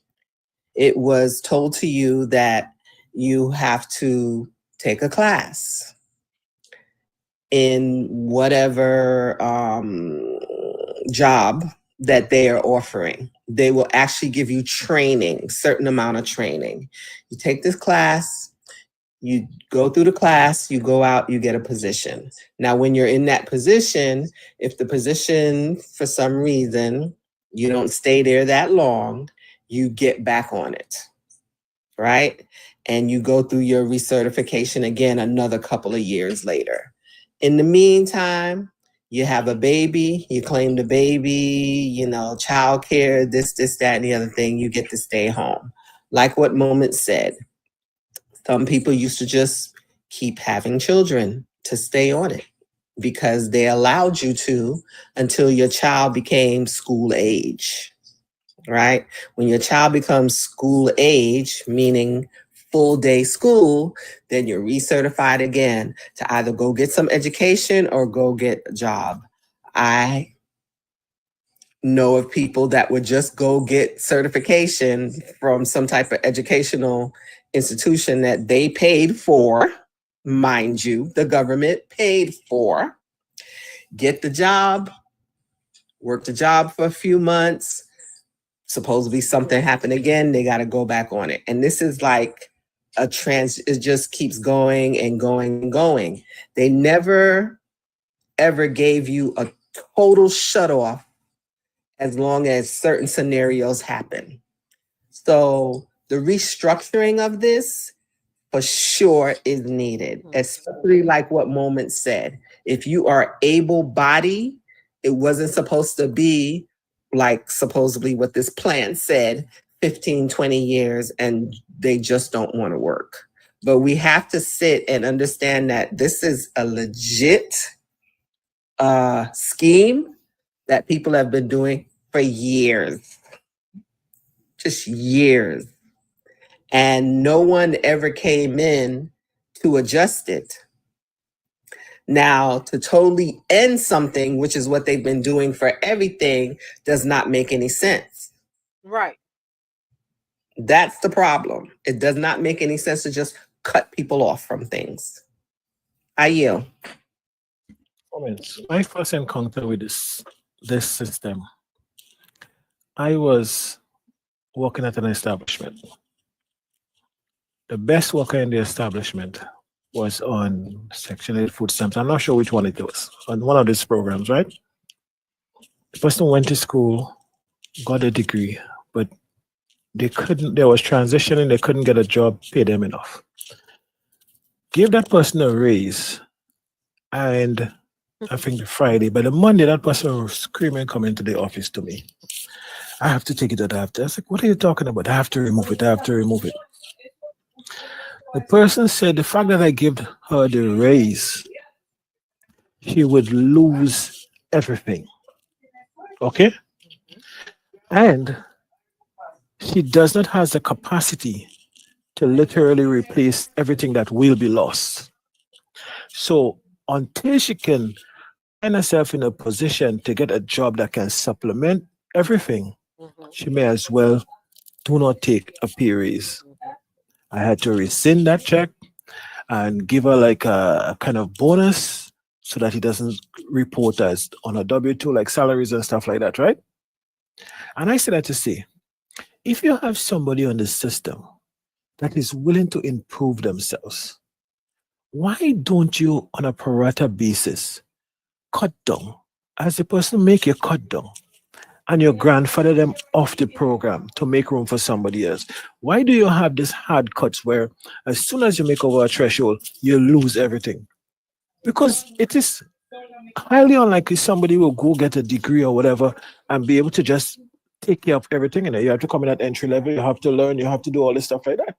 it was told to you that you have to take a class in whatever job that they are offering. They will actually give you training, certain amount of training. You take this class, you go through the class, you go out, you get a position. Now, when you're in that position, if the position, for some reason, you don't stay there that long, you get back on it, right? And you go through your recertification again another couple of years later. In the meantime, you have a baby, you claim the baby, childcare, this, that, and the other thing, you get to stay home. Like what Moment said, some people used to just keep having children to stay on it because they allowed you to until your child became school age, right? When your child becomes school age, meaning full day school, then you're recertified again to either go get some education or go get a job. I know of people that would just go get certification from some type of educational institution that they paid for, mind you, the government paid for, get the job, work the job for a few months, supposedly something happened again, they got to go back on it. And this is like it just keeps going and going and going. They never ever gave you a total shut off as long as certain scenarios happen. So the restructuring of this for sure is needed, especially like what Moment said. If you are able-bodied, it wasn't supposed to be like supposedly what this plan said, 15, 20 years, and they just don't want to work. But we have to sit and understand that this is a legit scheme that people have been doing for years, just years. And no one ever came in to adjust it. Now, to totally end something, which is what they've been doing for everything, does not make any sense. Right. That's the problem. It does not make any sense to just cut people off from things. I yield. My first encounter with this system, I was working at an establishment. The best worker in the establishment was on Section 8 food stamps. I'm not sure which one it was, on one of these programs, right? The person went to school, got a degree, but they was transitioning, they couldn't get a job, pay them enough. Give that person a raise, and I think the Friday, but the Monday, that person was screaming, coming to the office to me. I have to take it, I was like, what are you talking about? I have to remove it, I have to remove it. The person said the fact that I gave her the raise, she would lose everything. Okay? And she does not have the capacity to literally replace everything that will be lost. So until she can find herself in a position to get a job that can supplement everything, she may as well do not take a pay raise. I had to rescind that check and give her like a kind of bonus so that he doesn't report as on a W-2, like salaries and stuff like that, right? And I said that to say, if you have somebody on the system that is willing to improve themselves, why don't you, on a pro rata basis, cut down? As the person make you cut down, and your grandfather them off the program to make room for somebody else. Why do you have these hard cuts where as soon as you make over a threshold, you lose everything? Because it is highly unlikely somebody will go get a degree or whatever and be able to just take care of everything. You have to come in at entry level, you have to learn, you have to do all this stuff like that.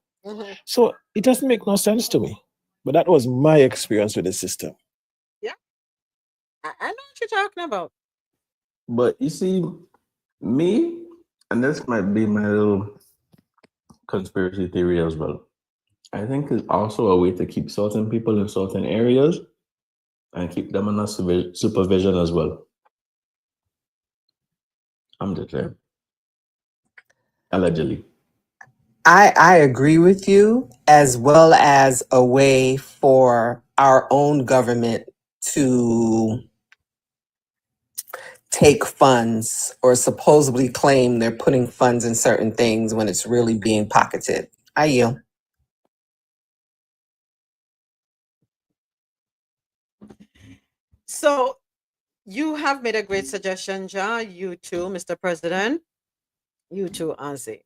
So it doesn't make no sense to me. But that was my experience with the system. Yeah. I know what you're talking about. But you see, me, and this might be my little conspiracy theory as well. I think it's also a way to keep certain people in certain areas and keep them under supervision as well. I'm just saying. Allegedly. I agree with you, as well as a way for our own government to take funds or supposedly claim they're putting funds in certain things when it's really being pocketed. I yield. So you have made a great suggestion, Ja. You too, Mr. President. You too, Ozzy.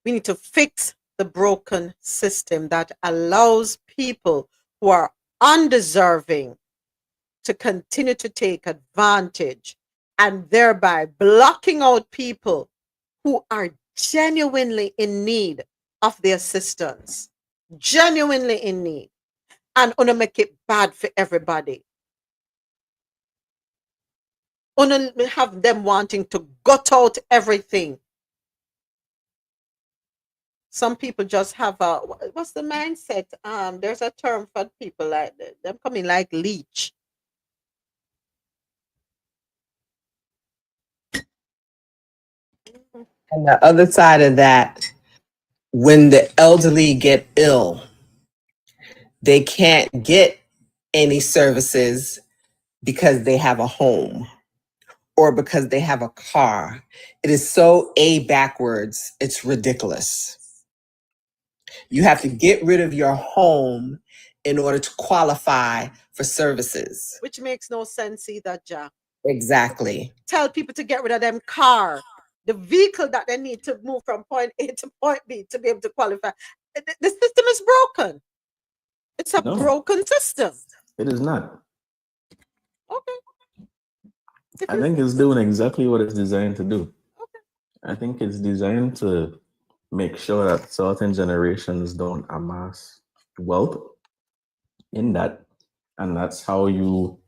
We need to fix the broken system that allows people who are undeserving to continue to take advantage and thereby blocking out people who are genuinely in need of the assistance, genuinely in need, and want to make it bad for everybody. Want to have them wanting to gut out everything. Some people just have a, what's the mindset? There's a term for people like them coming like leech. And the other side of that, when the elderly get ill, they can't get any services because they have a home or because they have a car. It is so backwards, it's ridiculous. You have to get rid of your home in order to qualify for services. Which makes no sense either, Jack. Exactly. Tell people to get rid of them car, the vehicle that they need to move from point A to point B to be able to qualify. The system is broken. It's a broken system. It is not. Okay. I think it's doing exactly what it's designed to do. Okay. I think it's designed to make sure that certain generations don't amass wealth in that. And that's how you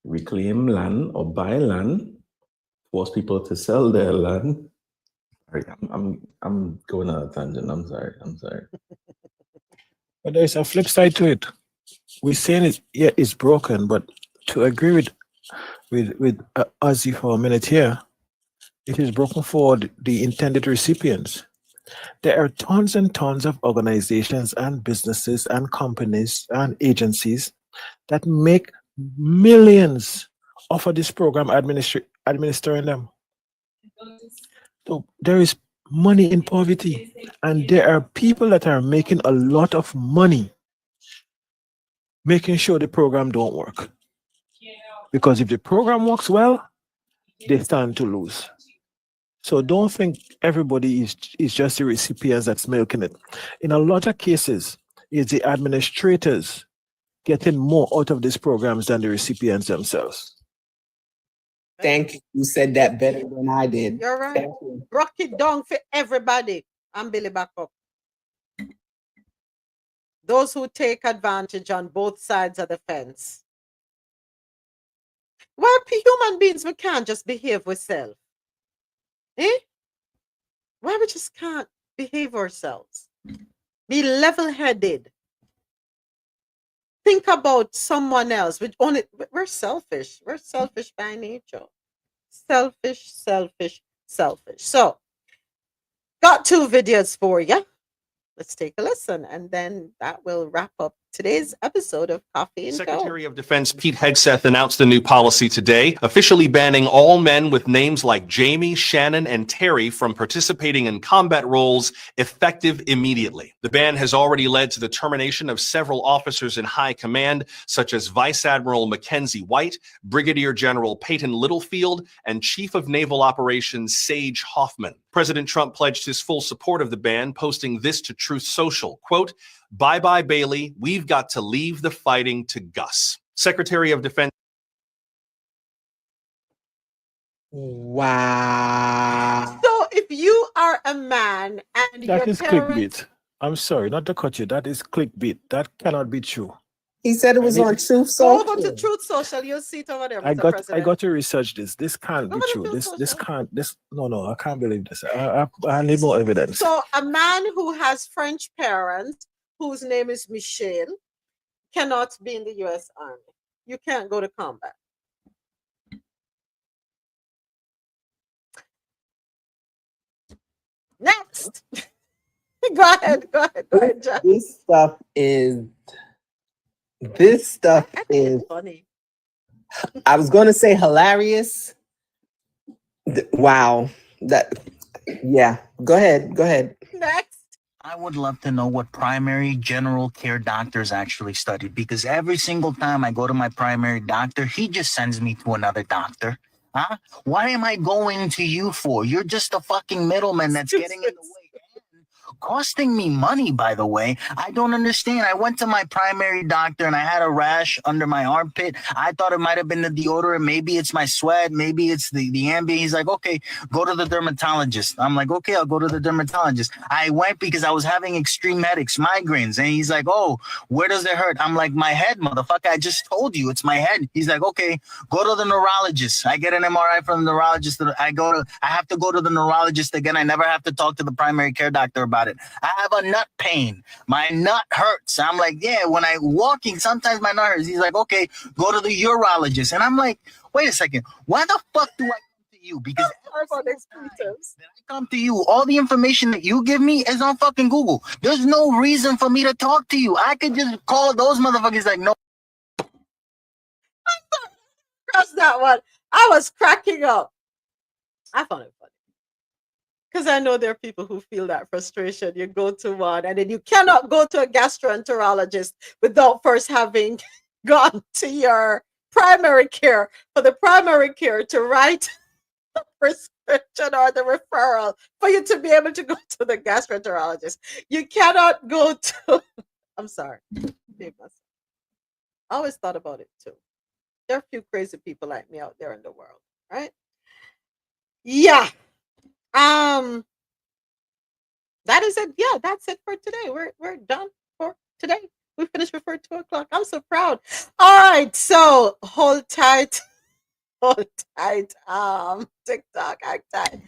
reclaim land or buy land, force people to sell their land. Sorry, I'm going on a tangent. I'm sorry. But there's a flip side to it. We're saying it's broken, but to agree with Ozzy for a minute here, it is broken for the intended recipients. There are tons and tons of organizations and businesses and companies and agencies that make millions off of this program administering them. So there is money in poverty, and there are people that are making a lot of money making sure the program don't work. Because if the program works well, they stand to lose. So don't think everybody is just the recipients that's milking it. In a lot of cases, it's the administrators getting more out of these programs than the recipients themselves. Thank you. You said that better than I did. You're right. Rock it down for everybody. I'm Billy back up. Those who take advantage on both sides of the fence. Why human beings we can't just behave ourselves? Why we just can't behave ourselves? Be level-headed. Think about someone else. We're selfish. We're selfish by nature. Selfish. So, got 2 videos for you. Let's take a listen, and then that will wrap up today's episode of Coffee and Secretary of Defense Pete Hegseth announced a new policy today, officially banning all men with names like Jamie, Shannon, and Terry from participating in combat roles effective immediately. The ban has already led to the termination of several officers in high command, such as Vice Admiral Mackenzie White, Brigadier General Peyton Littlefield, and Chief of Naval Operations Sage Hoffman. President Trump pledged his full support of the ban, posting this to Truth Social, quote, "Bye-bye, Bailey. We've got to leave the fighting to Gus." Secretary of Defense. Wow. So if you are a man and That your is parents... clickbait. I'm sorry, not to cut you. That is clickbait. That cannot be true. He said it was on Truth Go Social. over to Truth Social, you'll see it over there, I Mr. President. got to research this. This can't be true. No, I can't believe this. I need more evidence. So a man who has French parents, whose name is Michel, cannot be in the U.S. Army. You can't go to combat. Next. Go ahead, Jack. This stuff is funny. I was going to say hilarious. Wow. Go ahead. Next. I would love to know what primary general care doctors actually studied, because every single time I go to my primary doctor, he just sends me to another doctor. Huh? Why am I going to you for? You're just a fucking middleman that's getting in the way. Costing me money, by the way. I don't understand. I went to my primary doctor and I had a rash under my armpit. I thought it might have been the deodorant. Maybe it's my sweat. Maybe it's the Ambien. He's like, okay, go to the dermatologist. I'm like, okay, I'll go to the dermatologist. I went because I was having extreme headaches, migraines. And he's like, oh, where does it hurt? I'm like, my head, motherfucker. I just told you it's my head. He's like, okay, go to the neurologist. I get an MRI from the neurologist. I have to go to the neurologist again. I never have to talk to the primary care doctor about it. I have a nut pain. My nut hurts. I'm like, yeah, when I'm walking, sometimes my nut hurts. He's like, okay, go to the urologist. And I'm like, wait a second. Why the fuck do I come to you because I come to you, all the information that you give me is on fucking Google. There's no reason for me to talk to you. I could just call those motherfuckers like, no. Cross that one. I was cracking up. I found it funny. Because I know there are people who feel that frustration. You go to one and then you cannot go to a gastroenterologist without first having gone to your primary care for the primary care to write the prescription or the referral for you to be able to go to the gastroenterologist. You cannot go to, I'm sorry. I always thought about it too. There are a few crazy people like me out there in the world, right? Yeah. That is it. Yeah, that's it for today. We're done for today. We finished before 2:00. I'm so proud. All right, so hold tight. Hold tight. TikTok, act tight.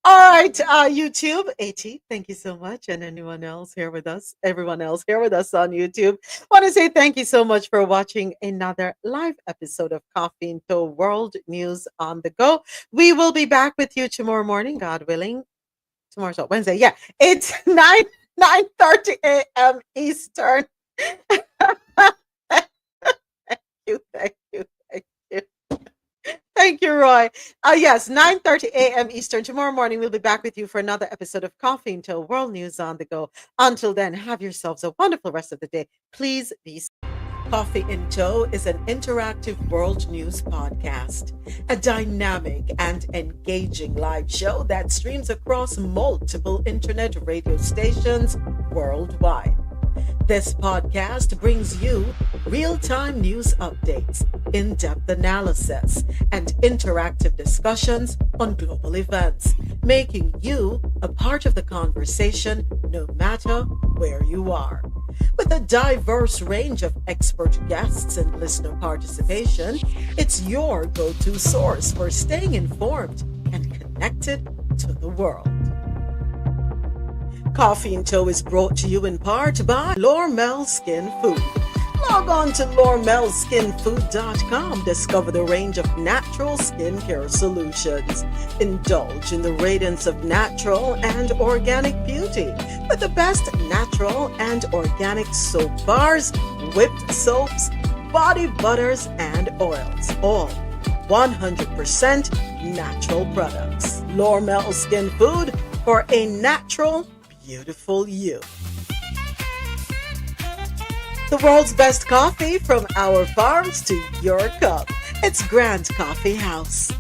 All right, YouTube, AT, thank you so much. And anyone else here with us, everyone else here with us on YouTube. Want to say thank you so much for watching another live episode of Coffee and Toe World News on the Go. We will be back with you tomorrow morning, God willing. Tomorrow's what, Wednesday? Yeah, it's 9:30 a.m. Eastern. Thank you. Thank you, Roy. Yes, 9:30 a.m. Eastern. Tomorrow morning, we'll be back with you for another episode of Coffee and Toe World News on the Go. Until then, have yourselves a wonderful rest of the day. Please be safe. Coffee in Tow is an interactive world news podcast, a dynamic and engaging live show that streams across multiple internet radio stations worldwide. This podcast brings you real-time news updates, in-depth analysis, and interactive discussions on global events, making you a part of the conversation no matter where you are. With a diverse range of expert guests and listener participation, it's your go-to source for staying informed and connected to the world. Coffee and Toe is brought to you in part by Lormel Skin Food. Log on to lormelskinfood.com. Discover the range of natural skincare solutions. Indulge in the radiance of natural and organic beauty with the best natural and organic soap bars, whipped soaps, body butters, and oils. All 100% natural products. Lormel Skin Food for a natural, beautiful you. The world's best coffee from our farms to your cup. It's Grand Coffee House.